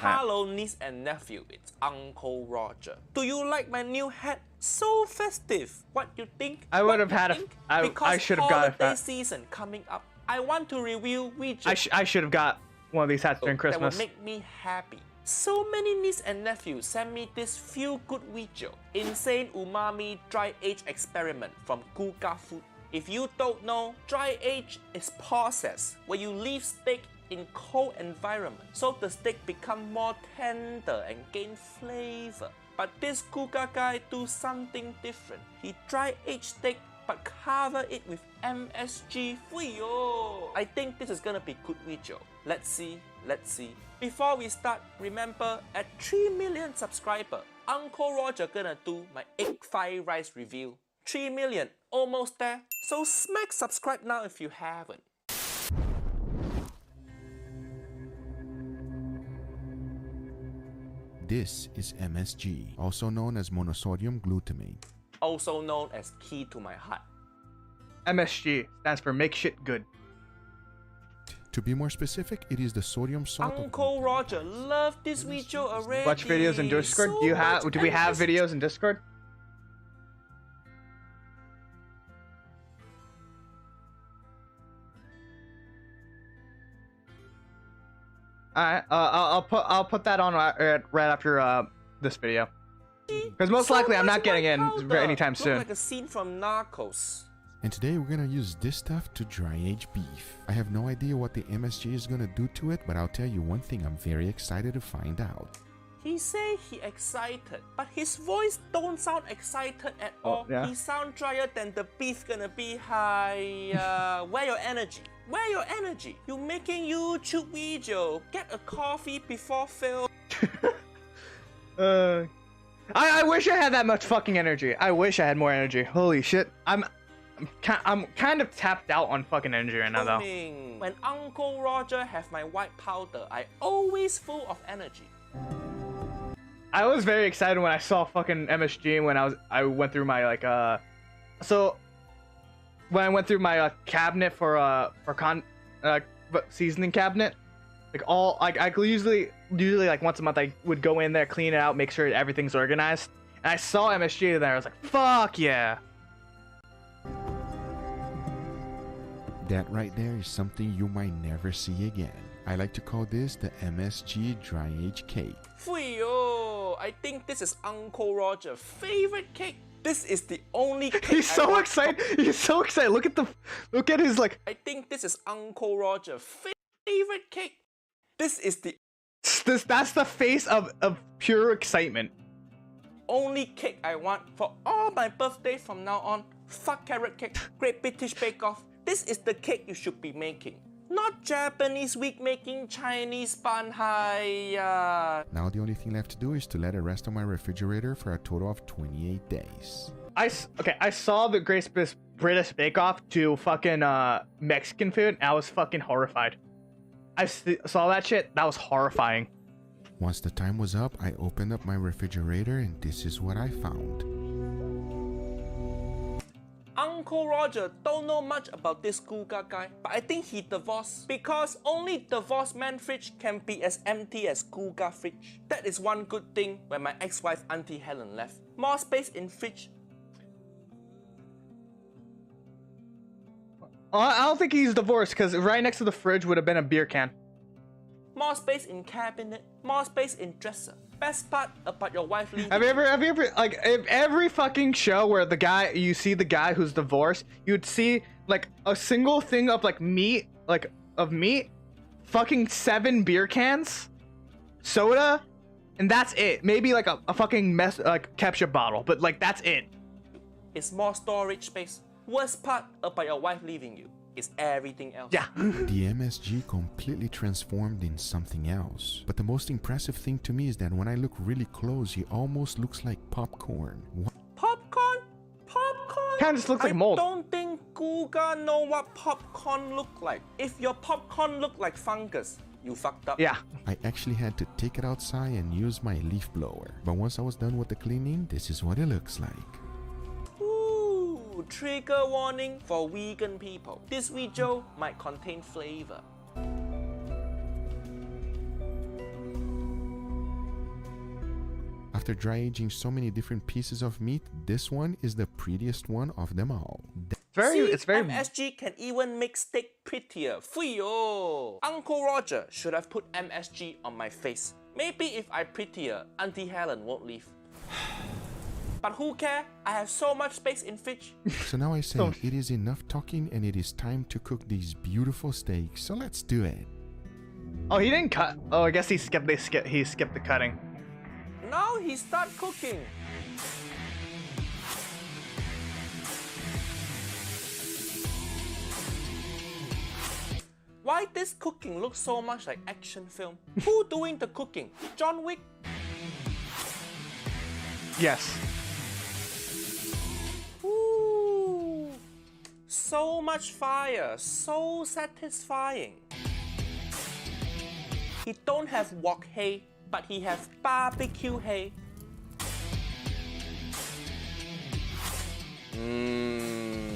Hello niece and nephew, it's Uncle Roger. Do you like my new hat? So festive. What you think? I would have had a. I should have got holiday season coming up. I want to review video. I should have got one of these hats during Christmas. That would make me happy. So many niece and nephews send me this feel-good video. Insane umami dry age experiment from Cougar Food. If you don't know, dry age is process where you leave steak in cold environment so the steak become more tender and gain flavor. But this Cougar guy do something different. He dry age steak but cover it with MSG. Fuyo! I think this is gonna be good video. Let's see. Before we start, remember at 3 million subscriber, Uncle Roger gonna do my egg fried rice review. 3 million, almost there. So smack subscribe now if you haven't. This is MSG, also known as monosodium glutamate. Also known as key to my heart. MSG stands for make shit good. To be more specific, it is the sodium salt. Uncle Roger, love this video already. Watch videos in Discord. So do we have videos in Discord? Alright, I'll put that on right after this video. Because most likely I'm not getting in anytime soon. Look like a scene from Narcos. And today we're gonna use this stuff to dry age beef. I have no idea what the MSG is gonna do to it, but I'll tell you one thing I'm very excited to find out. He say he excited, but his voice don't sound excited at all. Yeah. He sound drier than the beef gonna be high. Where your energy? Where your energy? You making YouTube video. Get a coffee before film. I wish I had that much fucking energy. I wish I had more energy. Holy shit. I'm kind of tapped out on fucking energy right now though. When Uncle Roger have my white powder, I always full of energy. I was very excited when I saw fucking MSG when I went through my when I went through my cabinet for seasoning cabinet, I usually like once a month I would go in there, clean it out, make sure everything's organized. And I saw MSG there, I was like, fuck yeah. That right there is something you might never see again. I like to call this the MSG dry age cake. Fuyo! I think this is Uncle Roger's favorite cake. This is the only cake He's so excited. He's so excited. Look at his like. I think this is Uncle Roger's favorite cake. This is the that's the face of pure excitement. Only cake I want for all my birthdays from now on. Fuck carrot cake, Great British Bake Off. This is the cake you should be making. Not Japanese wig making Chinese banhai. Now the only thing left to do is to let it rest on my refrigerator for a total of 28 days. I saw the Great British Bake Off to fucking Mexican food, and I was fucking horrified. I saw that shit, that was horrifying. Once the time was up, I opened up my refrigerator and this is what I found. Uncle Roger don't know much about this Guga guy, but I think he divorced because only divorced man fridge can be as empty as Guga fridge. That is one good thing when my ex-wife Auntie Helen left. More space in fridge. I don't think he's divorced because right next to the fridge would have been a beer can. More space in cabinet. More space in dresser. Best part about your wife leaving. Have you ever like if every fucking show where you see the guy who's divorced, you'd see like a single thing of like meat, fucking 7 beer cans, soda, and that's it. Maybe like a fucking ketchup bottle, but like that's it. It's more storage space. Worst part about your wife leaving you is everything else. Yeah. The MSG completely transformed in something else. But the most impressive thing to me is that when I look really close, he almost looks like popcorn. Popcorn? Popcorn? Kinda just looks like mold. I don't think Guga know what popcorn look like. If your popcorn look like fungus, you fucked up. Yeah. I actually had to take it outside and use my leaf blower. But once I was done with the cleaning, this is what it looks like. Trigger warning for vegan people. This video might contain flavor. After dry aging so many different pieces of meat, this one is the prettiest one of them all. It's very MSG can even make steak prettier. Fuyo! Uncle Roger should have put MSG on my face. Maybe if I prettier, Auntie Helen won't leave. But who care? I have so much space in fridge. So now I say it is enough talking and it is time to cook these beautiful steaks. So let's do it. Oh, he didn't cut. Oh, I guess he skipped the cutting. Now he start cooking. Why this cooking looks so much like action film? Who doing the cooking? John Wick? Yes. Ooh, so much fire, so satisfying. He don't have wok hay, but he have barbecue hay.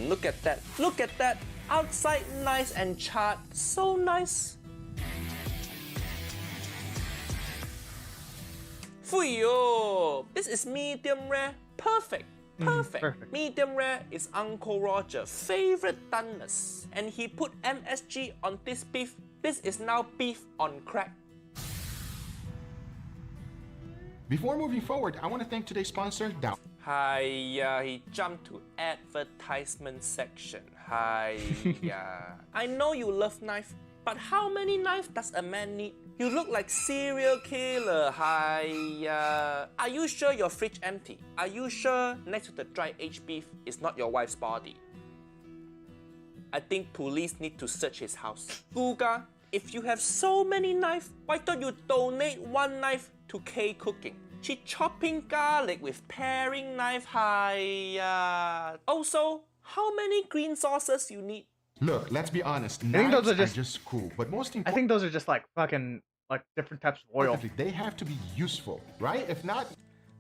Look at that, look at that. Outside nice and charred, so nice. Fuyo! This is medium rare, perfect. Perfect. Medium rare is Uncle Roger's favorite doneness. And he put MSG on this beef. This is now beef on crack. Before moving forward, I want to thank today's sponsor, Dow. Hiya, he jumped to advertisement section. Hiya. I know you love knife, but how many knives does a man need? You look like serial killer. Hiya. Are you sure your fridge empty? Are you sure next to the dry aged beef is not your wife's body? I think police need to search his house. Guga, if you have so many knives, why don't you donate one knife to K Cooking? She chopping garlic with paring knife. Hiya. Also, how many green sauces you need? Look, let's be honest. I think those are just cool, but most I importantly, think those are just like fucking like different types of oil. they have to be useful, right? If not,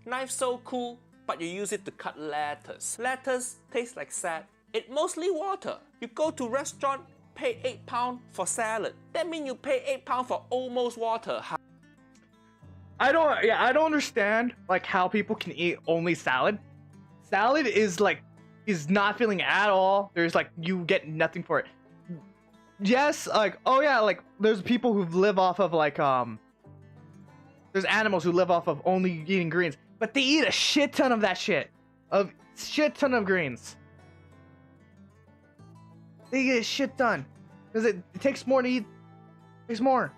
Knife so cool, but you use it to cut lettuce. Lettuce tastes like sad. It mostly water. You go to restaurant, pay £8 for salad. That means you pay £8 for almost water. I don't understand like how people can eat only salad. Salad is not filling at all. There's like you get nothing for it. Yes, like oh yeah, like there's people who live off of like there's animals who live off of only eating greens, but they eat a shit ton of that shit. Of shit ton of greens. They eat a shit ton. Because it takes more to eat. It takes more.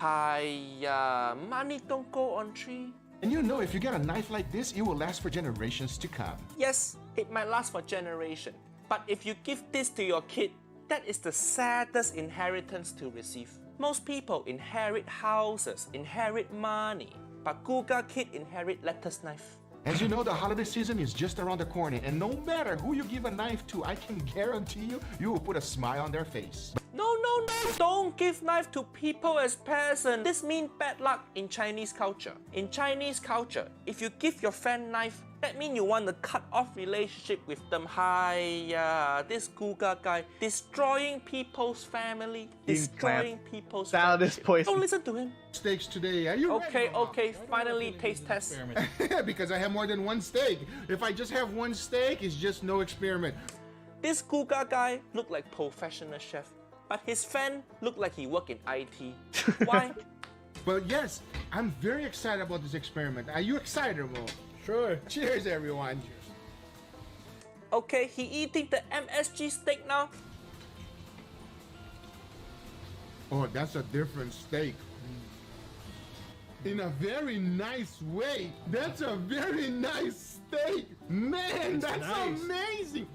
Hiya, money don't go on tree. and you know if you get a knife like this, it will last for generations to come. Yes, it might last for generation. But if you give this to your kid, that is the saddest inheritance to receive. Most people inherit houses, inherit money, but Guga kid inherit lettuce knife. As you know, the holiday season is just around the corner, and no matter who you give a knife to, I can guarantee you will put a smile on their face. No, don't give knife to people as peasants. This means bad luck in Chinese culture. In Chinese culture, if you give your friend knife, That means you want to cut off relationship with them. Hi, this Guga guy destroying people's family, destroying people's Salad is friendship. poison. Don't listen to him. Steaks today. Are you Okay, ready? okay, finally taste test. Because I have more than one steak. If I just have one steak, it's just no experiment. This Guga guy look like professional chef, but his fan look like he work in IT. Why? But yes, I'm very excited about this experiment. Are you excited, Mo? Sure. Cheers, everyone. Okay, he eating the MSG steak now. Oh, that's a different steak. In a very nice way. That's a very nice steak. Man, that's nice. amazing.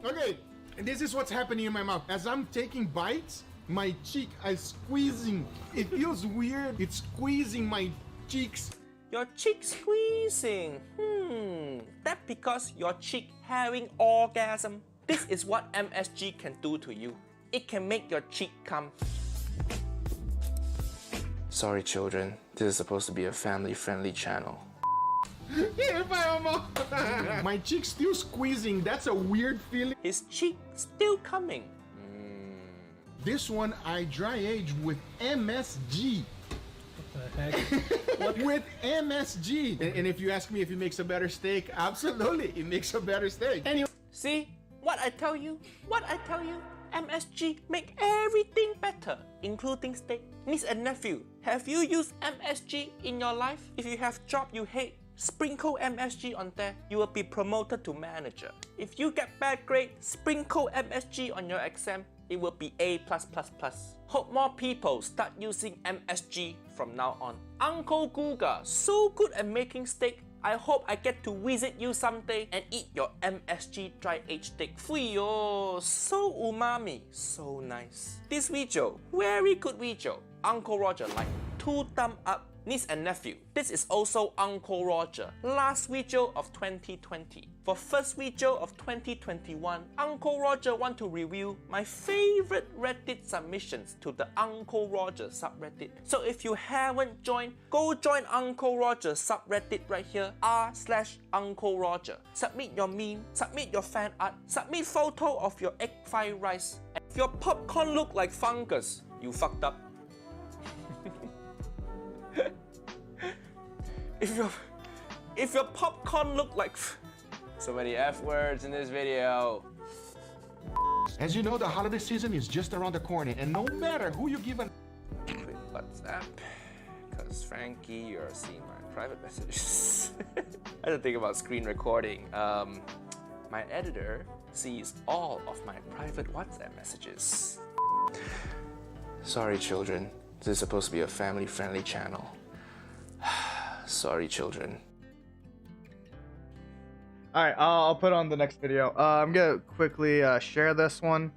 Okay, and this is what's happening in my mouth. As I'm taking bites, my cheek is squeezing. It feels weird. It's squeezing my cheeks. Your cheek squeezing. That because your cheek having orgasm. This is what MSG can do to you. It can make your cheek come. Sorry, children. This is supposed to be a family-friendly channel. My cheek's still squeezing. That's a weird feeling. His cheek still coming. This one I dry aged with MSG. What the heck? With MSG. And if you ask me if it makes a better steak, absolutely, it makes a better steak. Anyway. See? What I tell you? What I tell you? MSG make everything better, including steak. Niece and nephew, have you used MSG in your life? If you have job you hate, sprinkle MSG on there. You will be promoted to manager. If you get bad grade, sprinkle MSG on your exam. It will be A+++. Hope more people start using MSG from now on. Uncle Guga, so good at making steak. I hope I get to visit you someday and eat your MSG dry aged steak. Fuyo, so umami, so nice. This video, very good video. Uncle Roger like 2 thumbs up. Niece and nephew, this is also Uncle Roger. Last video of 2020. For first video of 2021, Uncle Roger want to review my favorite Reddit submissions to the Uncle Roger subreddit. So if you haven't joined, go join Uncle Roger subreddit right here, r/Uncle Roger. Submit your meme, submit your fan art, submit photo of your egg fried rice. If your popcorn look like fungus, you fucked up. If your popcorn look like so many F words in this video. As you know, the holiday season is just around the corner, and no matter who you give an Quit WhatsApp, cause Frankie, you're seeing my private messages. I had to think about screen recording. My editor sees all of my private WhatsApp messages. Sorry, children. This is supposed to be a family-friendly channel. Sorry, children. Alright, I'll put on the next video. I'm gonna quickly share this one.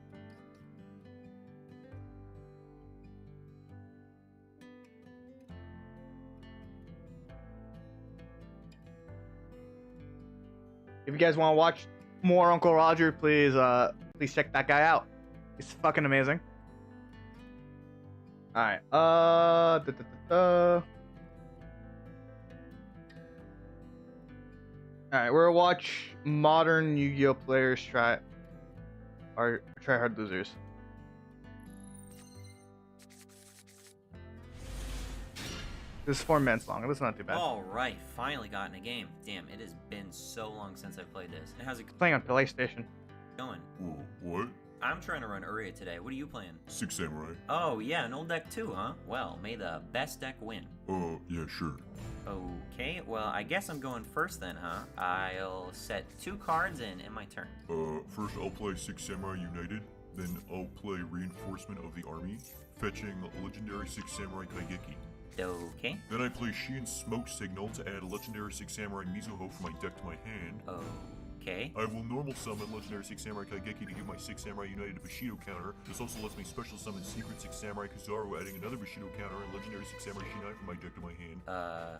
If you guys want to watch more Uncle Roger, please check that guy out. He's fucking amazing. Alright, Alright, we're gonna watch modern Yu-Gi-Oh players try hard losers. This is 4 minutes long. This is not too bad. Alright, finally got in a game. Damn, it has been so long since I've played this. And how's it Playing on PlayStation. going? Whoa, what? I'm trying to run Uria today. What are you playing? 6 Samurai? Oh, yeah, an old deck too, huh? Well, may the best deck win. Yeah, sure. Okay, well, I guess I'm going first then, huh? I'll set 2 cards and end my turn. First I'll play 6 Samurai United, then I'll play Reinforcement of the Army, fetching Legendary 6 Samurai Kaigeki. Okay. Then I play Shein Smoke Signal to add a Legendary 6 Samurai Mizuho from my deck to my hand. Okay. I will normal summon Legendary 6 Samurai Kaigeki to give my 6 Samurai United a Bushido counter. This also lets me special summon Secret 6 Samurai Kizaru, adding another Bushido counter and Legendary 6 Samurai Shinai from my deck to my hand.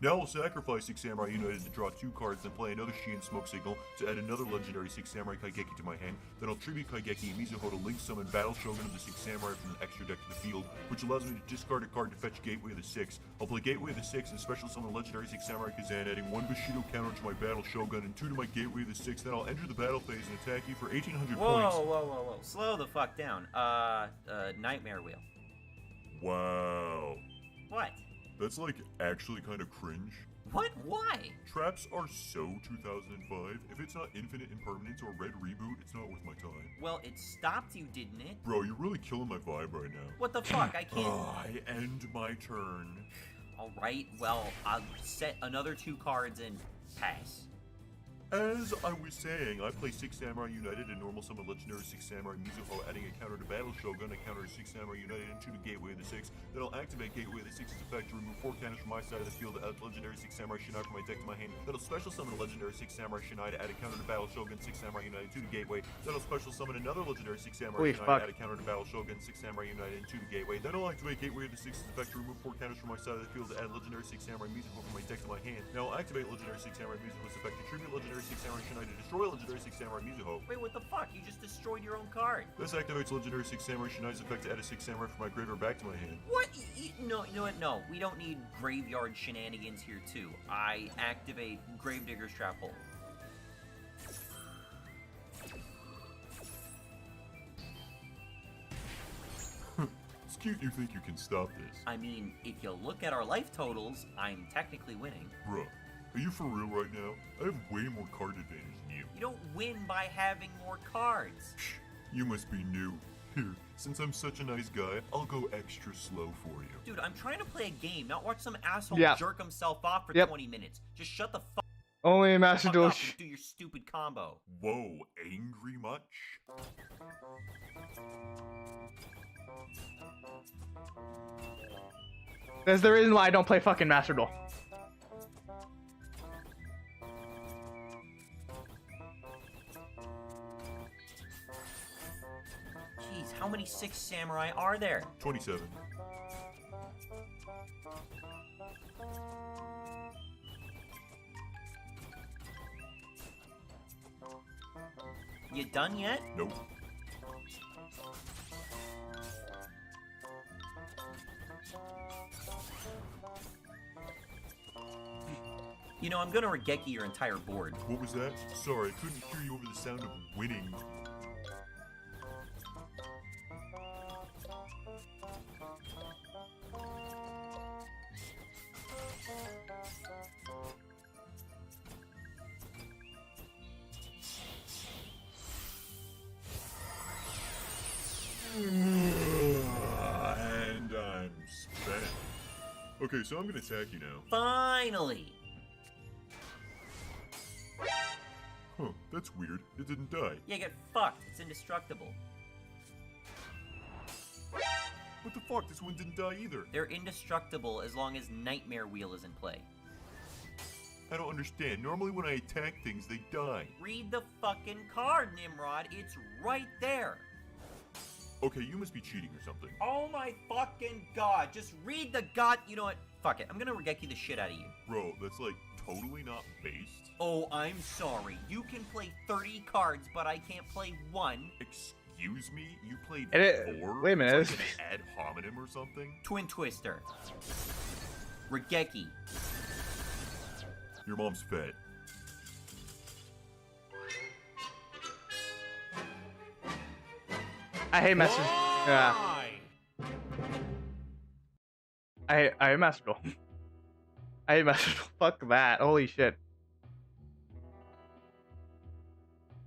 Now I'll sacrifice 6 Samurai United to draw 2 cards, then play another Shi and Smoke Signal to add another Legendary 6 Samurai Kaigeki to my hand. Then I'll tribute Kaigeki and Mizuho to link summon Battle Shogun of the 6 Samurai from the extra deck to the field, which allows me to discard a card to fetch Gateway of the 6. I'll play Gateway of the 6 and special summon Legendary 6 Samurai Kazan, adding 1 Bushido counter to my Battle Shogun and 2 to my Gateway of the 6. Then I'll enter the battle phase and attack you for 1800 points. Whoa. Slow the fuck down. Nightmare Wheel. Wow. What? That's like actually kind of cringe. What? Why? Traps are so 2005. If it's not Infinite Impermanence or Red Reboot, it's not worth my time. Well, it stopped you, didn't it? Bro, you're really killing my vibe right now. What the fuck? I can't... I end my turn. Alright, well, I'll set another 2 cards and pass. As I was saying, I play 6 Samurai United and normal summon Legendary 6 Samurai Mizuho, adding a counter to Battle Shogun, a counter to 6 Samurai United, and 2 to Gateway of the 6. Then I'll activate Gateway of the 6's effect to remove 4 counters from my side of the field to add Legendary 6 Samurai Shinai from my deck to my hand. Then I'll special summon a Legendary 6 Samurai Shinai to add a counter to Battle Shogun, 6 Samurai United, 2 to Gateway. Then I'll special summon another Legendary 6 Samurai Shinai to add a counter to Battle Shogun, 6 Samurai United, and 2 to Gateway. Then I'll activate Gateway of the 6's effect to remove 4 counters from my side of the field to add Legendary 6 Samurai Mizuho from my deck to my hand. Now I'll activate Legendary 6 Samurai Mizuho's effect to tribute Legendary 6 Samurai Shinai to destroy Legendary 6 Samurai Mizuho. Wait, what the fuck? You just destroyed your own card. This activates Legendary 6 Samurai Shinai's effect to add a 6 Samurai from my graveyard back to my hand. What? No, you know what? No, we don't need graveyard shenanigans here too. I activate Gravedigger's Trap Hole. It's cute you think you can stop this. I mean, if you look at our life totals, I'm technically winning. Bruh, are you for real right now? I have way more card advantage than you. You don't win by having more cards. Psh, you must be new. Here, since I'm such a nice guy, I'll go extra slow for you. Dude, I'm trying to play a game, not watch some asshole jerk himself off for 20 minutes. Just shut the fuck Only Master Duel. up and do your stupid combo. Whoa, angry much? That's the reason why I don't play fucking Master Duel. Jeez, how many 6 samurai are there? 27. You done yet? Nope. You know, I'm gonna Regeki your entire board. What was that? Sorry, I couldn't hear you over the sound of winning. And I'm spent. Okay, so I'm gonna attack you now. Finally! Huh, that's weird. It didn't die. Yeah, get fucked. It's indestructible. What the fuck? This one didn't die either. They're indestructible as long as Nightmare Wheel is in play. I don't understand. Normally when I attack things, they die. Read the fucking card, Nimrod. It's right there. Okay, you must be cheating or something. Oh my fucking god. Just read the god. You know what? Fuck it. I'm gonna Regeki the shit out of you. Bro, that's like totally not based. Oh, I'm sorry. You can play 30 cards, but I can't play 1. Excuse me? You played It- 4? wait a minute. It's like an ad hominem or something? Twin Twister. Regeki. Your mom's fat. I hate Master. Yeah. I hate Master Duel. I hate Master Duel. Fuck that. Holy shit.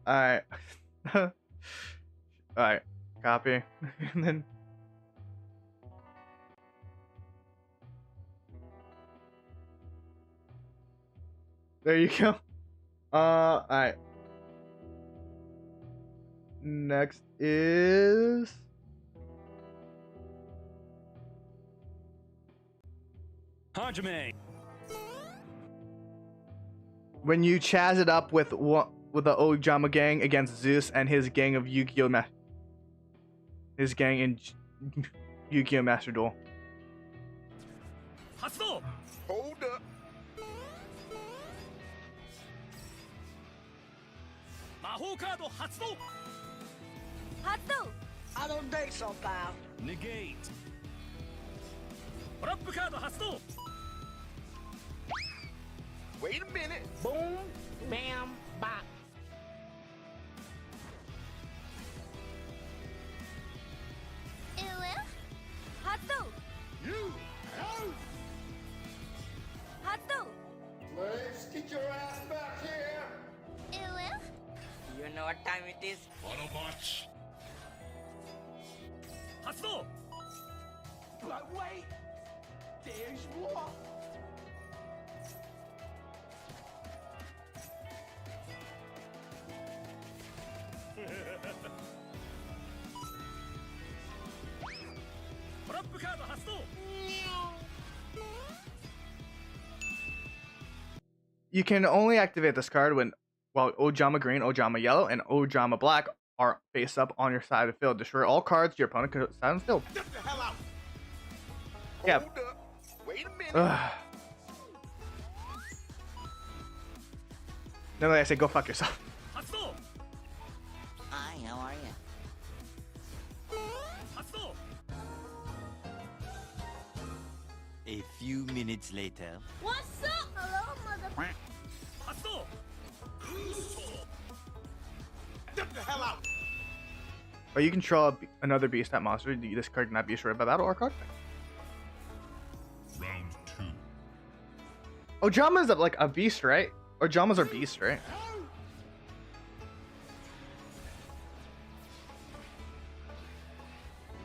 Alright. Alright. Copy. And then. There you go. Alright. Next is. Hajime. When you chaz it up with with the Ojama gang against Zeus and his gang of Yu-Gi-Oh! His gang in Yu-Gi-Oh! Master Duel. Hold up. I don't think so, pal. Negate. Wait a minute. Boom, bam, bop. You. Let's get your ass back here. You know what time it is? Autobots. But wait, there's more. You can only activate this card when while Ojama Green, Ojama Yellow, and Ojama Black are face up on your side of the field. Destroy all cards your opponent can side of the field. Get the hell out. Yeah. Hold up. Wait a minute. No, I say go fuck yourself. Hi, how are you? A few minutes later. What's up? Hello, mother. Get the hell out. But you control another beast type monster. This card cannot be destroyed by battle or card. Round 2. Ojama is like a beast, right? Ojamas are beasts, right?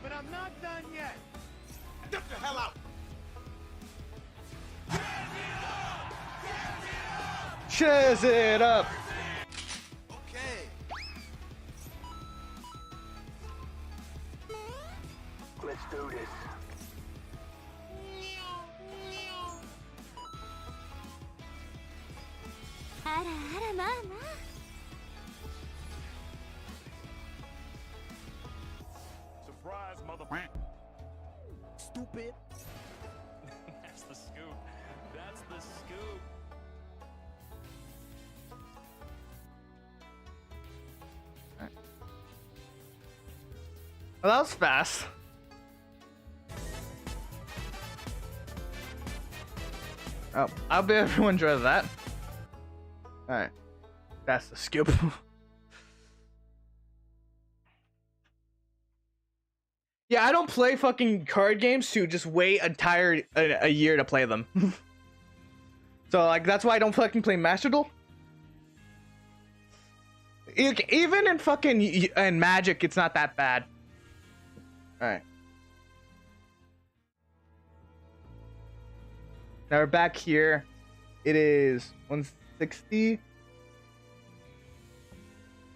But I'm not done yet. Get the hell out. Shiz it up. Okay. Let's do this. Surprise, mother. Stupid. That's the scoop. That's the scoop. Well, that was fast. Oh, I'll bet everyone enjoyed that. Alright. That's the scoop. Yeah, I don't play fucking card games to just wait a year to play them. So, like, that's why I don't fucking play Master Duel. Even in fucking and Magic, it's not that bad. Alright. Now we're back here. It is 160.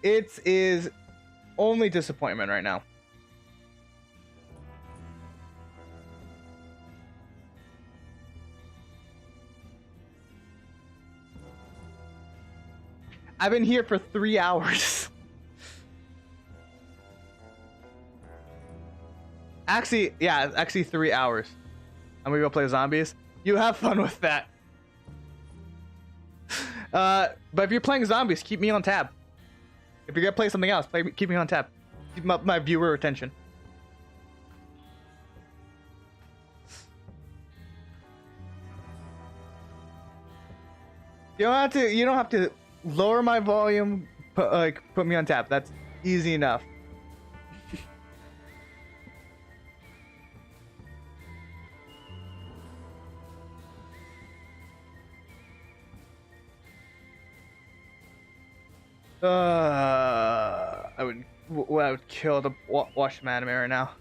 It is only disappointment right now. I've been here for 3 hours. Actually, yeah, actually 3 hours. I'm gonna go play zombies. You have fun with that. But if you're playing zombies, keep me on tab. If you're gonna play something else, keep me on tab. Keep up my viewer retention. You don't have to lower my volume. Put me on tab. That's easy enough. I would kill to watch some anime right now.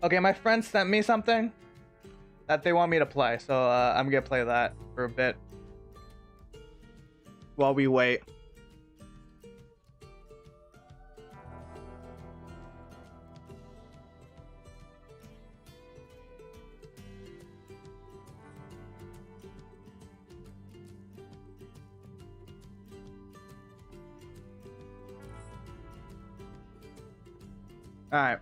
Okay, my friend sent me something that they want me to play, so I'm gonna play that for a bit while we wait. All right.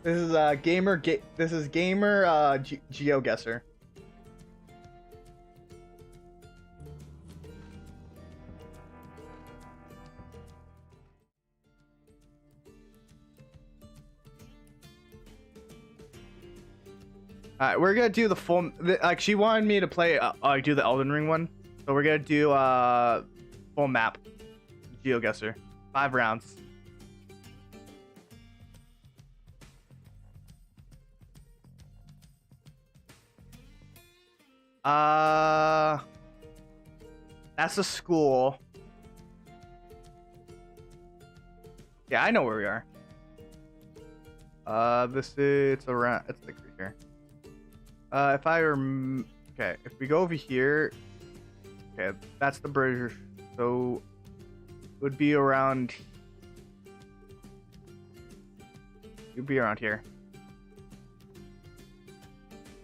This is gamer GeoGuessr. All right, we're gonna do the full. Like she wanted me to play, do the Elden Ring one, so we're gonna do full map GeoGuessr, 5 rounds. That's a school. Yeah, I know where we are. It's around. It's like right here. Okay, if we go over here, okay, that's the bridge. So it would be around. You'd be around here.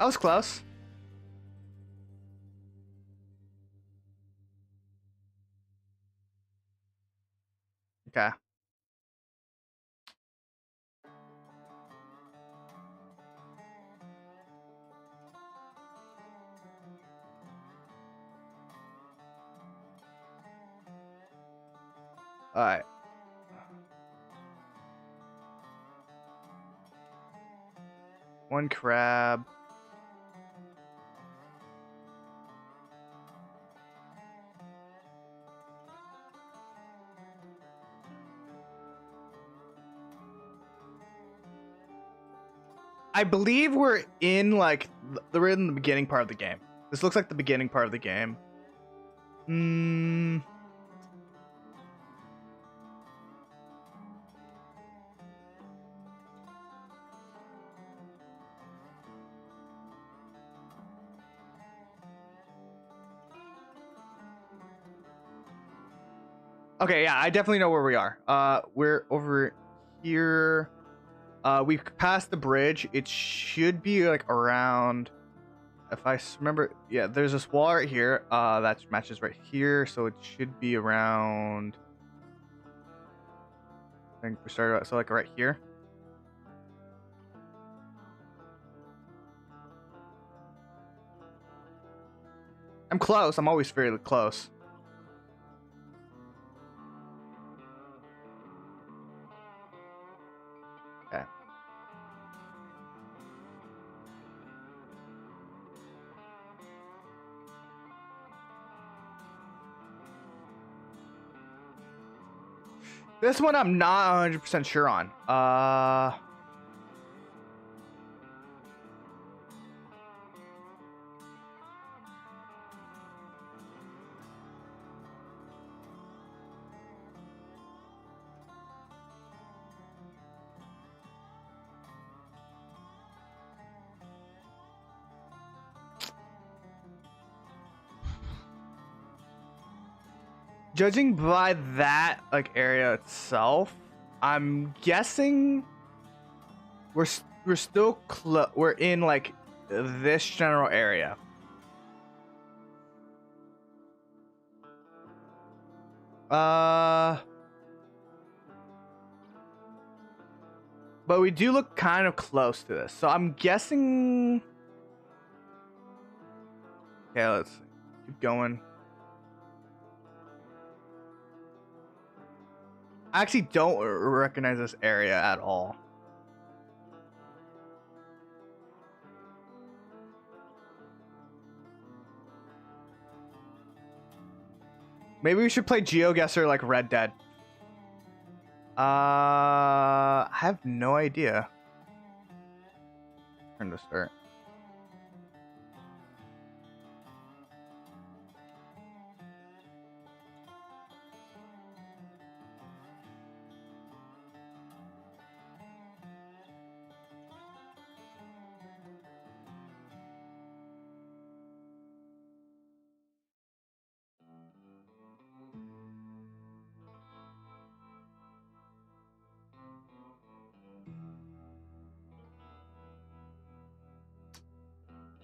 I was close. Okay. All right. One crab. I believe we're in we're in the beginning part of the game. This looks like the beginning part of the game. Okay, yeah, I definitely know where we are. We're over here. We've passed the bridge. It should be like around, if I remember, yeah, there's this wall right here. That matches right here, so it should be around. I think we started out, so like right here. I'm close. I'm always fairly close. Okay. This one I'm not 100% sure on. Judging by that area itself, I'm guessing we're still we're in this general area. But we do look kind of close to this, so I'm guessing. Okay, let's keep going. I actually don't recognize this area at all. Maybe we should play GeoGuessr like Red Dead. I have no idea. Turn to start.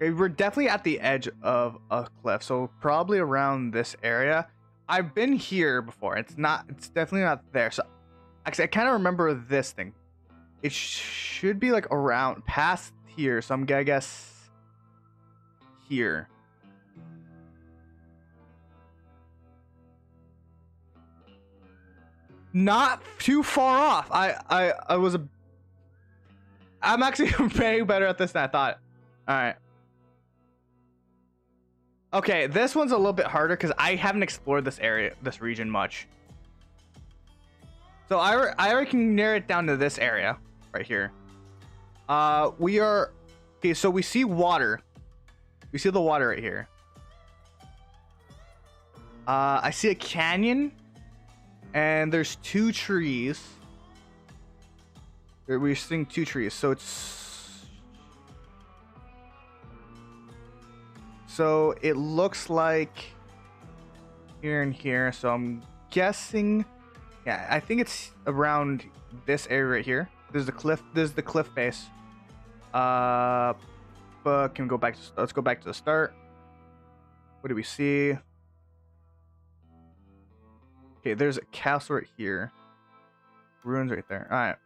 Okay, we're definitely at the edge of a cliff, so probably around this area. I've been here before. It's definitely not there. So actually, I kind of remember this thing. It should be like around past here. So I'm gonna guess here. Not too far off. I'm actually way better at this than I thought. All right. Okay, this one's a little bit harder because I haven't explored this region much. So I can narrow it down to this area right here. We are okay. So we see water. We see the water right here. I see a canyon, and there's 2 trees. We're seeing 2 trees, so it looks like here and here. So I'm guessing, yeah, I think it's around this area right here. There's the cliff. There's the cliff face. But can we go back to? Let's go back to the start. What do we see? Okay, there's a castle right here. Ruins right there. All right.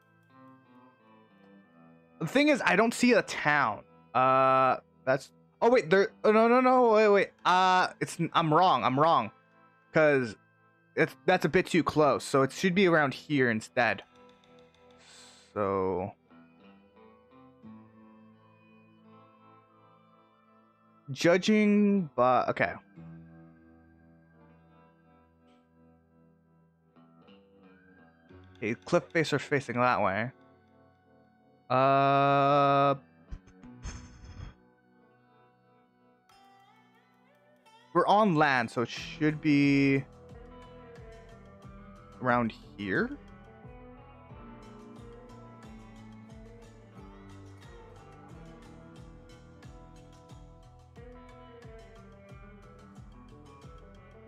The thing is, I don't see a town. That's. Oh wait, there. Oh, no. Wait. I'm wrong. Cause that's a bit too close. So it should be around here instead. So. Judging, but okay. Okay, cliff face are facing that way. We're on land, so it should be around here.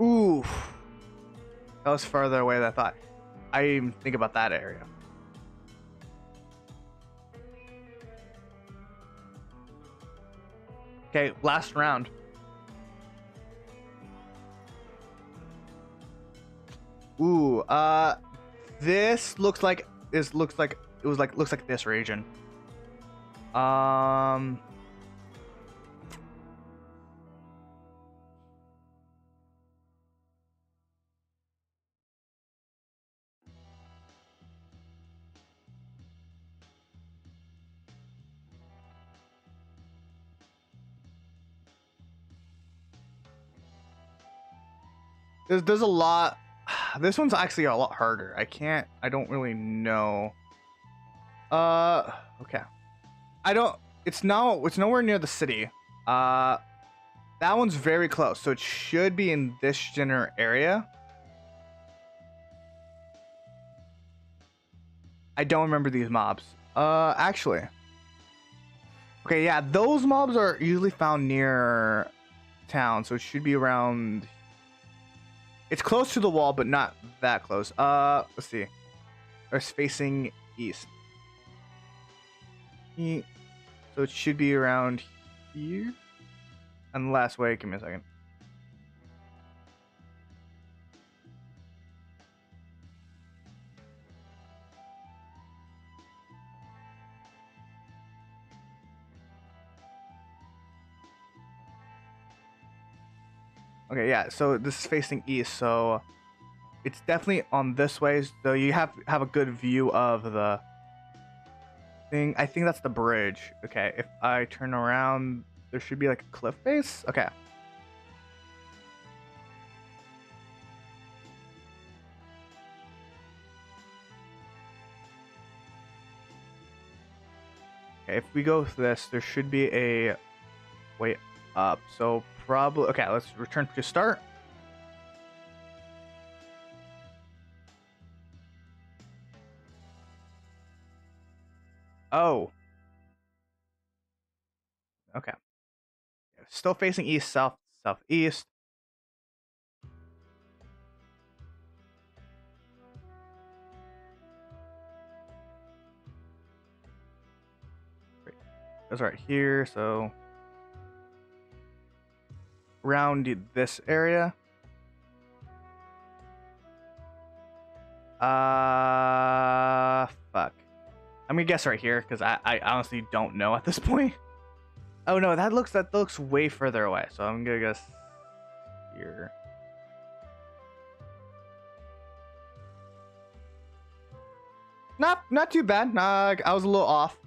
Ooh, that was farther away than I thought. I didn't even think about that area. Okay, last round. Ooh, this looks like this looks like this region. There's a lot. This one's actually a lot harder. I don't really know. Okay. It's nowhere near the city. That one's very close, so it should be in this general area. I don't remember these mobs. Actually. Okay, yeah, those mobs are usually found near town, so it should be around. It's close to the wall, but not that close. Let's see. It's facing east. So it should be around here. Unless, wait, give me a second. Okay, yeah, so this is facing east, so it's definitely on this way, so you have a good view of the thing. I think that's the bridge. Okay, if I turn around, there should be like a cliff face. Okay. Okay, if we go to this, there should be a way up. So probably, okay, let's return to start. Oh. Okay. Still facing east, south, southeast. Great. That's right here, so around this area. Fuck. I'm gonna guess right here because I honestly don't know at this point. Oh no, that looks way further away. So I'm gonna guess here. Not too bad. Nah, I was a little off.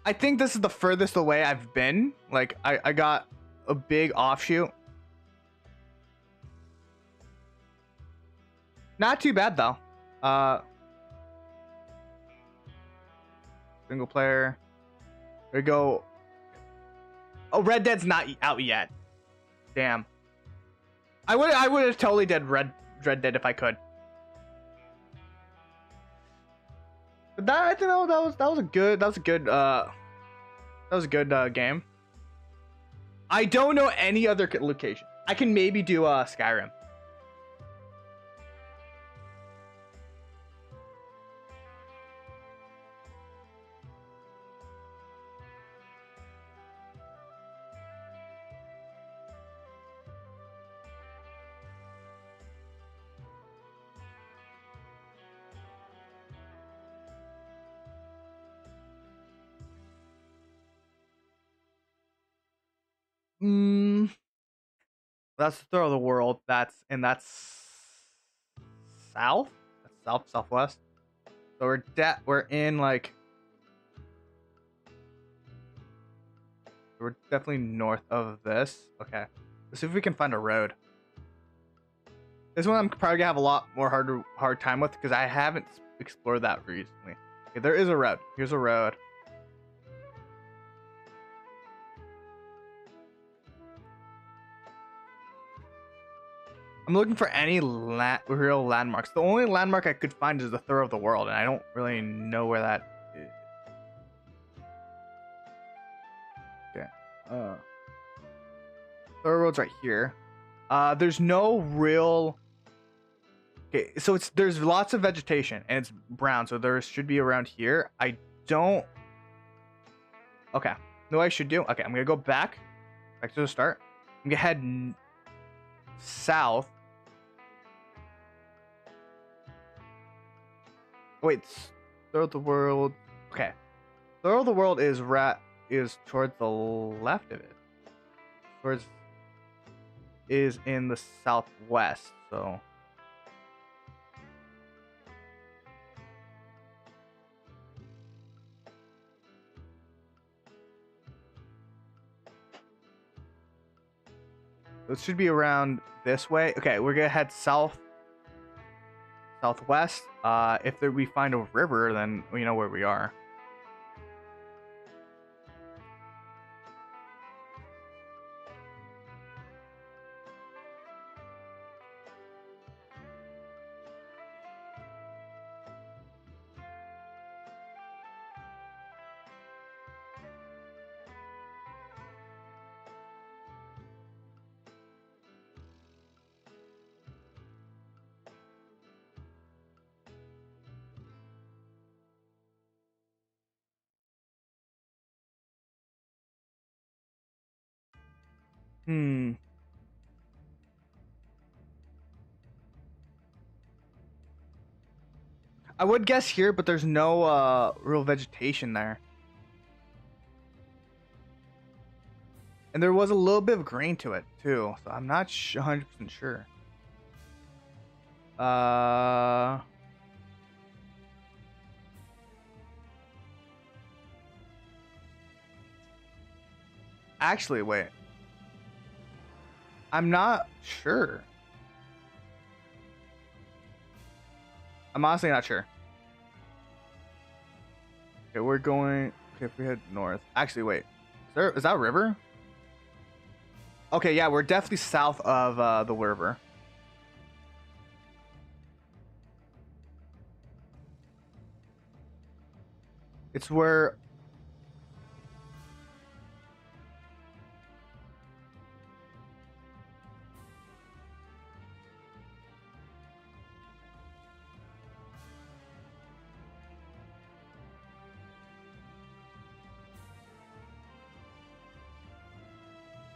I think this is the furthest away I've been. Like I got a big offshoot. Not too bad though. Single player. There we go. Oh, Red Dead's not out yet. Damn. I would have totally did Red Dead if I could. But I think that was a good game. I don't know any other location. I can maybe do Skyrim. That's the throw of the world. That's south. That's southwest. So we're in like we're definitely north of this. Okay, let's see if we can find a road. This one I'm probably gonna have a lot more hard time with because I haven't explored that recently. Okay, there is a road. Here's a road. I'm looking for any real landmarks. The only landmark I could find is the throw of the world, and I don't really know where that is. Okay. Throw road's right here. There's no real. Okay, so there's lots of vegetation and it's brown, so there should be around here. I don't. Okay. No, I should do. Okay, I'm gonna go back to the start. I'm gonna head south. Wait, throw the world. Okay, throw the world is towards the left of it. Is in the southwest. So. It should be around this way. Okay, we're gonna head southwest. If we find a river, then we know where we are. I would guess here, but there's no real vegetation there. And there was a little bit of green to it too, so I'm not 100% sure. Actually, wait. I'm not sure. I'm honestly not sure. Okay, we're going. Okay, if we head north. Actually, wait. Is that a river? Okay, yeah, we're definitely south of the river. It's where.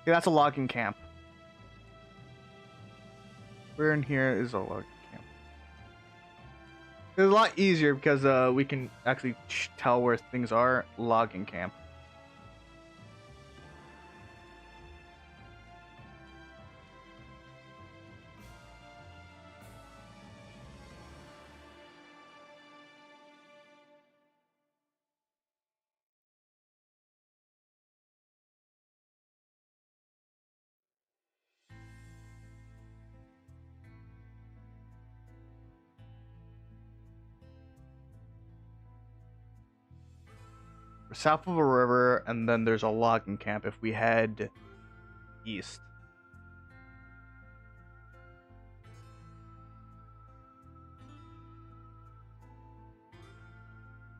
Okay, that's a logging camp. Where in here is a logging camp? It's a lot easier because we can actually tell where things are. Logging camp. We're south of a river, and then there's a logging camp if we head east.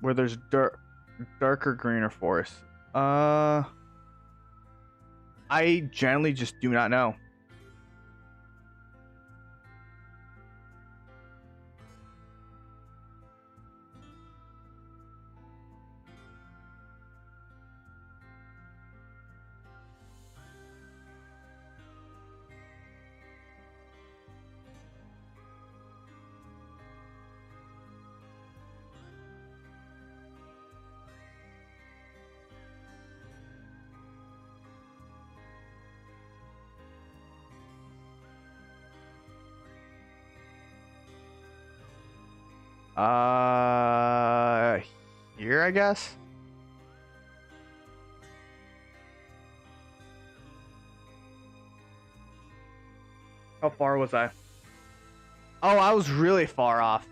Where there's darker greener forest. I generally just do not know. Here, I guess. How far was I? Oh, I was really far off.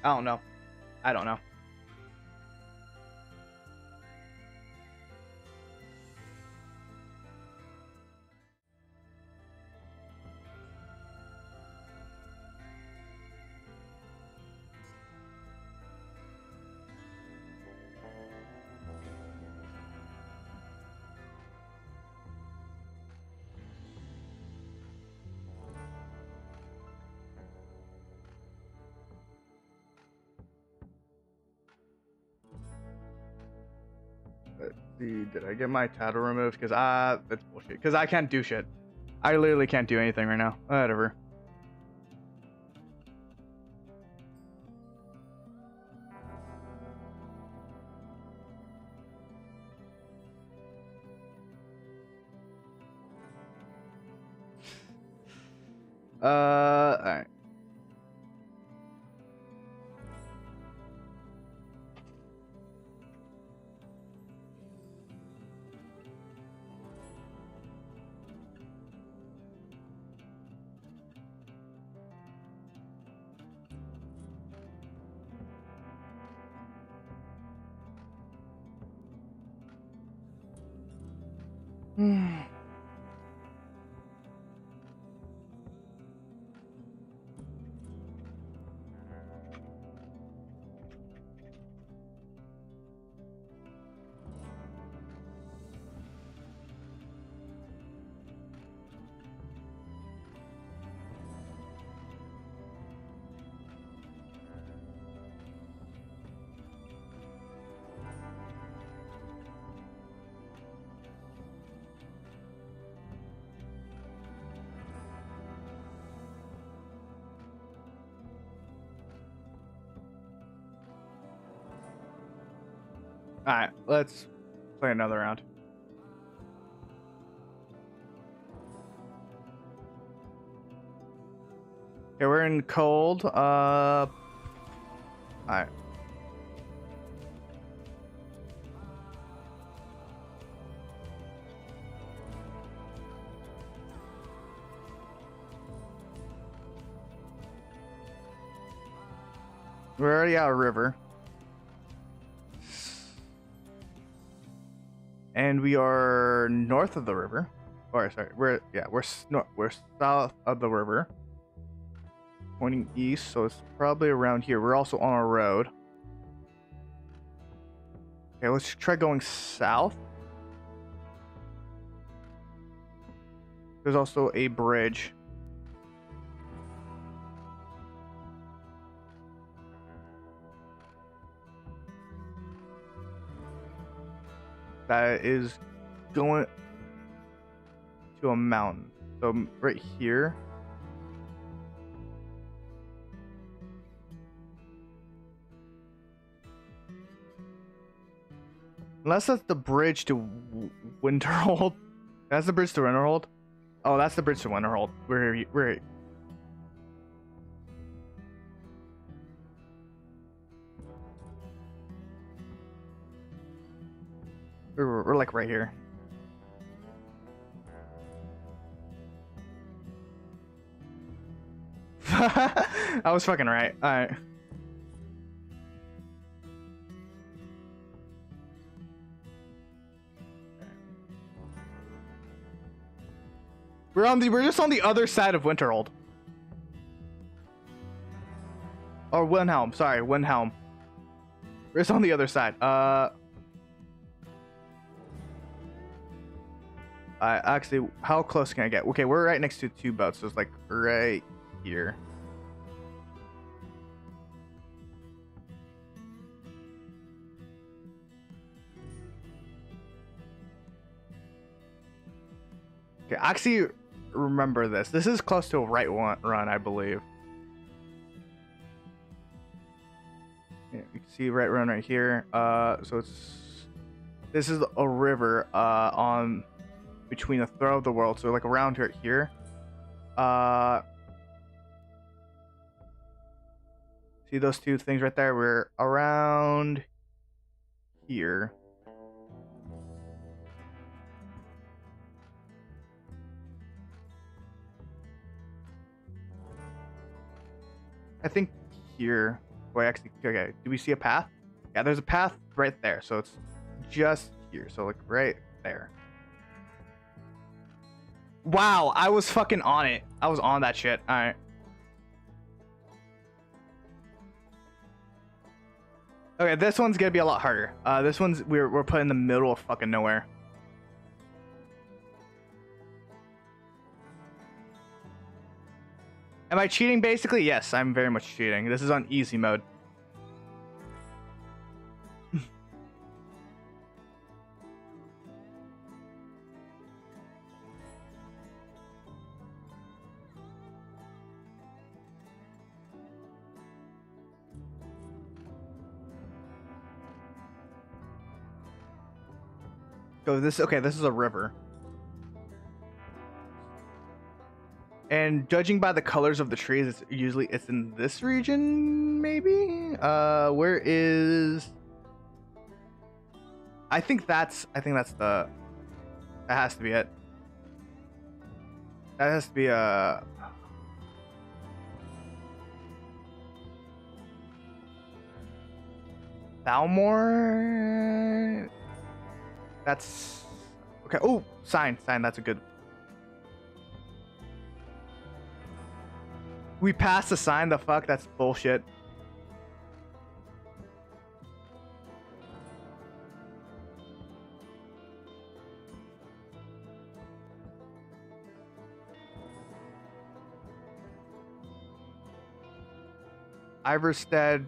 I don't know. I don't know. Let's see, did I get my title removed? Because that's bullshit. Because I can't do shit. I literally can't do anything right now. Whatever. Alright. Alright, let's play another round. Okay, we're in cold. Alright. We're already at a river. And we are north of the river. Or sorry, we're south of the river. Pointing east, so it's probably around here. We're also on a road. Okay, let's try going south. There's also a bridge. that is going to a mountain. So right here. Unless that's the bridge to Winterhold. That's the bridge to Winterhold. Oh, that's the bridge to Winterhold. We're like right here. I was fucking right. All right. We're just on the other side of Winterhold. Or Windhelm, sorry, Windhelm. We're just on the other side. Actually, how close can I get? Okay, we're right next to two boats, so it's like right here. Okay, actually, remember this. This is close to a right run, I believe. Yeah, you can see right run right here. So this is a river on between the throat of the world. So like around here. See those two things right there? We're around here. I think here. Wait, actually, okay. Do we see a path? Yeah, there's a path right there. So it's just here. So like right there. Wow, I was fucking on it. I was on that shit. All right. Okay, this one's gonna be a lot harder. This one's we're put in the middle of fucking nowhere. Am I cheating basically? Yes, I'm very much cheating. This is on easy mode. So this is a river. And judging by the colors of the trees, it's in this region, maybe? Where is... I think that's the... That has to be it. That has to be Thalmor? That's... Okay, oh! Sign, that's a good... We passed the sign, the fuck? That's bullshit. Iverstead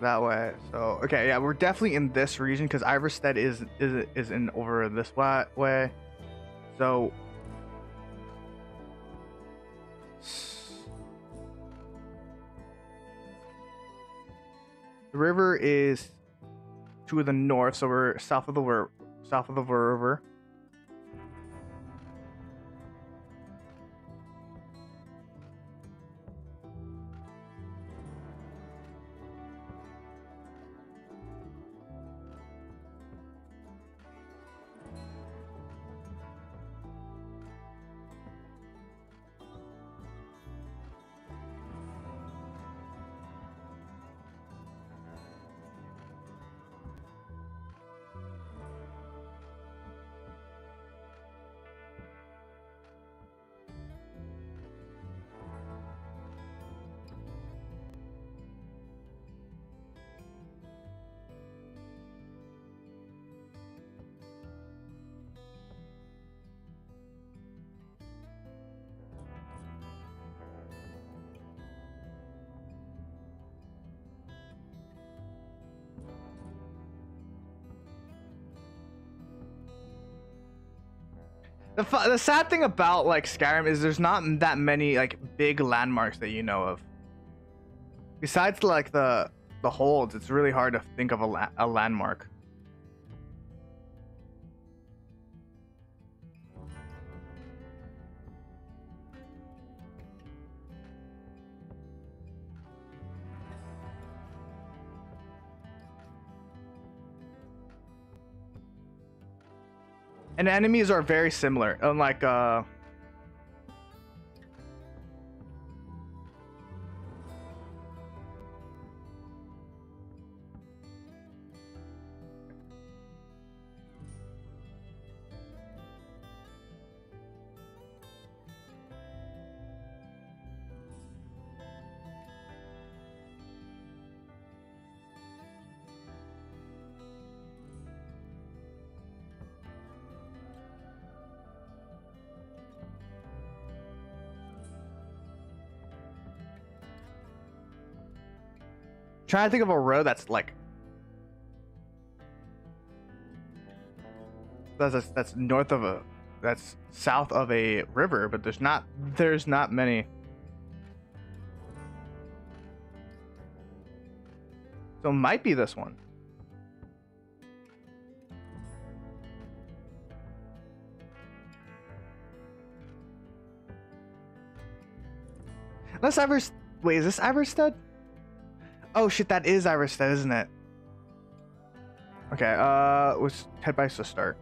that way. So okay, yeah, we're definitely in this region because Iverstead is in over this way. So the river is to the north, so we're south of the river. The sad thing about like Skyrim is there's not that many like big landmarks that you know of. Besides like the holds, it's really hard to think of a landmark. And enemies are very similar, unlike trying to think of a road that's like that's north of a that's south of a river, but there's not many. So it might be this one. Unless wait, is this Iverstead? Oh shit, that is Iverstead, isn't it? Okay, let's head by to start.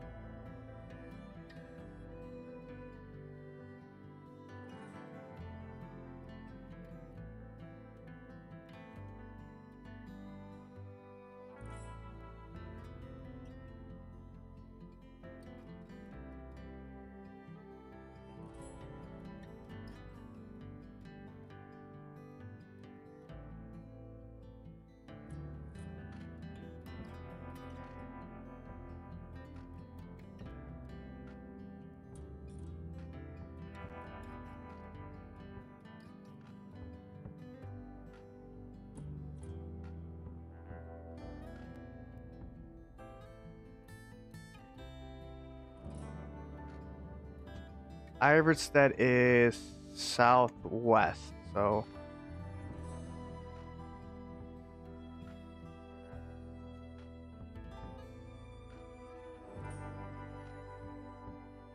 Iverstead is southwest, so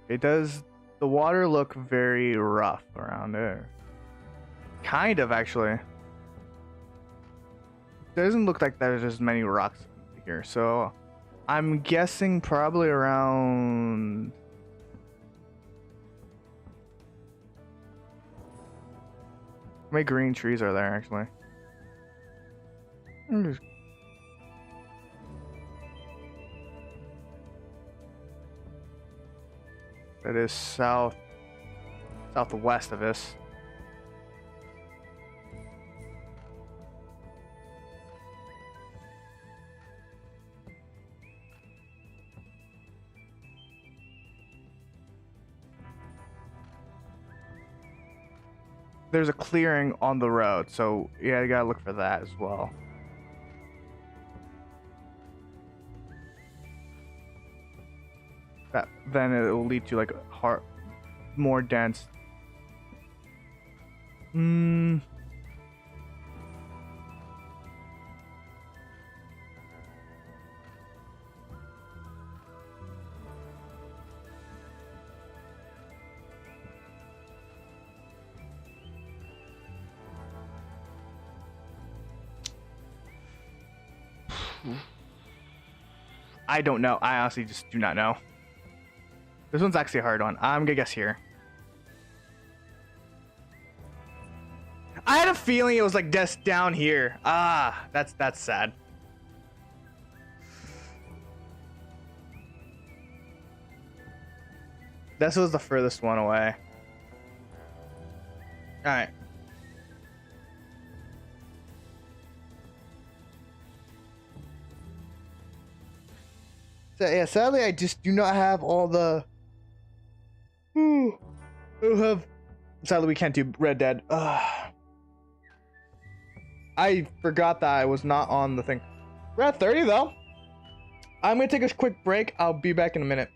it does. The water look very rough around there. Kind of, actually. Doesn't look like there's as many rocks here, so I'm guessing probably around. How many green trees are there, actually? That is southwest of this. There's a clearing on the road, so yeah, you gotta look for that as well. Then it will lead to like a more dense. I don't know. I honestly just do not know. This one's actually a hard one. I'm gonna guess here. I had a feeling it was like just down here. Ah, that's sad. This was the furthest one away. All right. So yeah, sadly I just do not have all the. Sadly we can't do Red Dead. I forgot that I was not on the thing. We're at 30 though. I'm gonna take a quick break. I'll be back in a minute.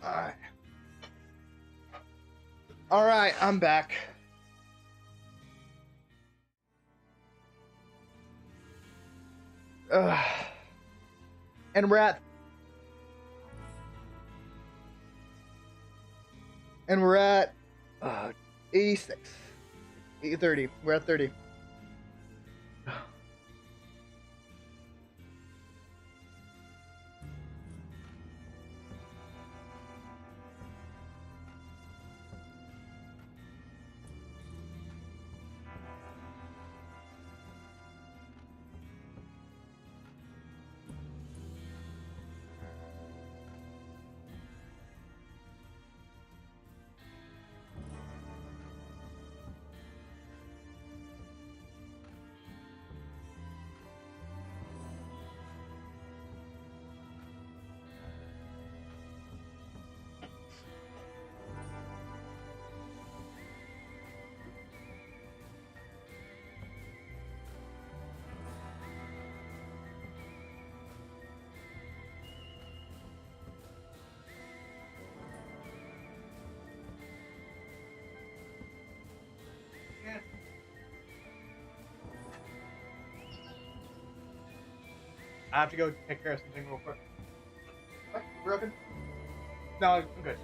Alright. Alright, I'm back. And we're at 86. 30. We're at 30. I have to go take care of something real quick. What? We're open? No, I'm good.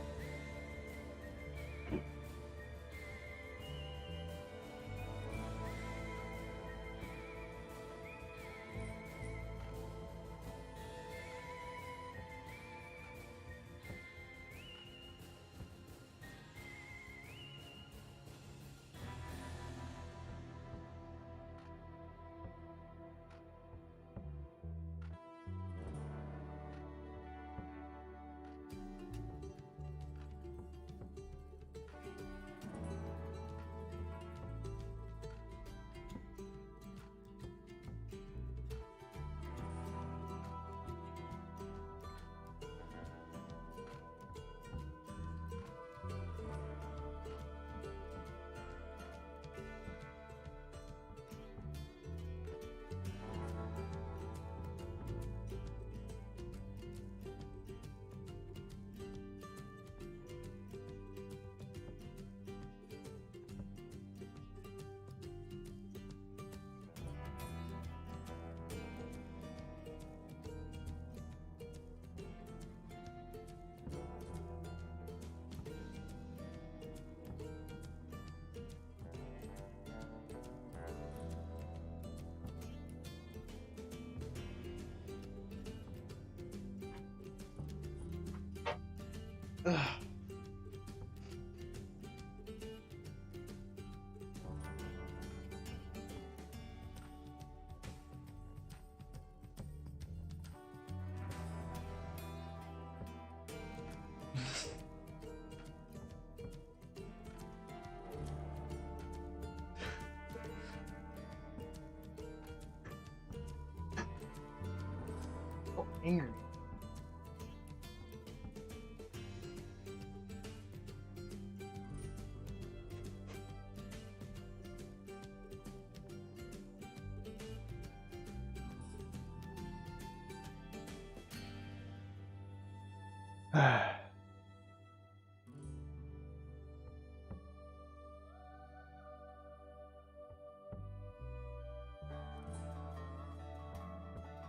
Ugh. So angry.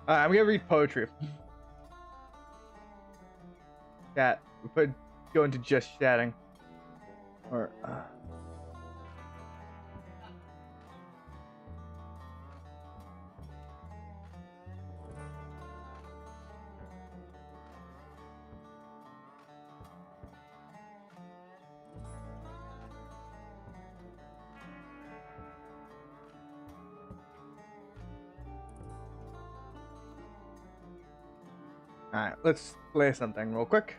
I'm gonna read poetry. Chat. We put go into just chatting. Or Alright, let's play something real quick.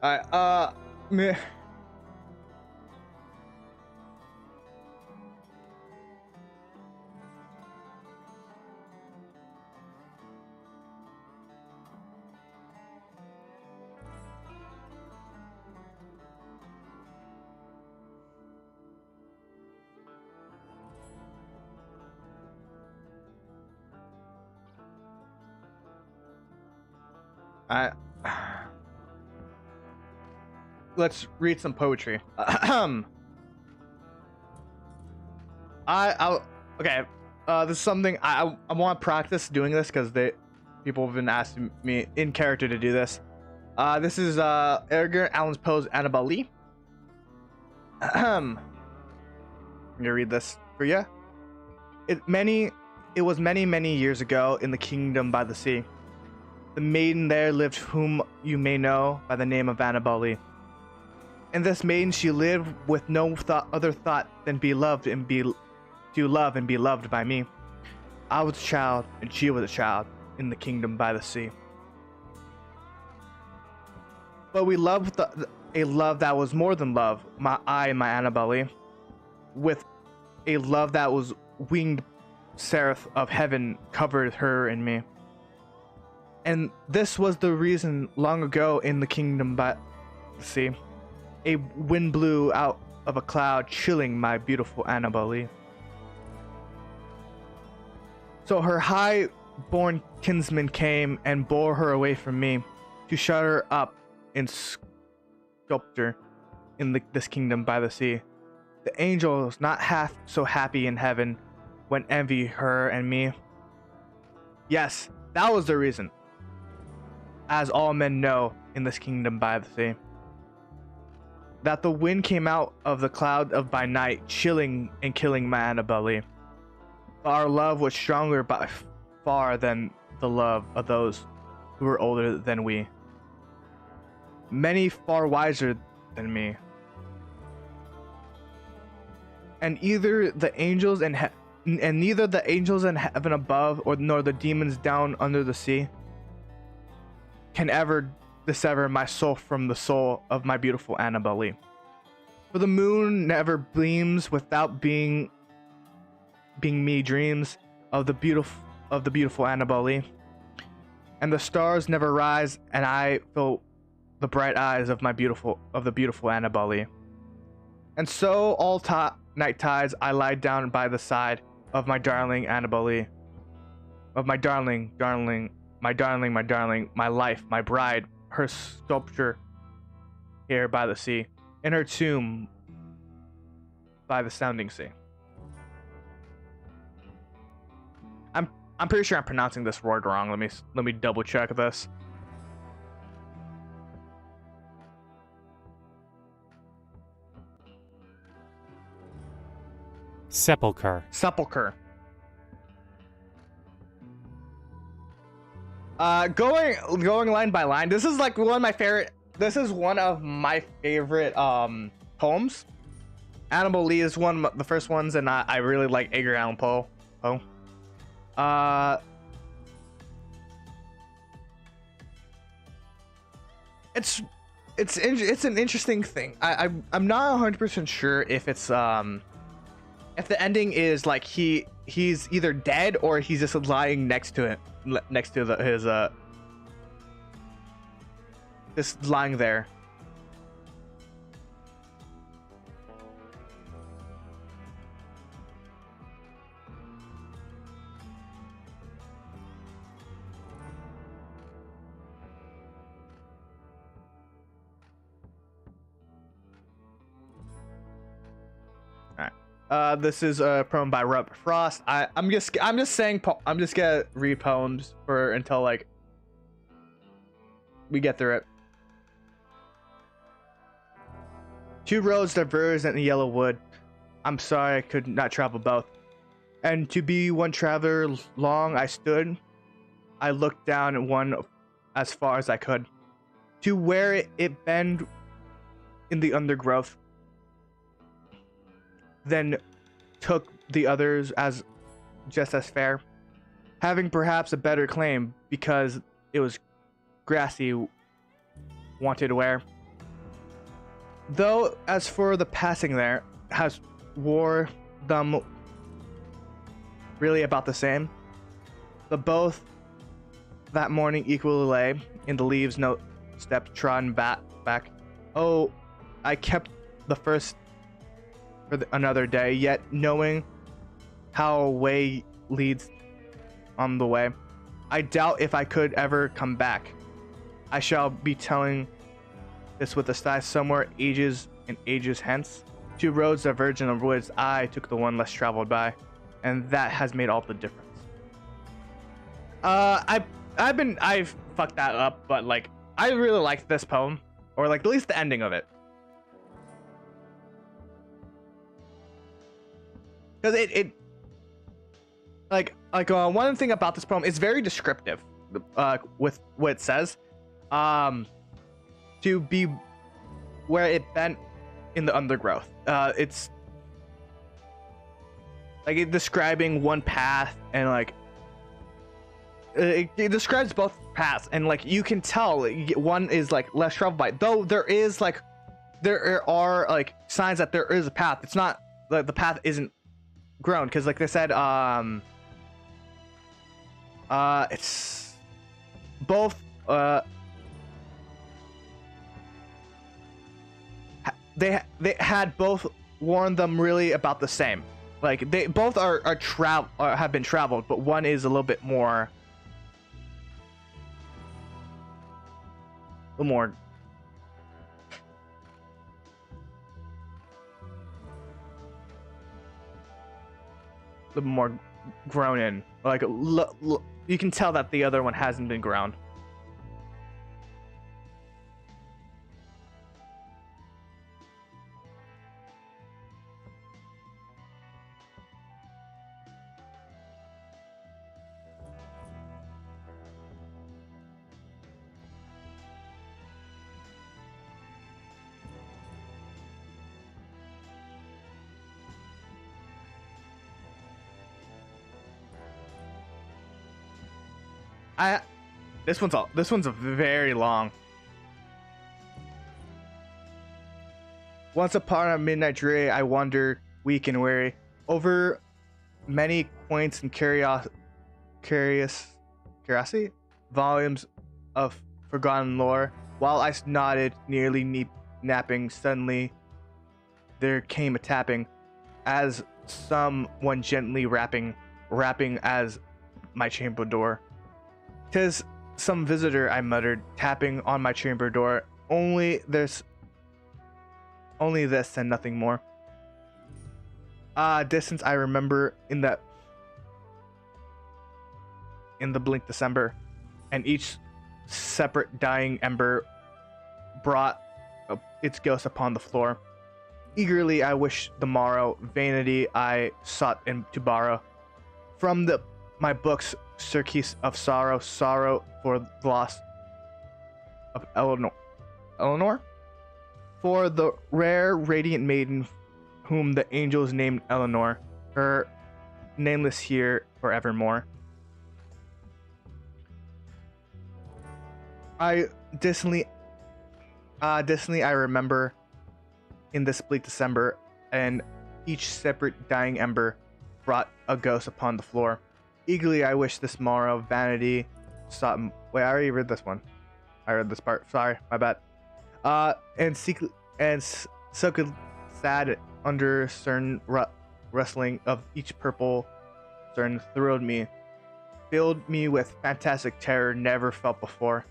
Alright, meh. let's read some poetry. Okay. This is something I want to practice doing this because people have been asking me in character to do this. This is Edgar Allan Poe's Annabelle Lee. I'm gonna read this for you. It was many years ago in the kingdom by the sea. The maiden there lived whom you may know by the name of Annabelle Lee. And this maiden she lived with no other thought than to love and be loved by me. I was a child and she was a child in the kingdom by the sea. But we loved a love that was more than love, my Annabelle Lee, with a love that was winged seraph of heaven covered her and me. And this was the reason long ago in the kingdom by the sea, a wind blew out of a cloud, chilling my beautiful Annabelle Lee. So her high-born kinsman came and bore her away from me to shut her up in sculpture in this kingdom by the sea. The angels, not half so happy in heaven, when envy her and me. Yes, that was the reason, as all men know in this kingdom by the sea, that the wind came out of the cloud of by night, chilling and killing my Annabelle Lee. But our love was stronger by far than the love of those who were older than we, many far wiser than me. And neither the angels in heaven above nor the demons down under the sea can ever dissever my soul from the soul of my beautiful Annabelle Lee. For the moon never gleams without being me dreams of the beautiful Annabelle Lee. And the stars never rise, and I feel the bright eyes of the beautiful Annabelle Lee. And so all night tides I lie down by the side of my darling Annabelle Lee, of my darling, my life, my bride, her sculpture here by the sea, in her tomb by the sounding sea. I'm pretty sure I'm pronouncing this word wrong. Let me double check this. Sepulcher. Sepulcher. Going line by line. This is like one of my favorite. This is one of my favorite poems. Annabelle Lee is one of the first ones, and I really like Edgar Allan Poe. It's an interesting thing. I'm not 100% sure if it's if the ending is like he's either dead or he's just lying next to his just lying there. This is a poem by Robert Frost. I'm just gonna read poems until like we get through it. Two roads diverged in the yellow wood. I'm sorry I could not travel both. And to be one traveler long I stood. I looked down at one as far as I could, to where it bend in the undergrowth. Then took the others as just as fair, having perhaps a better claim because it was grassy wanted wear. Though as for the passing there has wore them really about the same, the both that morning equally lay in the leaves, no step trodden back. Oh, I kept the first for another day, yet knowing how a way leads on the way, I doubt if I could ever come back. I shall be telling this with a sty somewhere ages and ages hence. 2 roads diverge in the woods. I took the one less traveled by, and that has made all the difference. I've fucked that up, but like I really liked this poem, or like at least the ending of it, because it one thing about this poem is very descriptive, with what it says, to be where it bent in the undergrowth. It's like it describing one path, and like it describes both paths, and like you can tell one is like less traveled by, though there are like signs that there is a path. It's not like the path isn't grown, because like they said, it's both they had both warned them really about the same. Like they both are have been traveled, but one is a little bit more grown in. Like you can tell that the other one hasn't been ground. This one's very long. Once upon a midnight dreary, I wandered, weak and weary, over many quaints and curiosity volumes of forgotten lore. While I nodded, nearly napping, suddenly there came a tapping, as someone gently rapping as my chamber door. 'Tis some visitor, I muttered, tapping on my chamber door. Only this and nothing more. Distance I remember in the bleak December, and each separate dying ember brought its ghost upon the floor. Eagerly I wished the morrow, vanity I sought to borrow from my books, surcease of sorrow for the loss of Eleanor, for the rare radiant maiden whom the angels named Eleanor, her nameless here forevermore. Distantly I remember in this bleak December, and each separate dying ember brought a ghost upon the floor. Eagerly I wish this morrow, vanity sought. Wait, I already read this one. I read this part. Sorry, my bad. And so could sad under certain rustling of each purple stern thrilled me, filled me with fantastic terror never felt before.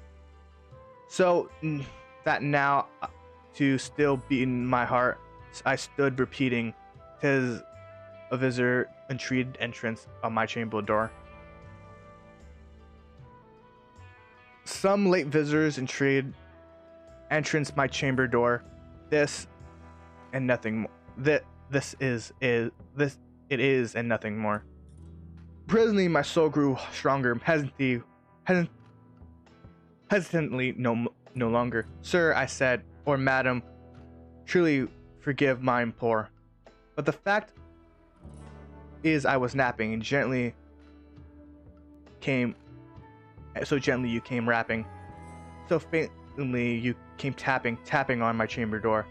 So that now to still beat in my heart, I stood repeating, 'tis a visitor entreated entrance on my chamber door. Some late visitors entreated entrance my chamber door. This and nothing more. This it is and nothing more. Presently my soul grew stronger, hesitantly no longer. Sir, I said, or madam, truly forgive my implore. But the fact is I was napping, and so gently you came rapping, so faintly you came tapping on my chamber door,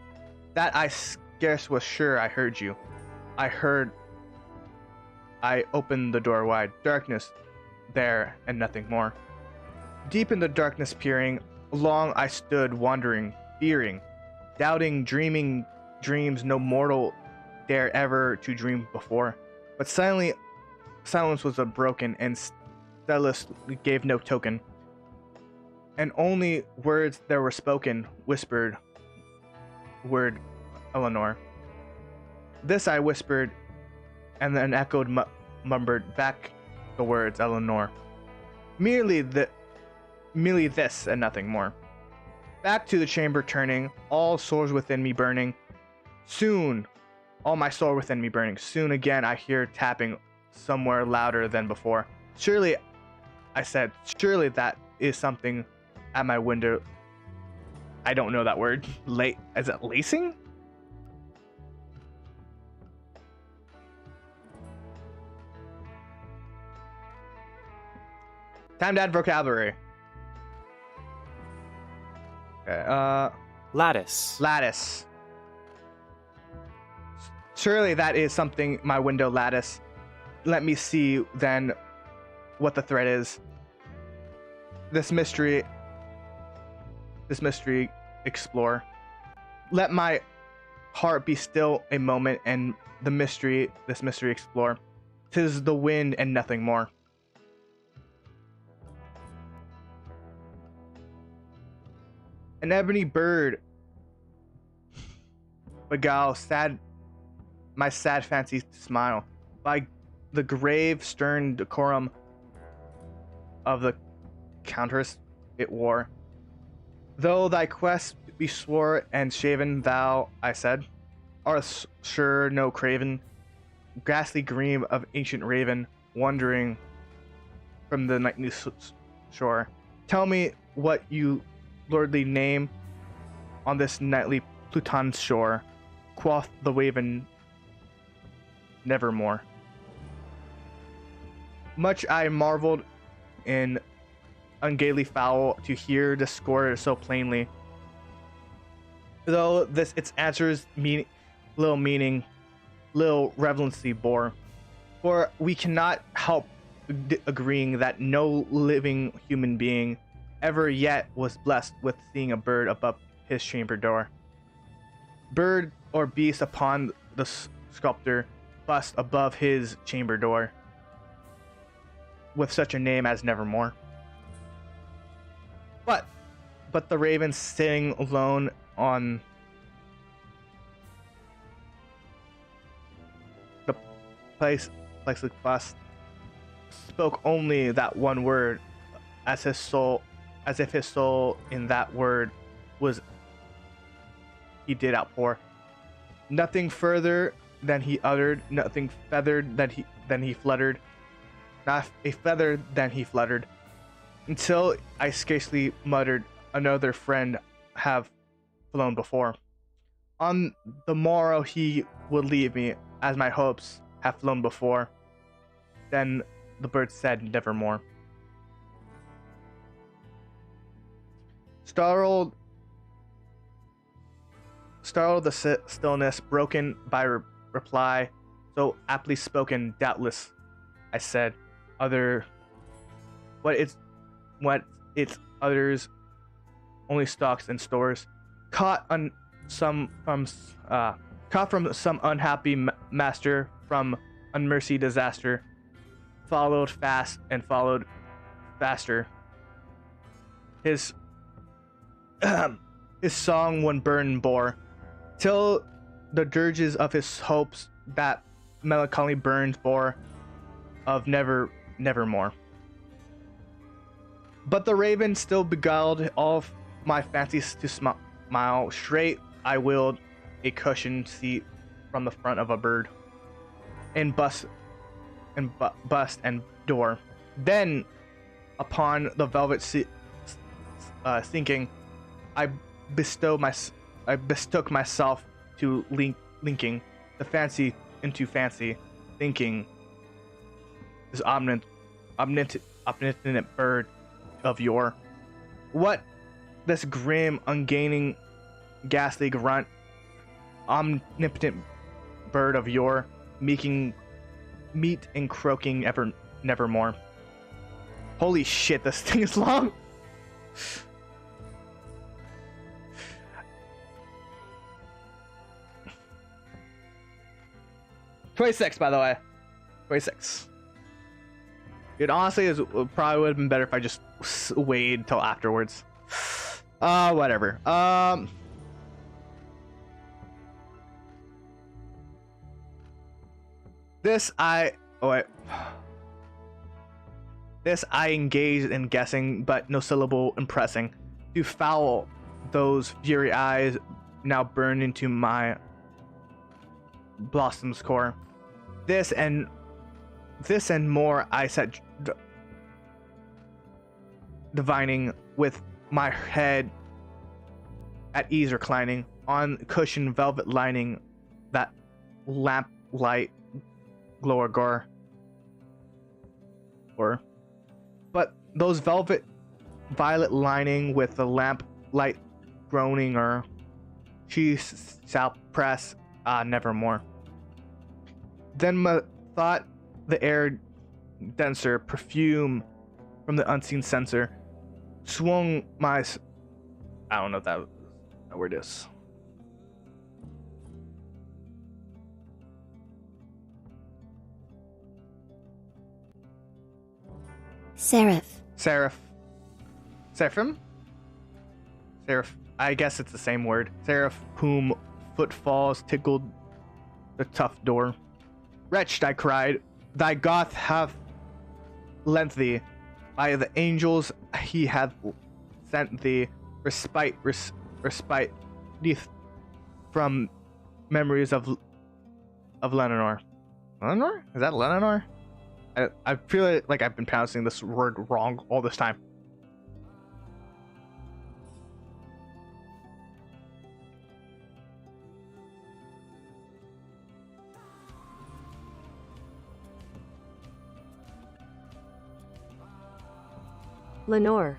that I scarce was sure I heard you. I opened the door wide. Darkness there and nothing more. Deep in the darkness peering, long I stood wondering, fearing, doubting, dreaming dreams no mortal dare ever to dream before. But silence was unbroken, and stillness gave no token. And only words that were spoken, whispered, word Eleanor. This I whispered, and then echoed mumbled back the words Eleanor. Merely this and nothing more. Back to the chamber turning, all souls within me burning. Soon, all my soul within me burning. Soon again I hear tapping somewhere louder than before. Surely, I said, surely that is something at my window. I don't know that word. Is it lacing? Time to add vocabulary. Okay, lattice. Lattice. Surely that is something my window lattice. Let me see then what the threat is. This mystery explore. Let my heart be still a moment and this mystery explore. 'Tis the wind and nothing more. An ebony bird beguile my sad fancy to smile. By the grave stern decorum of the countess it wore. Though thy quest be swore and shaven, thou, I said, art sure no craven, ghastly gleam of ancient raven, wandering from the nightly shore. Tell me what you lordly name on this nightly Pluton's shore, quoth the raven, nevermore. Much I marveled in ungainly fowl to hear discord so plainly, though this its answers little meaning, little relevancy bore. For we cannot help agreeing that no living human being ever yet was blessed with seeing a bird above his chamber door. Bird or beast upon the sculptor bust above his chamber door, with such a name as nevermore. But the raven sitting alone on the place bust spoke only that one word, as if his soul in that word was he did outpour. Nothing further than he uttered, nothing feathered than he fluttered, not a feather than he fluttered, until I scarcely muttered, another friend have flown before. On the morrow he would leave me, as my hopes have flown before. Then the bird said nevermore. Startled the stillness, broken by reply, so aptly spoken, doubtless, I said, what it's others only stocks and stores, caught from some unhappy master, from unmercy disaster, followed fast and followed faster. His song one burden bore, till the dirges of his hopes that melancholy burns bore of nevermore. But the raven still beguiled all my fancies to smile. Straight I willed a cushioned seat from the front of a bird, and bust and door. Then upon the velvet sinking, I bestook myself to linking the fancy into fancy, thinking this omnipotent bird of yore. What this grim, ungaining, ghastly grunt, omnipotent bird of yore, meet and croaking nevermore. Holy shit, this thing is long. $26, by the way. 26. It honestly probably would have been better if I just waited till afterwards. Whatever. This I engaged in guessing, but no syllable impressing. To foul those fury eyes now burn into my blossom's core. This and more I said, divining with my head at ease reclining on cushioned velvet lining that lamp light glower gore. But those velvet violet lining with the lamp light groaning or she shall press nevermore. Then thought the air denser perfume from the unseen censer swung my I don't know if that word is. Seraph. Seraphim? Seraph. I guess it's the same word. Seraph whom footfalls tickled the tough door. Wretched, I cried, thy goth hath lent thee. By the angels he hath sent thee respite from memories of Lenore. Lenore? Is that Lenore? I feel like I've been pronouncing this word wrong all this time. Lenore.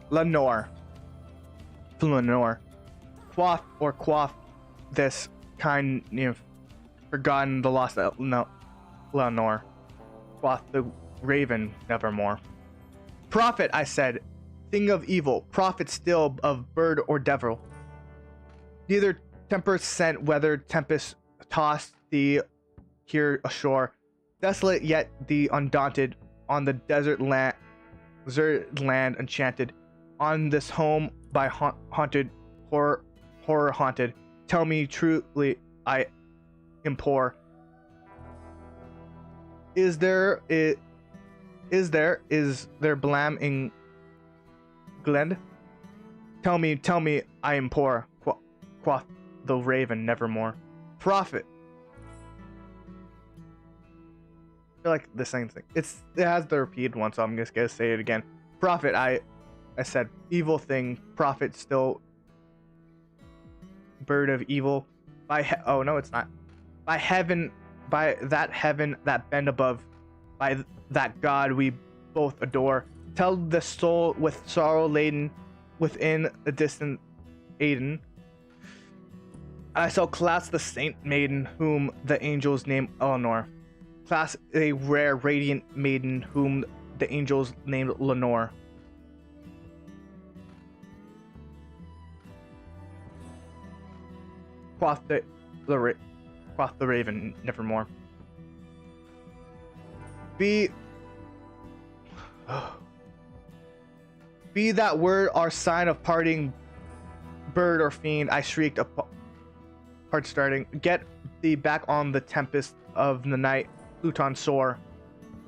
Quaff this kind, forgotten the lost Lenore. Quoth the raven nevermore. Prophet, I said, thing of evil, prophet still of bird or devil. Neither temper sent, whether tempest tossed thee here ashore, desolate yet the undaunted, on the desert land enchanted, on this home by haunted, horror haunted. Tell me truly, I implore. Is there blam in Glend? Tell me, I implore. Quoth the raven nevermore. Prophet. I feel like the same thing. It has the repeated one, so I'm just gonna say it again. Prophet, I said, evil thing. Prophet still. Bird of evil. Oh no, it's not. By heaven, by that heaven that bend above, by that God we both adore. Tell the soul with sorrow laden, within a distant Aiden. I shall clasp the saint maiden whom the angels name Eleanor. Clasp a rare radiant maiden whom the angels named Lenore. Quoth the raven nevermore. Be that word our sign of parting, bird or fiend, I shrieked, heart starting. Get thee back on the tempest of the night, Pluton soar.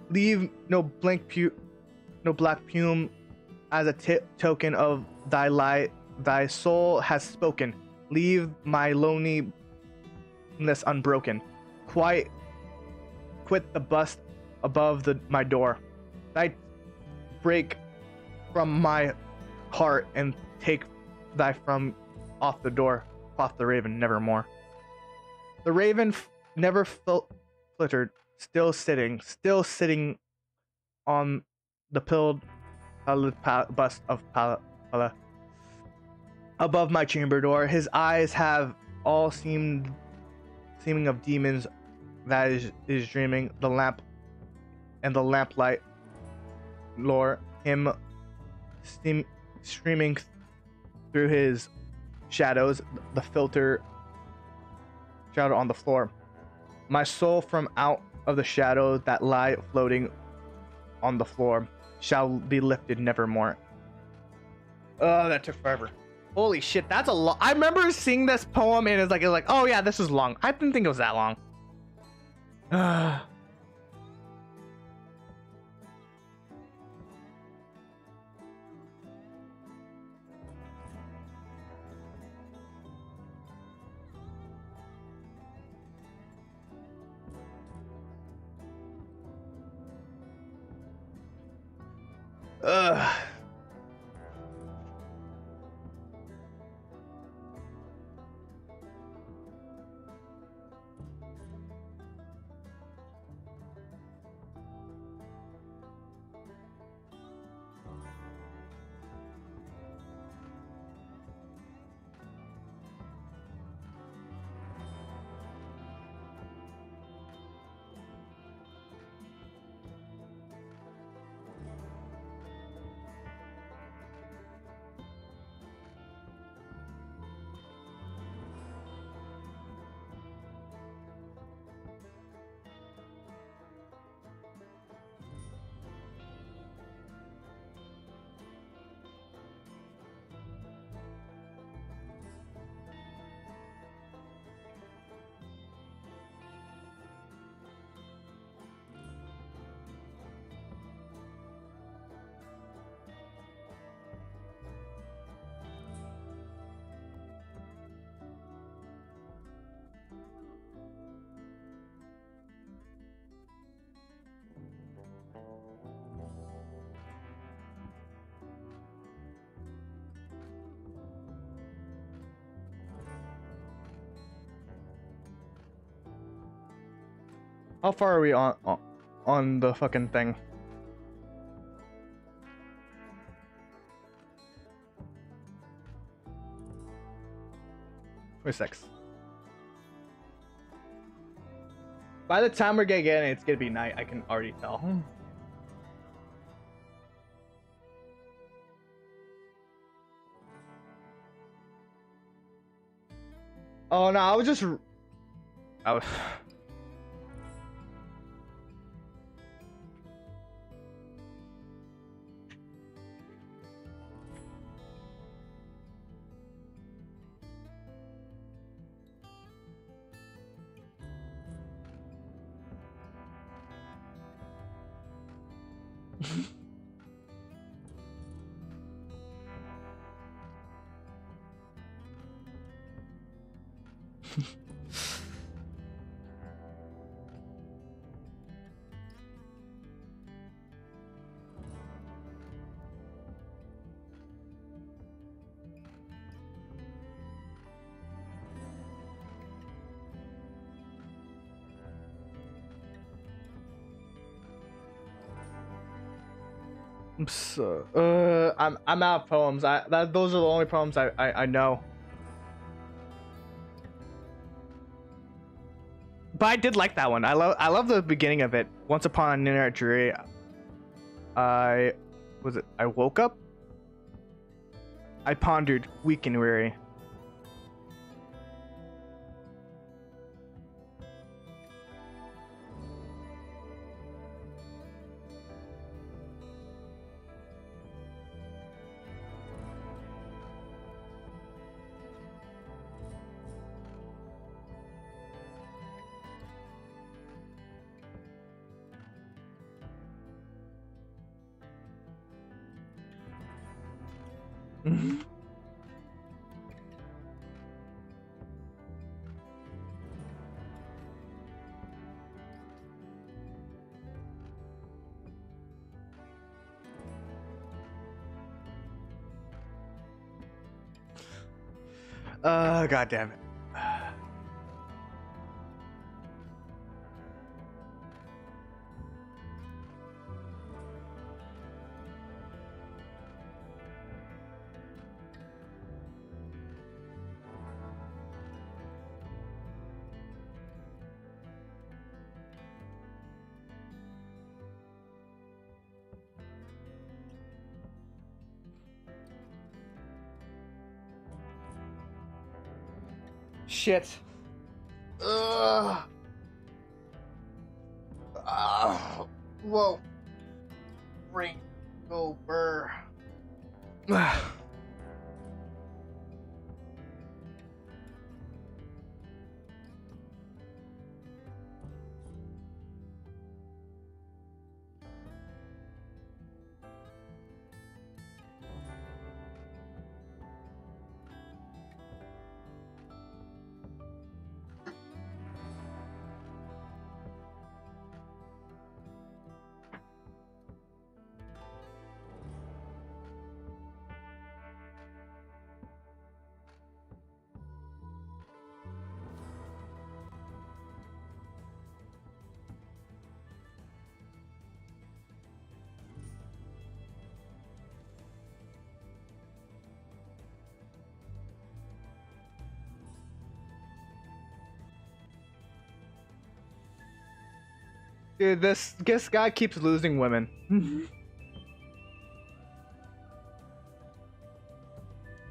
Leave no black plume as a token of thy lie. Thy soul has spoken. Leave my loneliness unbroken. Quit the bust above my door. Thy break from my heart and take thy from off the door. Quoth the raven nevermore. The raven never flittered, still sitting on the pilled bust of Pala. Above my chamber door, his eyes have all seeming of demons that is dreaming. The lamp and the lamplight lure him streaming through his shadows, the filter shadow on the floor. My soul from out of the shadows that lie floating on the floor shall be lifted nevermore. Oh, that took forever. Holy shit, that's a lot. I remember seeing this poem and it's like, oh yeah, this is long. I didn't think it was that long. Ugh. How far are we on the fucking thing? We're 6. By the time we're gonna get in, it's gonna be night. I can already tell. Oh no, I was. So, I'm out of poems. Those are the only poems I know. But I did like that one. I love the beginning of it. Once upon an internet dreary, I woke up. I pondered, weak and weary. God damn it. Shit. Whoa. Ring. Go burr. Dude, this guy keeps losing women.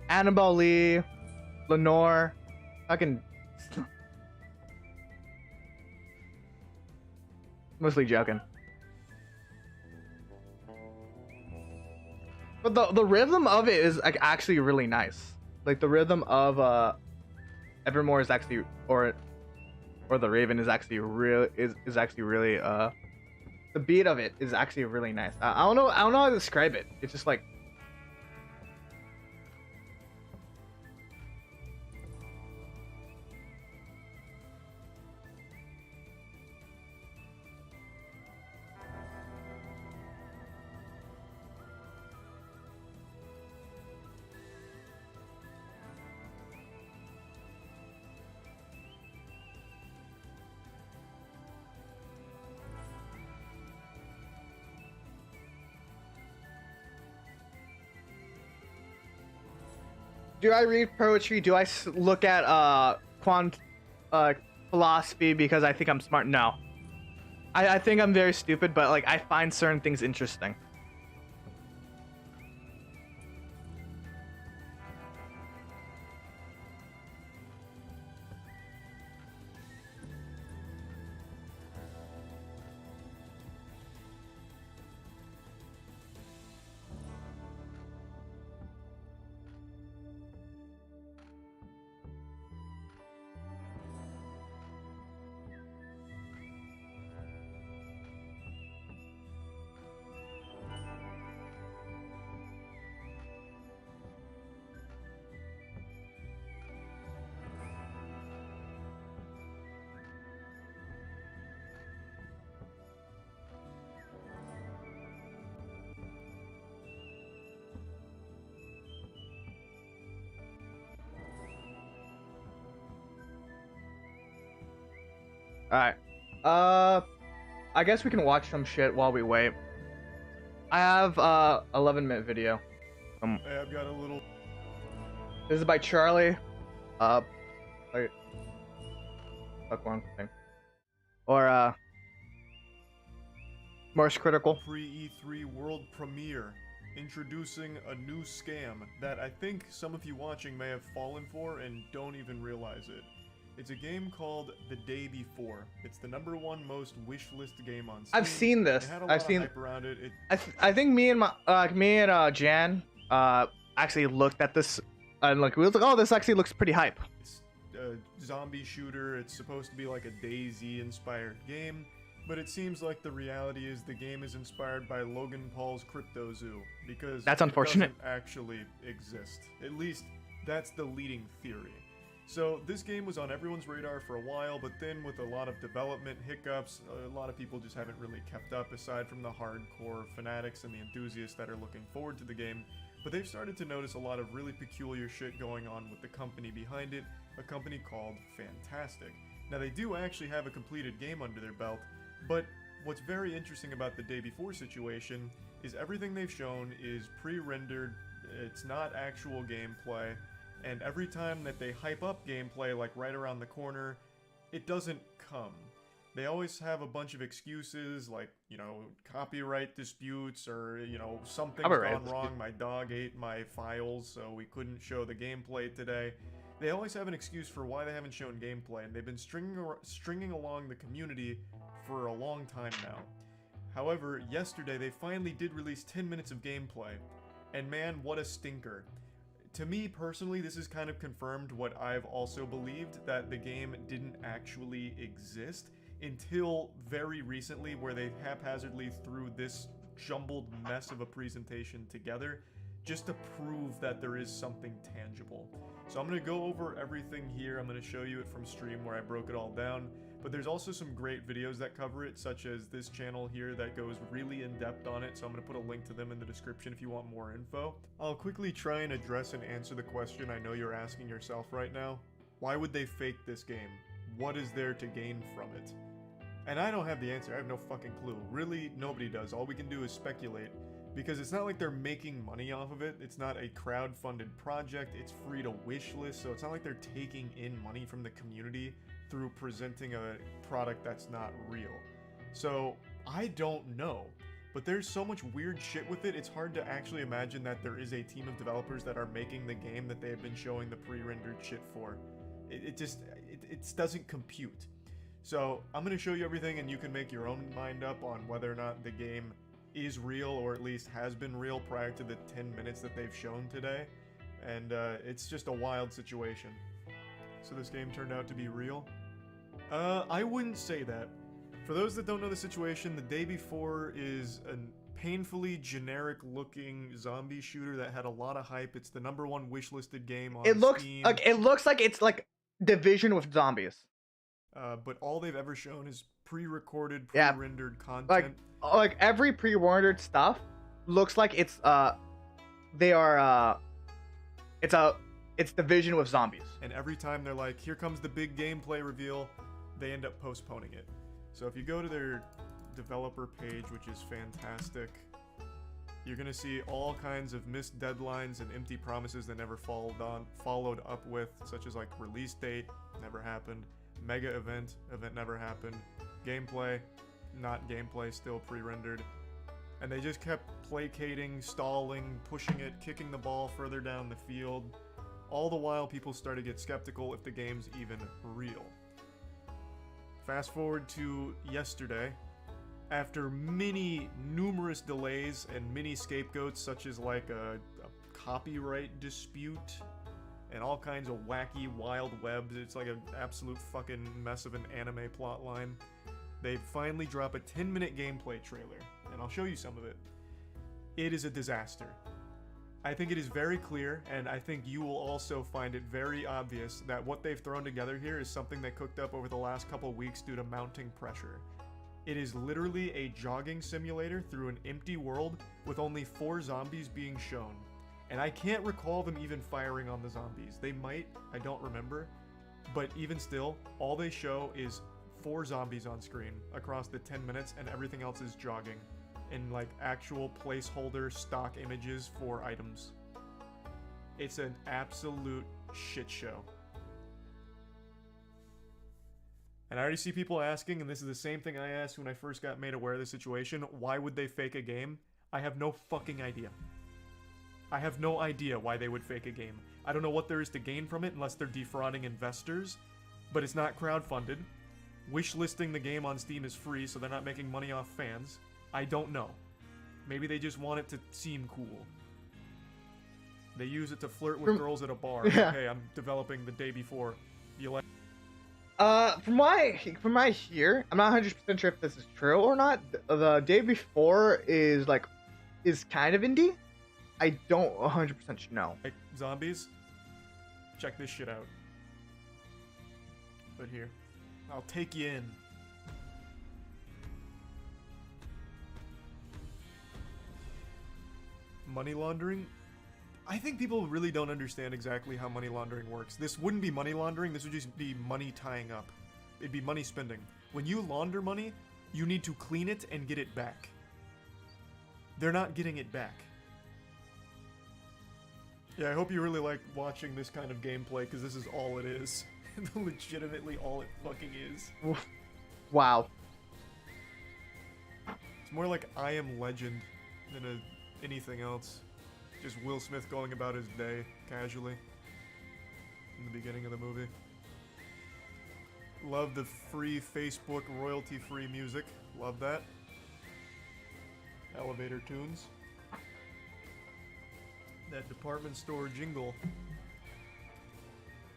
Annabelle Lee, Lenore, fucking. Mostly joking. But the rhythm of it is like actually really nice. Like the rhythm of Evermore is actually or the Raven is actually is actually really the beat of it is actually really nice. I don't know how to describe it. It's just like do I read poetry? Do I look at philosophy because I think I'm smart? No. I think I'm very stupid, but like I find certain things interesting. Alright. I guess we can watch some shit while we wait. I have 11-minute video. Hey, I've got a little. This is by Charlie. Wait. Fuck one thing. Or Morse Critical. Pre-E3 world premiere, introducing a new scam that I think some of you watching may have fallen for and don't even realize it. It's a game called The Day Before. It's the #1 most wishlist game on Steam. I've seen this. It had a lot I've seen. of hype around it. I think me and Jan actually looked at this and like we was like, oh, this actually looks pretty hype. It's a zombie shooter. It's supposed to be like a DayZ inspired game, but it seems like the reality is the game is inspired by Logan Paul's Crypto Zoo because that's unfortunate. It doesn't actually exist. At least that's the leading theory. So this game was on everyone's radar for a while, but then with a lot of development hiccups, a lot of people just haven't really kept up aside from the hardcore fanatics and the enthusiasts that are looking forward to the game. But they've started to notice a lot of really peculiar shit going on with the company behind it, a company called Fantastic. Now they do actually have a completed game under their belt, but what's very interesting about the Day Before situation is everything they've shown is pre-rendered, it's not actual gameplay, and every time that they hype up gameplay, like right around the corner, it doesn't come. They always have a bunch of excuses, like, you know, copyright disputes, or, you know, something's gone wrong, my dog ate my files, so we couldn't show the gameplay today. They always have an excuse for why they haven't shown gameplay, and they've been stringing along the community for a long time now. However, yesterday they finally did release 10 minutes of gameplay, and man, what a stinker. To me, personally, this has kind of confirmed what I've also believed, that the game didn't actually exist until very recently, where they haphazardly threw this jumbled mess of a presentation together just to prove that there is something tangible. So I'm going to go over everything here. I'm going to show you it from stream where I broke it all down. But there's also some great videos that cover it, such as this channel here that goes really in depth on it, so I'm going to put a link to them in the description if you want more info. I'll quickly try and address and answer the question I know you're asking yourself right now. Why would they fake this game? What is there to gain from it? And I don't have the answer, I have no fucking clue. Really, nobody does. All we can do is speculate, because it's not like they're making money off of it. It's not a crowd-funded project, it's free to wishlist, so it's not like they're taking in money from the community through presenting a product that's not real. So I don't know. But there's so much weird shit with it, it's hard to actually imagine that there is a team of developers that are making the game that they have been showing the pre-rendered shit for. It doesn't compute. So I'm going to show you everything and you can make your own mind up on whether or not the game is real or at least has been real prior to the 10 minutes that they've shown today. And it's just a wild situation. So this game turned out to be real? I wouldn't say that. For those that don't know the situation, the day before is a painfully generic-looking zombie shooter that had a lot of hype. It's the #1 wishlisted game on Steam. It looks like it's like Division with zombies. But all they've ever shown is pre-recorded, pre-rendered content. Like every pre-rendered stuff looks like it's it's Division with zombies. And every time they're like, here comes the big gameplay reveal, they end up postponing it. So if you go to their developer page, which is fantastic, you're gonna see all kinds of missed deadlines and empty promises that never followed up with, such as like release date, never happened, mega event never happened, gameplay, not gameplay, still pre-rendered. And they just kept placating, stalling, pushing it, kicking the ball further down the field. All the while people started to get skeptical if the game's even real. Fast forward to yesterday, after numerous delays and many scapegoats such as like a copyright dispute and all kinds of wacky wild webs, it's like an absolute fucking mess of an anime plotline, they finally drop a 10-minute gameplay trailer, and I'll show you some of it. It is a disaster. I think it is very clear, and I think you will also find it very obvious that what they've thrown together here is something that cooked up over the last couple weeks due to mounting pressure. It is literally a jogging simulator through an empty world with only 4 zombies being shown. And I can't recall them even firing on the zombies. They might, I don't remember. But even still, all they show is 4 zombies on screen across the 10 minutes and everything else is jogging. In like actual placeholder stock images for items. It's an absolute shit show. And I already see people asking, and this is the same thing I asked when I first got made aware of the situation, why would they fake a game? I have no fucking idea. I have no idea why they would fake a game. I don't know what there is to gain from it unless they're defrauding investors, but it's not crowdfunded. Wishlisting the game on Steam is free, so they're not making money off fans. I don't know. Maybe they just want it to seem cool. They use it to flirt with girls at a bar. Yeah. Hey, I'm developing the day before. You like? From what I hear, I'm not 100% sure if this is true or not. The day before is kind of indie. I don't 100% know. Like zombies? Check this shit out. But here, I'll take you in. Money laundering? I think people really don't understand exactly how money laundering works. This wouldn't be money laundering, this would just be money tying up. It'd be money spending. When you launder money, you need to clean it and get it back. They're not getting it back. Yeah, I hope you really like watching this kind of gameplay, because this is all it is. Legitimately all it fucking is. Wow. It's more like I Am Legend than anything else. Just Will Smith going about his day casually in the beginning of the movie. Love the free Facebook royalty-free music. Love that. Elevator tunes. That department store jingle.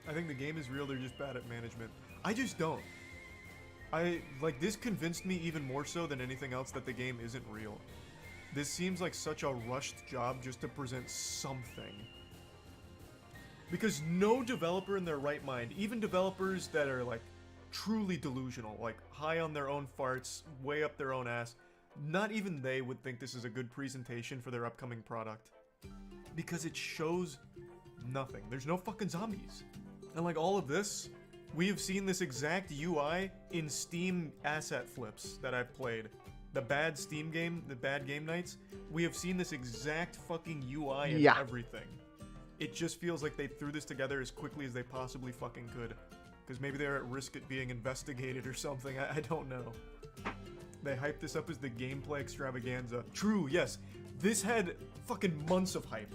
I think the game is real, they're just bad at management. I just don't. This convinced me even more so than anything else that the game isn't real. This seems like such a rushed job just to present something. Because no developer in their right mind, even developers that are like truly delusional, like high on their own farts, way up their own ass, not even they would think this is a good presentation for their upcoming product. Because it shows nothing. There's no fucking zombies. And like all of this, we have seen this exact UI in Steam asset flips that I've played. The bad Steam game, the bad game nights, we have seen this exact fucking UI and everything. It just feels like they threw this together as quickly as they possibly fucking could. Because maybe they're at risk at being investigated or something, I don't know. They hyped this up as the gameplay extravaganza. True, yes. This had fucking months of hype.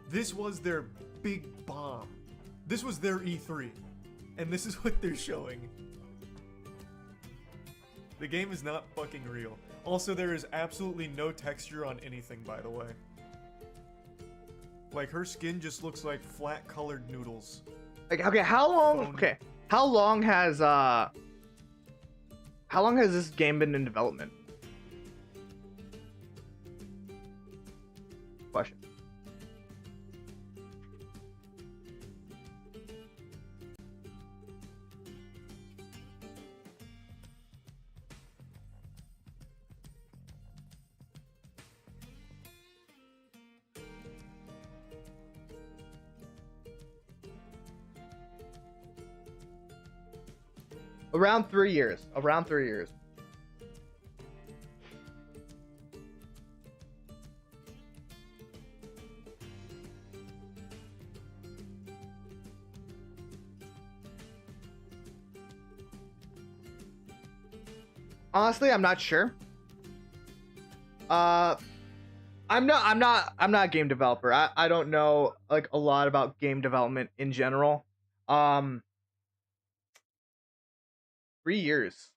This was their big bomb. This was their E3. And this is what they're showing. The game is not fucking real. Also, there is absolutely no texture on anything, by the way. Like, her skin just looks like flat colored noodles. Like, okay, how long has this game been in development? Question. Around 3 years. Around 3 years. Honestly, I'm not sure. I'm not a game developer. I don't know like a lot about game development in general. 3 years.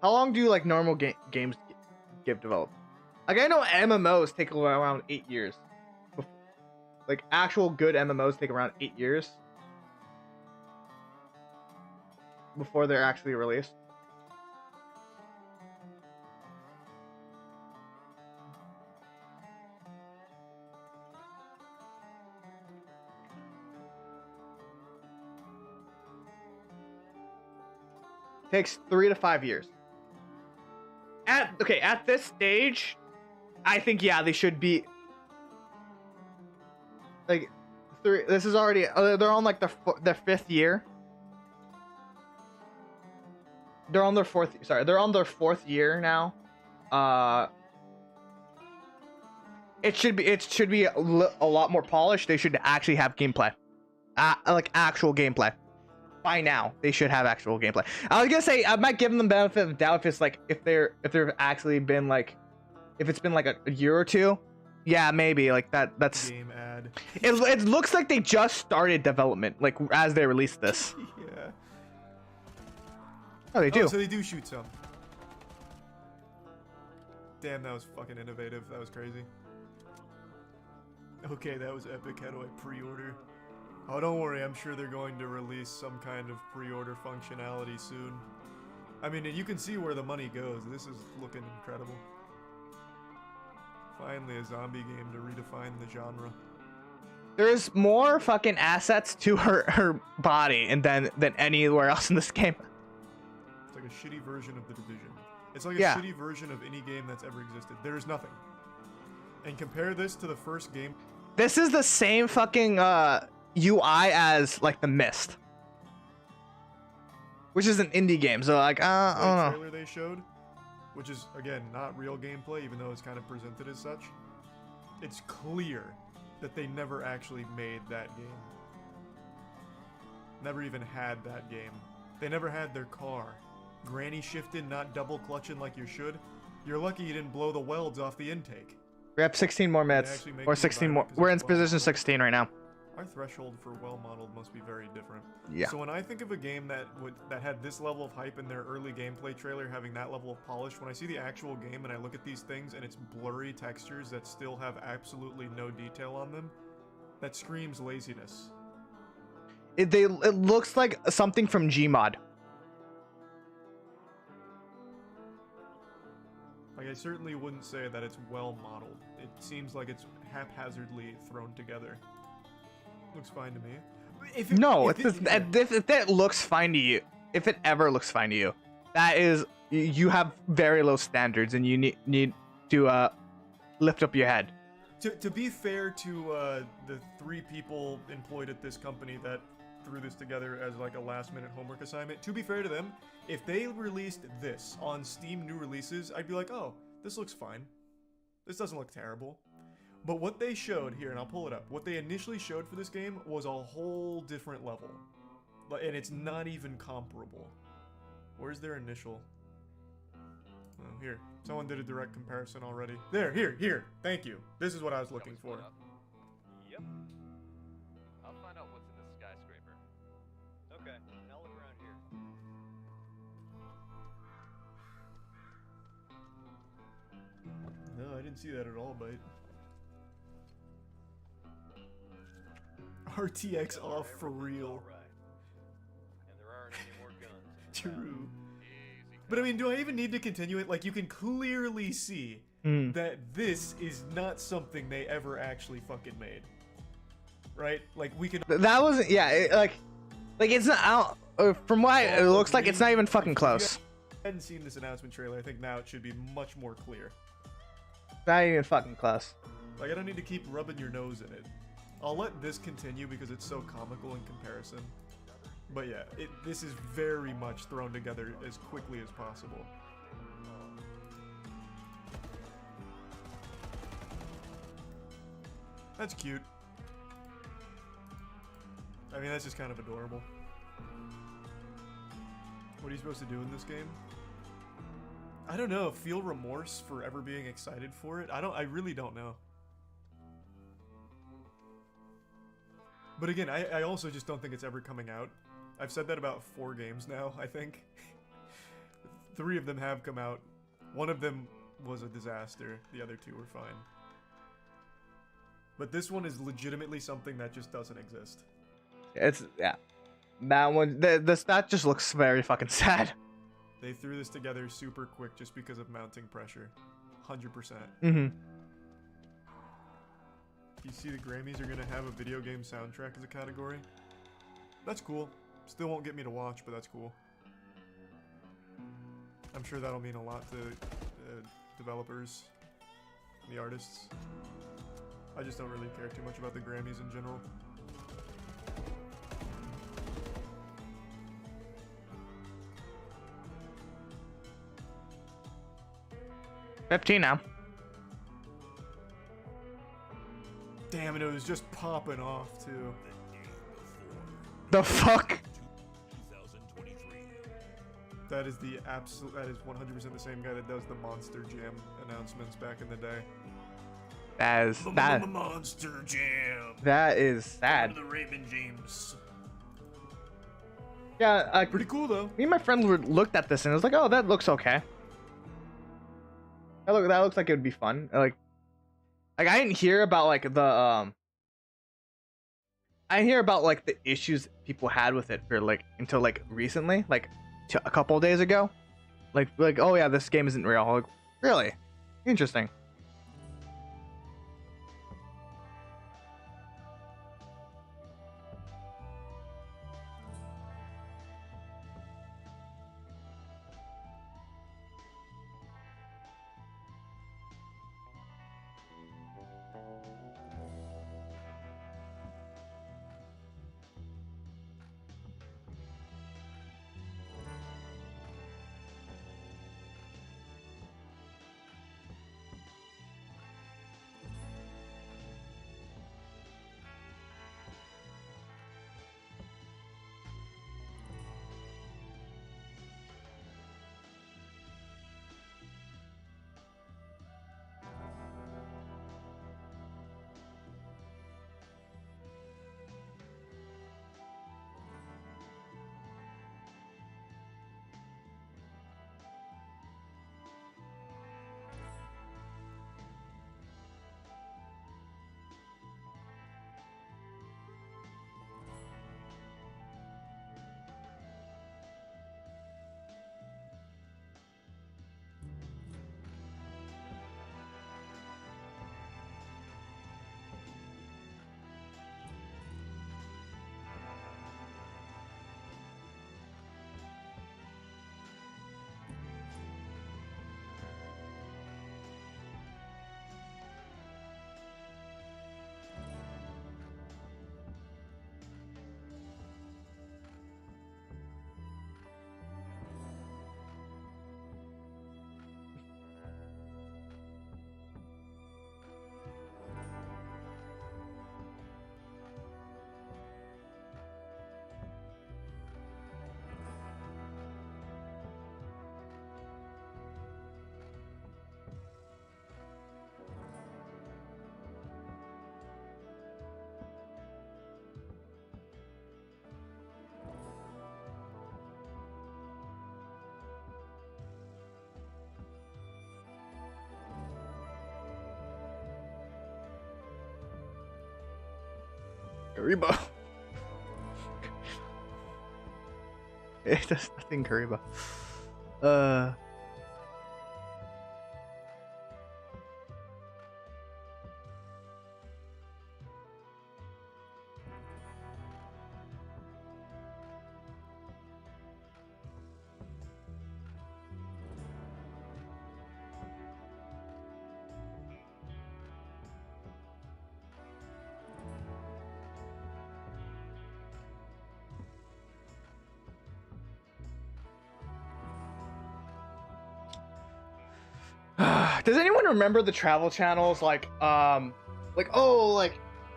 How long do like normal games give development? Like I know MMOs take around 8 years. Like actual good MMOs take around 8 years before they're actually released. Takes 3 to 5 years. At this stage, I think yeah, they should be like this is already they're on like their 5th year. They're on their 4th year now. It should be a lot more polished. They should actually have gameplay. Like actual gameplay. By now, they should have actual gameplay. I was gonna say I might give them the benefit of the doubt if it's like if they've actually been like if it's been like a year or two. Yeah, maybe like that's game ad. It looks like they just started development like as they released this. Yeah. Oh, they do. Oh, so they do shoot some. Damn, that was fucking innovative. That was crazy. Okay, that was epic. How do I pre-order? Oh, don't worry. I'm sure they're going to release some kind of pre-order functionality soon. I mean, you can see where the money goes. This is looking incredible. Finally, a zombie game to redefine the genre. There's more fucking assets to her body and than anywhere else in this game. It's like a shitty version of The Division. It's like a shitty version of any game that's ever existed. There is nothing. And compare this to the first game. This is the same fucking UI as like The Mist, which is an indie game. So like, I don't know. The trailer they showed, which is again not real gameplay, even though it's kind of presented as such. It's clear that they never actually made that game. Never even had that game. They never had their car. Granny shifting, not double clutching like you should. You're lucky you didn't blow the welds off the intake. We have 16 more minutes, or 16 more. We're in position 16 right now. Our threshold for well-modeled must be very different. Yeah. So when I think of a game that had this level of hype in their early gameplay trailer, having that level of polish, when I see the actual game and I look at these things and it's blurry textures that still have absolutely no detail on them, that screams laziness. It looks like something from Gmod. Like, I certainly wouldn't say that it's well-modeled. It seems like it's haphazardly thrown together. Looks fine to me. If that looks fine to you, if it ever looks fine to you, that is, you have very low standards and you need to lift up your head. To be fair to the 3 people employed at this company that threw this together as like a last-minute homework assignment, to be fair to them, if they released this on Steam new releases, I'd be like, oh, this looks fine. This doesn't look terrible. But what they showed here, and I'll pull it up, what they initially showed for this game was a whole different level. And it's not even comparable. Where's their initial? Oh, here. Someone did a direct comparison already. There, here. Thank you. This is what I was looking for. Yep. I'll find out what's in this skyscraper. Okay, and I'll look around here. No, I didn't see that at all, Bite. RTX off for real. And there aren't any more guns. True. But I mean, do I even need to continue it? Like, you can clearly see that this is not something they ever actually fucking made. Right? Like, we can... That wasn't, yeah, like it's not, I don't, from what it looks like, it's not even fucking close. If you hadn't seen this announcement trailer, I think now it should be much more clear. Not even fucking close. Like, I don't need to keep rubbing your nose in it. I'll let this continue because it's so comical in comparison. But yeah, this is very much thrown together as quickly as possible. That's cute. I mean, that's just kind of adorable. What are you supposed to do in this game? I don't know. Feel remorse for ever being excited for it? I really don't know. But again, I also just don't think it's ever coming out. I've said that about 4 games now, I think. 3 of them have come out. 1 of them was a disaster. The other 2 were fine. But this one is legitimately something that just doesn't exist. It's, yeah. That one, that just looks very fucking sad. They threw this together super quick just because of mounting pressure. 100%. Mm-hmm. You see the Grammys are gonna have a video game soundtrack as a category? That's cool. Still won't get me to watch, but that's cool. I'm sure that'll mean a lot to developers, the artists. I just don't really care too much about the Grammys in general. $15 now. Damn it, it was just popping off too. The fuck? That is the absolute. That is 100% the same guy that does the Monster Jam announcements back in the day. That is that. Monster Jam. That is sad. The Raymond James. Yeah, pretty cool though. Me and my friend looked at this and it was like, "Oh, that looks okay. That looks like it would be fun." Like I didn't hear about like the I didn't hear about like the issues people had with it for like until like recently, like a couple of days ago. Like oh yeah, this game isn't real. Like, really? Interesting. Kariba. It does nothing, Kariba. Does anyone remember the travel channels like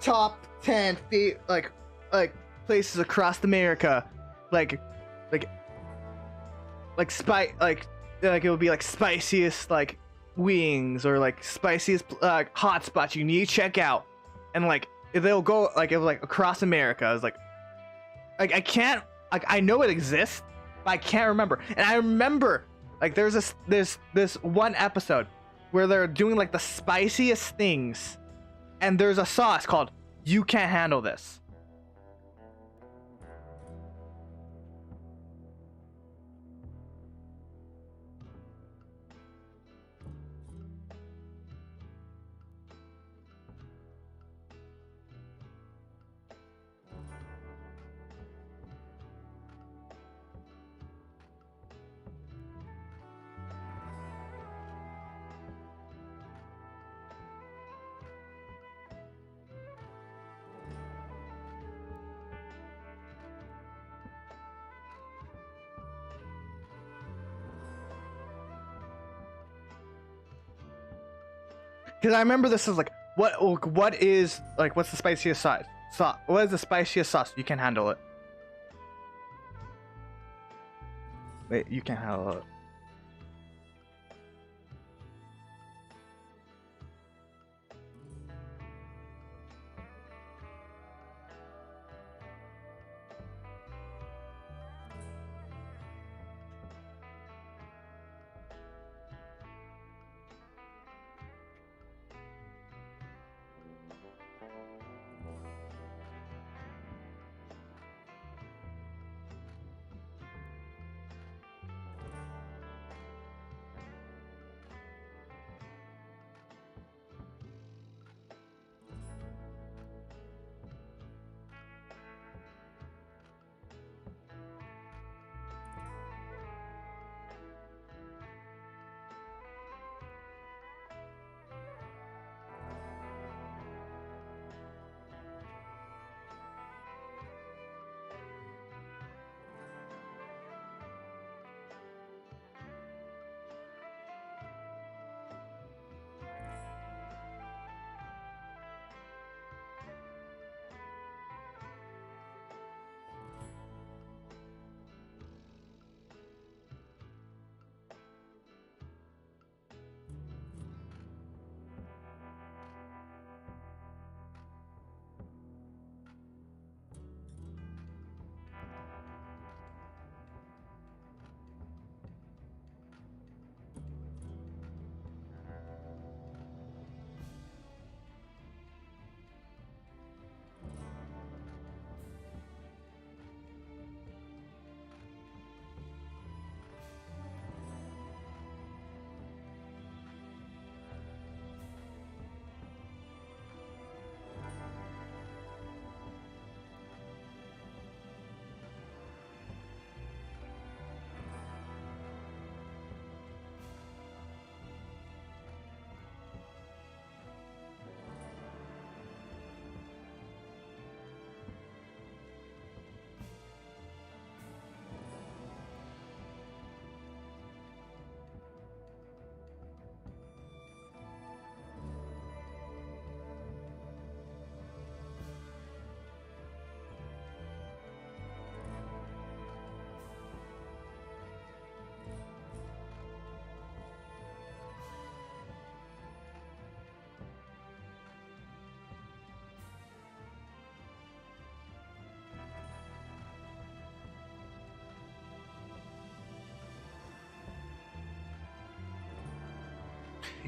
top 10 feet like places across America, like it would be like spiciest like wings or like spiciest hot spots you need to check out, and like they'll go like it was like across America. It's like I can't like I know it exists, but I can't remember. And I remember like there's this one episode where they're doing like the spiciest things, and there's a sauce called "You Can't Handle This." Because I remember this is like, what is, like, what's the spiciest sauce? What is the spiciest sauce? You can handle it. Wait, you can't handle it.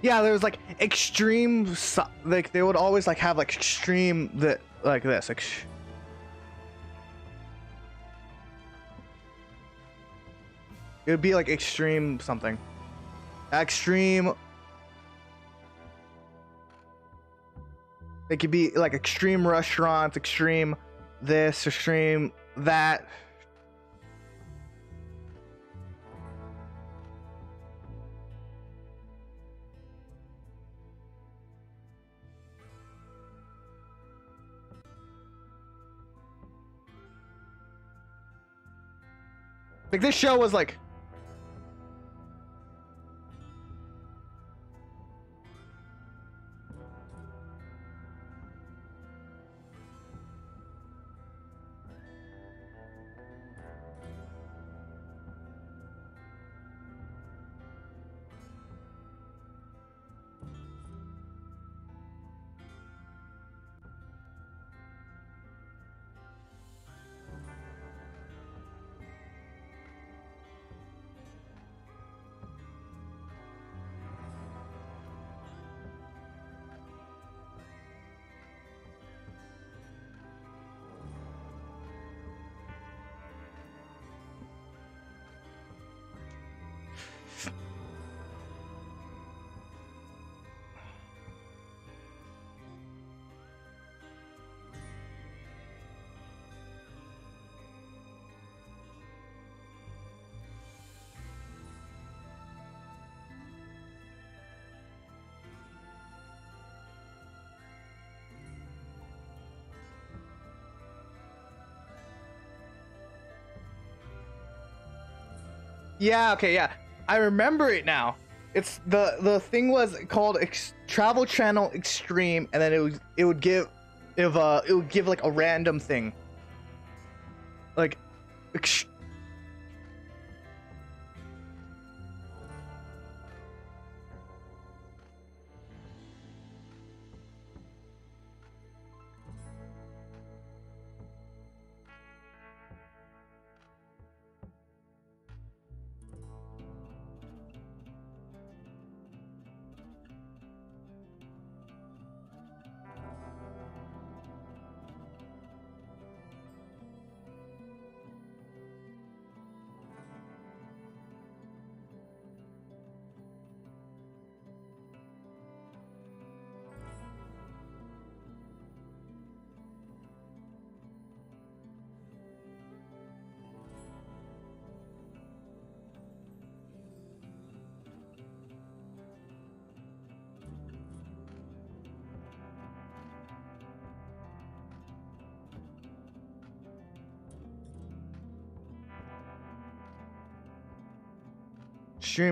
Yeah, there was like extreme, like they would always like have like extreme like this, It would be like extreme something. Extreme. It could be like extreme restaurants, extreme this, extreme that. Like this show was like yeah, okay, yeah. I remember it now. It's the thing was called Travel Channel Extreme, and then it would give like a random thing. Like extreme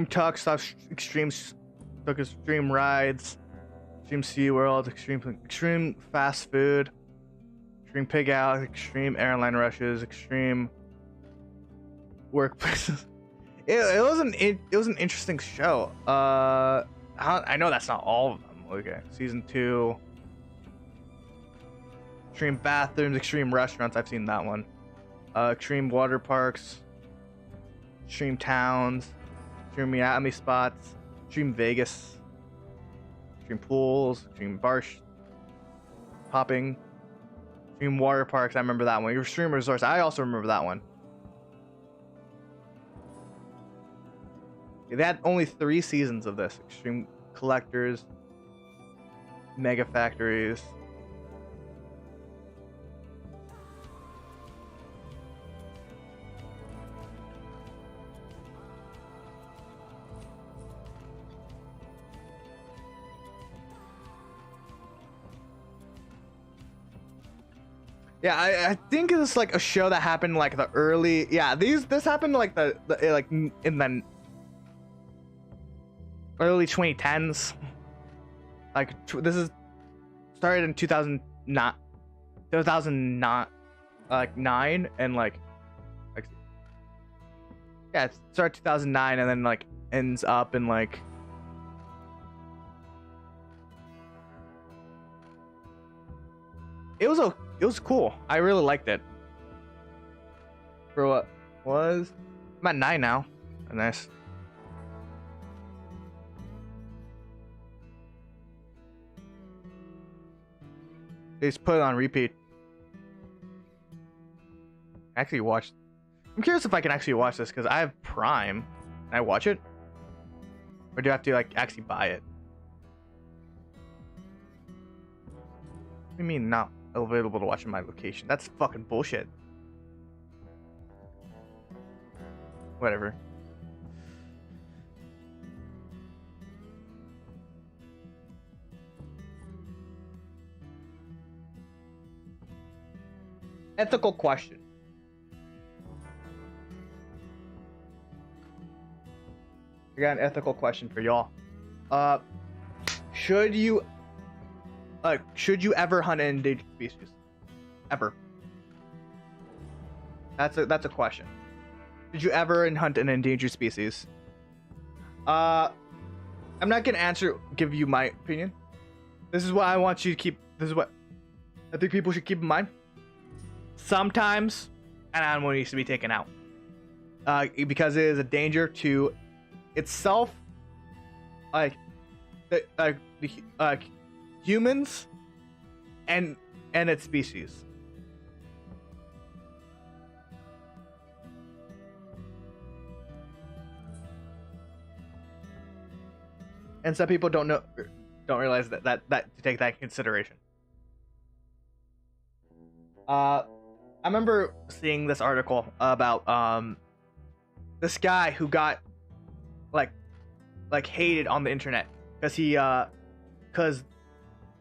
tuck stuff, extreme rides, extreme SeaWorld, extreme fast food, extreme pig out, extreme airline rushes, extreme workplaces. It was an interesting show. I know that's not all of them. Okay, season 2. Extreme bathrooms, extreme restaurants. I've seen that one. Extreme water parks, extreme towns, extreme Miami spots, extreme Vegas, extreme pools, extreme bar hopping, extreme water parks. I remember that one. Extreme resorts. I also remember that one. They had only 3 seasons of this. Extreme collectors, mega factories. Yeah, I think it's like a show that happened like the early. Yeah, this happened like the like in the early 2010s. Like this is started in 2009, like 9, and like yeah, it started 2009 and then like ends up in like it was cool. I really liked it. For what was? I'm at 9 now. Nice. They just put it on repeat. I actually watched. I'm curious if I can actually watch this because I have Prime. Can I watch it? Or do I have to like actually buy it? What do you mean not available to watch in my location? That's fucking bullshit. Whatever. Ethical question. I got an ethical question for y'all. Should you ever hunt an endangered species? Ever? That's a question. Should you ever hunt an endangered species? I'm not gonna give you my opinion. This is what I want you to keep. This is what I think people should keep in mind. Sometimes an animal needs to be taken out because it is a danger to itself, humans, and its species. And some people don't realize that to take that into consideration. I remember seeing this article about this guy who got like hated on the internet because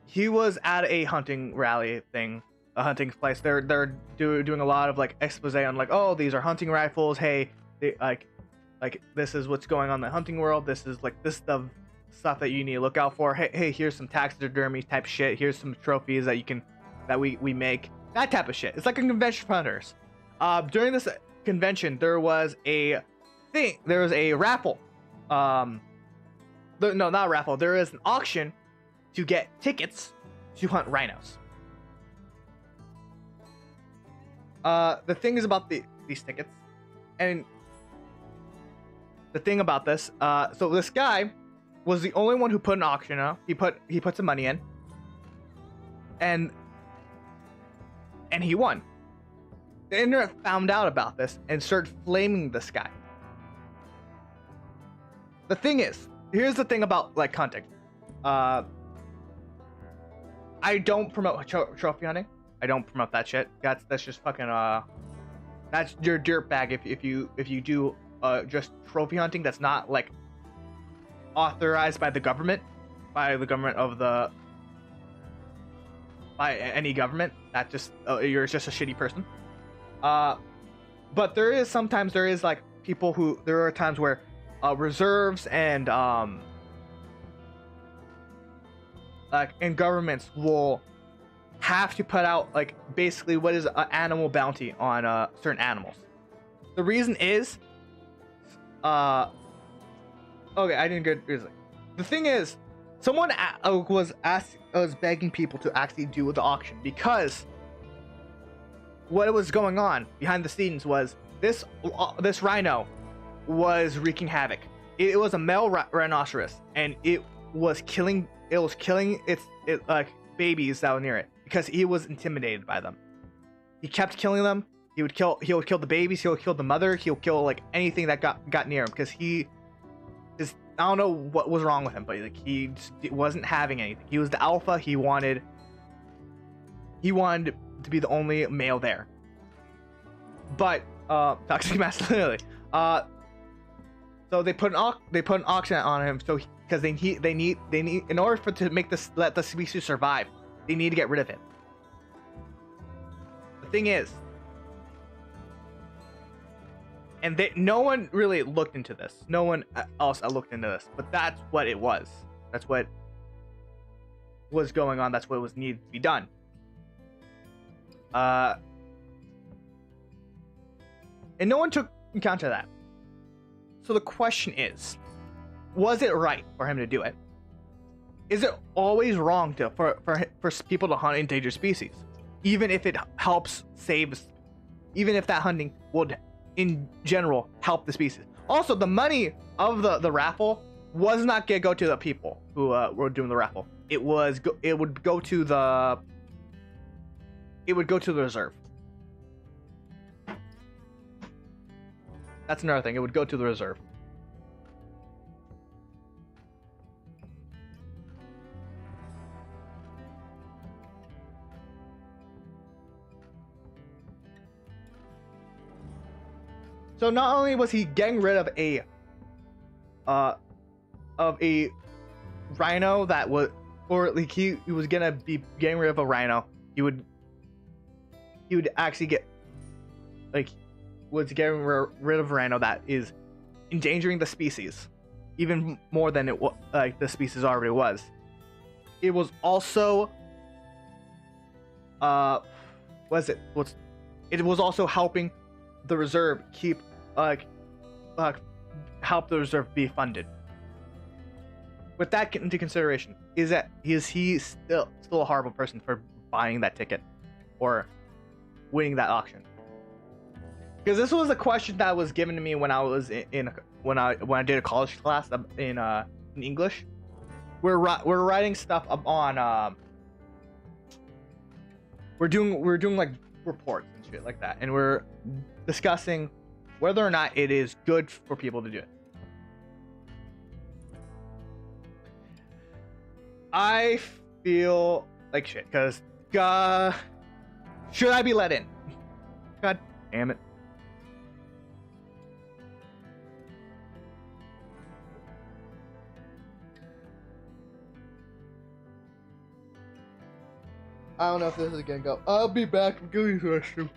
he was at a hunting rally thing, a hunting place. They're doing a lot of like expose on like, oh, these are hunting rifles. Hey, like this is what's going on in the hunting world. This is the stuff that you need to look out for. Hey, here's some taxidermy type shit. Here's some trophies that we make. That type of shit. It's like a convention for hunters. During this convention, there was a thing. There was a raffle. No, not a raffle. There is an auction to get tickets to hunt rhinos. The thing is about these tickets, and the thing about this, so this guy was the only one who put an auction up. He put some money in, and he won. The internet found out about this and started flaming this guy. The thing is, here's the thing about like hunting. I don't promote trophy hunting. I don't promote that shit. That's just fucking that's your dirtbag if you do just trophy hunting that's not like authorized by the government, by any government. That just you're just a shitty person. But there is like people who, there are times where reserves and governments will have to put out like basically what is an animal bounty on certain animals. The reason is okay, I didn't get reason. The thing is, someone was begging people to actually do the auction because what was going on behind the scenes was this rhino was wreaking havoc. It was a male rhinoceros, and it was killing its babies that were near it because he was intimidated by them. He kept killing them. He would kill the babies. He would kill the mother. He would kill like anything that got near him because I don't know what was wrong with him, but like he just wasn't having anything. He was the alpha. He wanted to be the only male there. But toxic masculinity. So they put an auction on him. So because they need in order to let the species survive, they need to get rid of him. The thing is, and no one really looked into this. No one else looked into this, but that's what it was. That's what was going on. That's what was needed to be done. And no one took account of that. So the question is, was it right for him to do it? Is it always wrong for people to hunt endangered species, even if it helps even if that hunting would in general help the species? Also, the money of the raffle was not gonna go to the people who were doing the raffle. It would go to the reserve. That's another thing. It would go to the reserve. So not only was he getting rid of a rhino that was, or like he was gonna be getting rid of a rhino, he would actually get like was getting rid of a rhino that is endangering the species even more than it was like the species already was. It was also it was also helping the reserve keep help the reserve be funded. With that into consideration, is he still a horrible person for buying that ticket or winning that auction? Because this was a question that was given to me when I was when I did a college class in English. We're writing stuff up on we're doing like reports and shit like that, and we're discussing whether or not it is good for people to do it. I feel like shit because should I be let in? God damn it. I don't know if this is gonna go. I'll be back. I'm going to the restroom.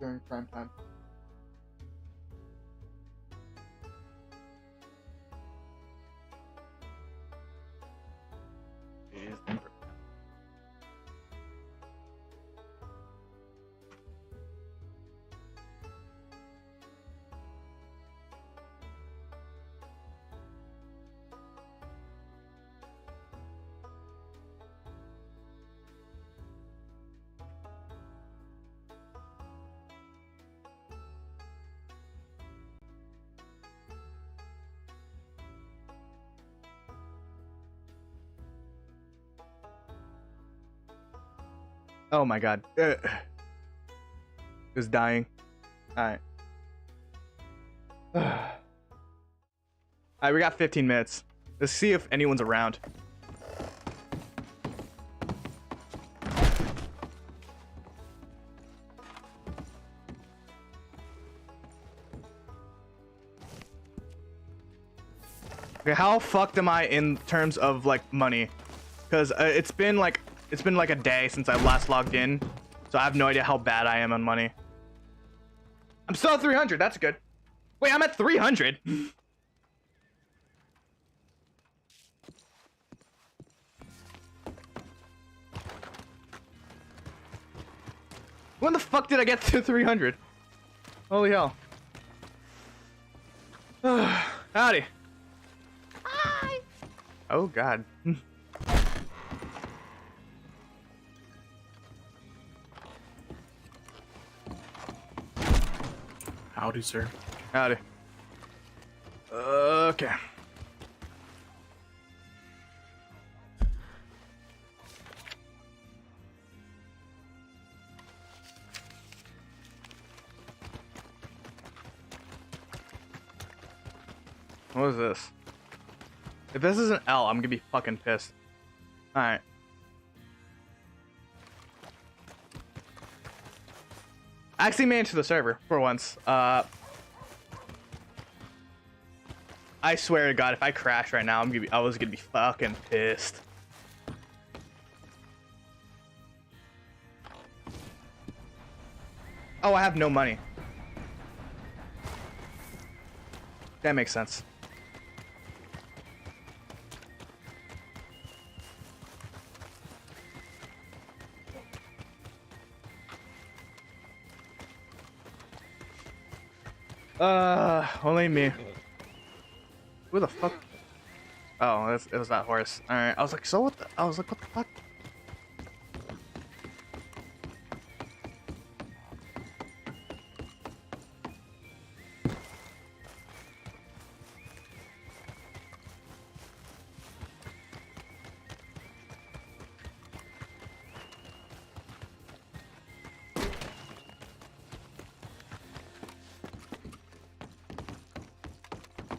during prime time. Jeez. Oh my god. Just dying. Alright. Alright, we got 15 minutes. Let's see if anyone's around. Okay, how fucked am I in terms of like money? Because it's been like a day since I last logged in, so I have no idea how bad I am on money. I'm still at 300. That's good. Wait, I'm at 300. When the fuck did I get to 300? Holy hell. Howdy. Hi. Oh god. Howdy, sir. Howdy. Okay. What is this? If this is an L, I'm gonna be fucking pissed. Alright. I actually made it to the server for once. I swear to God, if I crash right now, I was gonna be fucking pissed. Oh, I have no money. That makes sense. Only me. Who the fuck? Oh, it was that horse. Alright, I was like, so what the? I was like, what the fuck?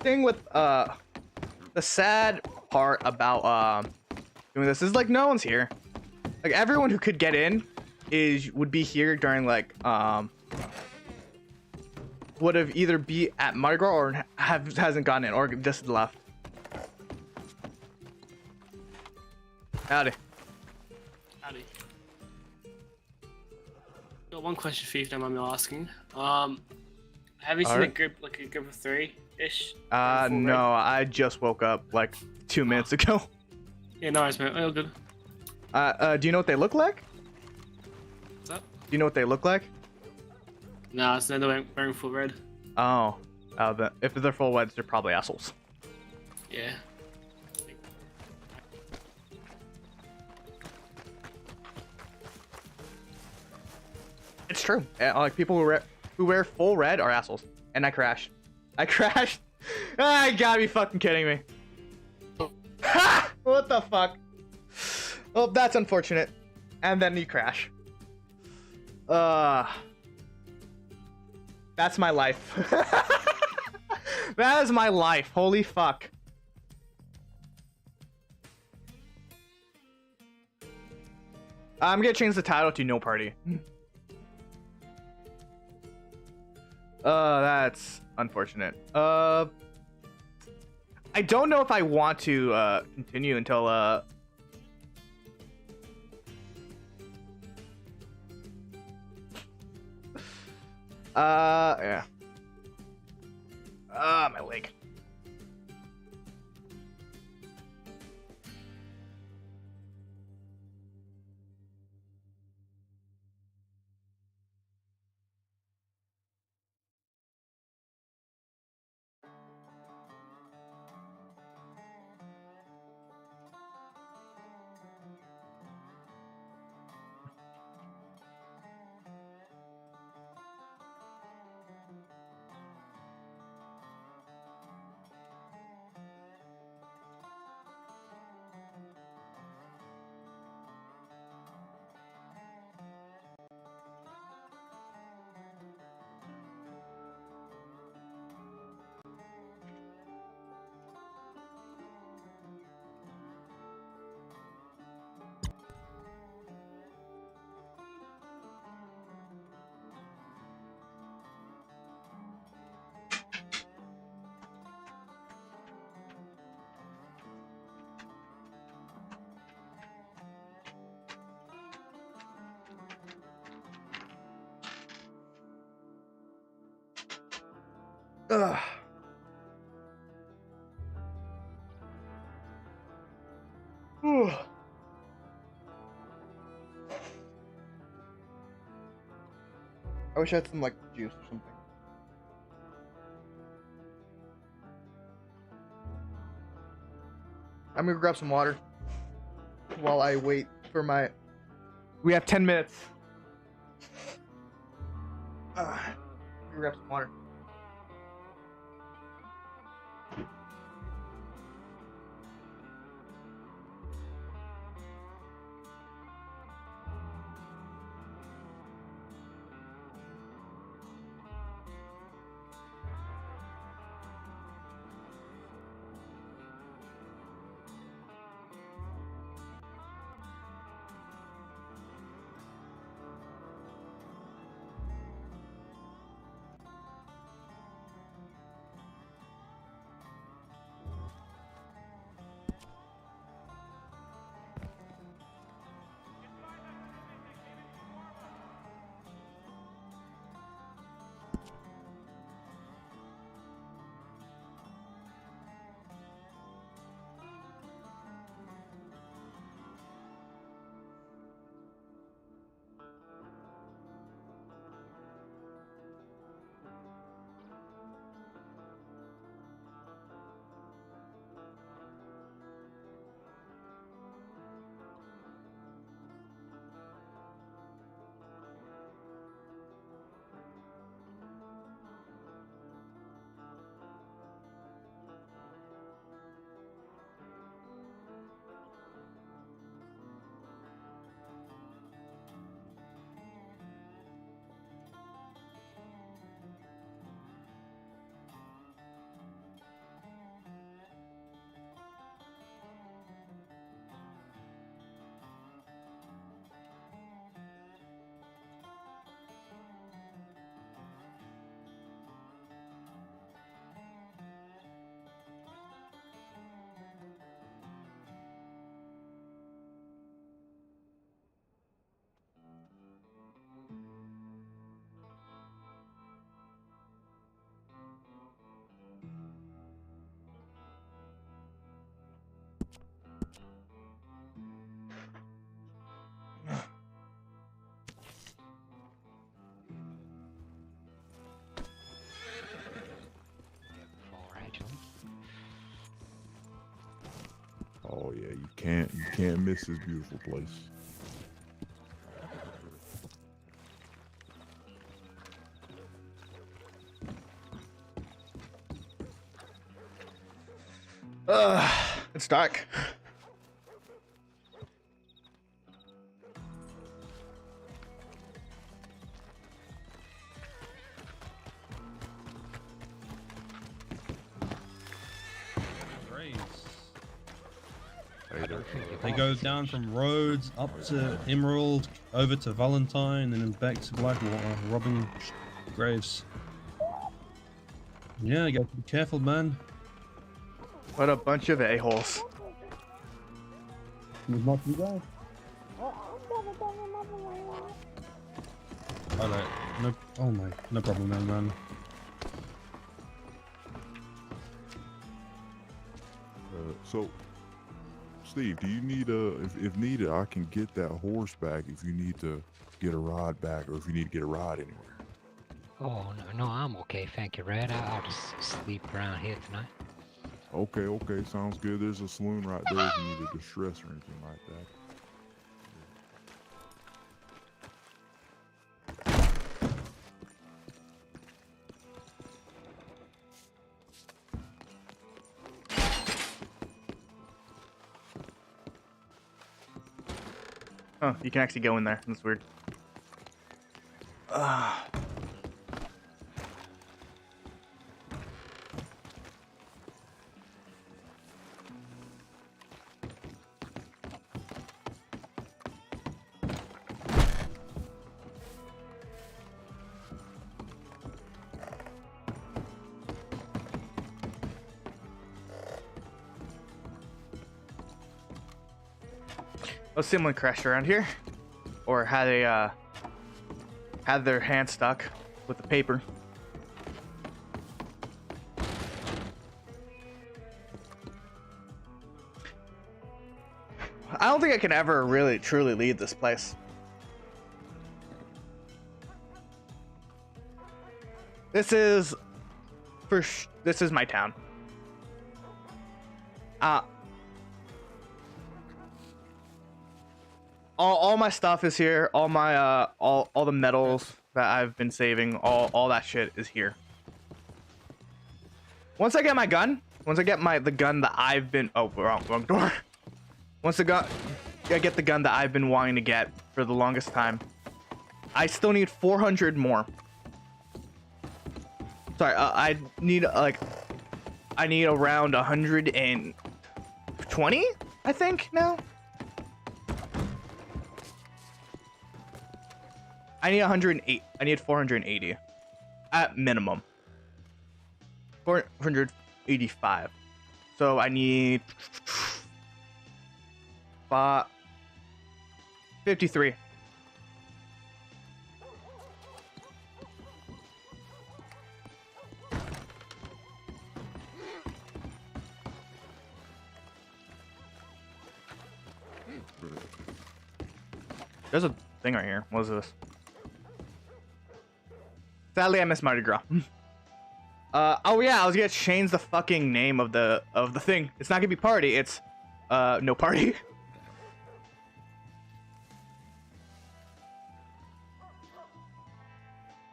Thing with the sad part about doing this is like no one's here. Like everyone who could get in would be here during like would have either be at Mardi Gras or hasn't gotten in or just left. Howdy. Howdy. Got one question for you if you don't mind me asking. Have you seen a group like a group of 3-ish? No, I just woke up like 2 minutes ago. Yeah, nice man. All good. Do you know what they look like? What's up? Do you know what they look like? Nah, so they're wearing full red. Oh, if they're full red, they're probably assholes. Yeah. It's true. Like people who wear full red are assholes. And I crashed. I crashed. Ah, you gotta be fucking kidding me. What the fuck? Oh, that's unfortunate. And then you crash. That's my life. That is my life. Holy fuck. I'm gonna change the title to No Party. That's unfortunate. I don't know if I want to continue until Yeah. My leg. Ugh. Whew. I wish I had some like juice or something. I'm gonna grab some water while I wait for my. We have 10 minutes. Grab some water. Oh yeah, you can't miss this beautiful place. It's dark. They go down from Rhodes up to Emerald, over to Valentine, and then back to Blackwater, robbing graves. Yeah, you gotta be careful, man. What a bunch of a-holes. There's not too bad. Alright, no, oh my, no problem then, man. So, Steve, do you need if needed, I can get that horse back if you need to get a ride back or if you need to get a ride anywhere. Oh, no, I'm okay, thank you, Red. I'll just sleep around here tonight. Okay, sounds good. There's a saloon right there if you need a distress or anything like that. Oh, you can actually go in there. That's weird. Let's see someone crashed around here, or had a had their hand stuck with the paper. I don't think I can ever really truly lead this place. This is this is my town. All my stuff is here. All my all the metals that I've been saving, all that shit is here. Once I get my gun, once I get the gun that I've been wrong door. Once I get the gun that I've been wanting to get for the longest time, I still need 400 more. Sorry, I need around 120, I think now. I need 108. I need 480 at minimum. 485. So I need 53. There's a thing right here. What is this? Sadly, I missed Mardi Gras. Oh yeah, I was gonna change the fucking name of the thing. It's not gonna be party. It's no party.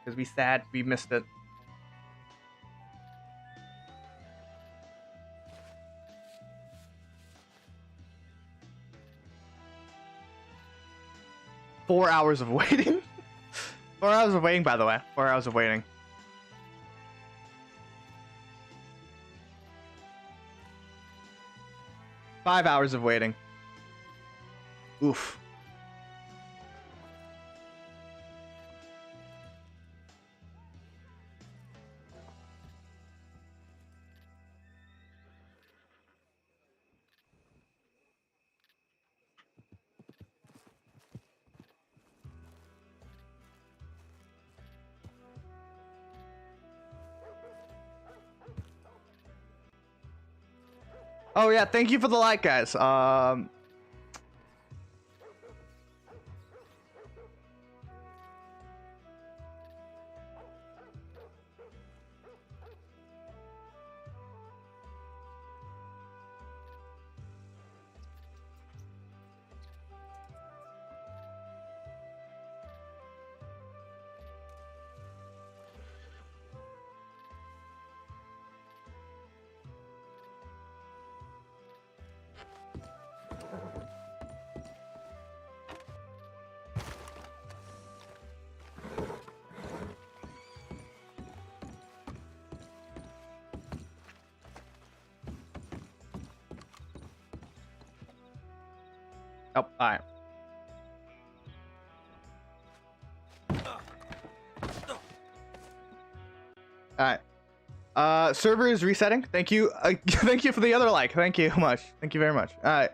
Because we sad we missed it. Four hours of waiting. 4 hours of waiting, by the way. 4 hours of waiting. Five hours of waiting. Oof. Oh yeah, thank you for the like, guys. Oh, alright. Alright. Server is resetting. Thank you. Thank you for the other like. Thank you much. Thank you very much. Alright.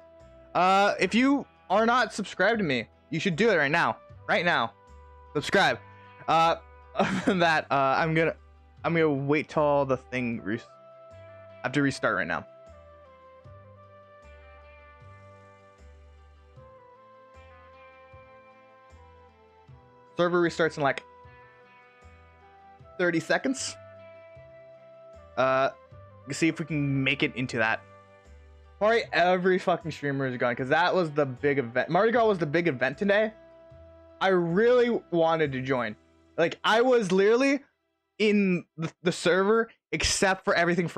If you are not subscribed to me, you should do it right now. Right now. Subscribe. Other than that, I'm gonna wait till the thing I have to restart right now. Server restarts in like 30 seconds. See if we can make it into that. Probably every fucking streamer is going because that was the big event. Mardi Gras was the big event today. I really wanted to join. Like I was literally in the server except for everything for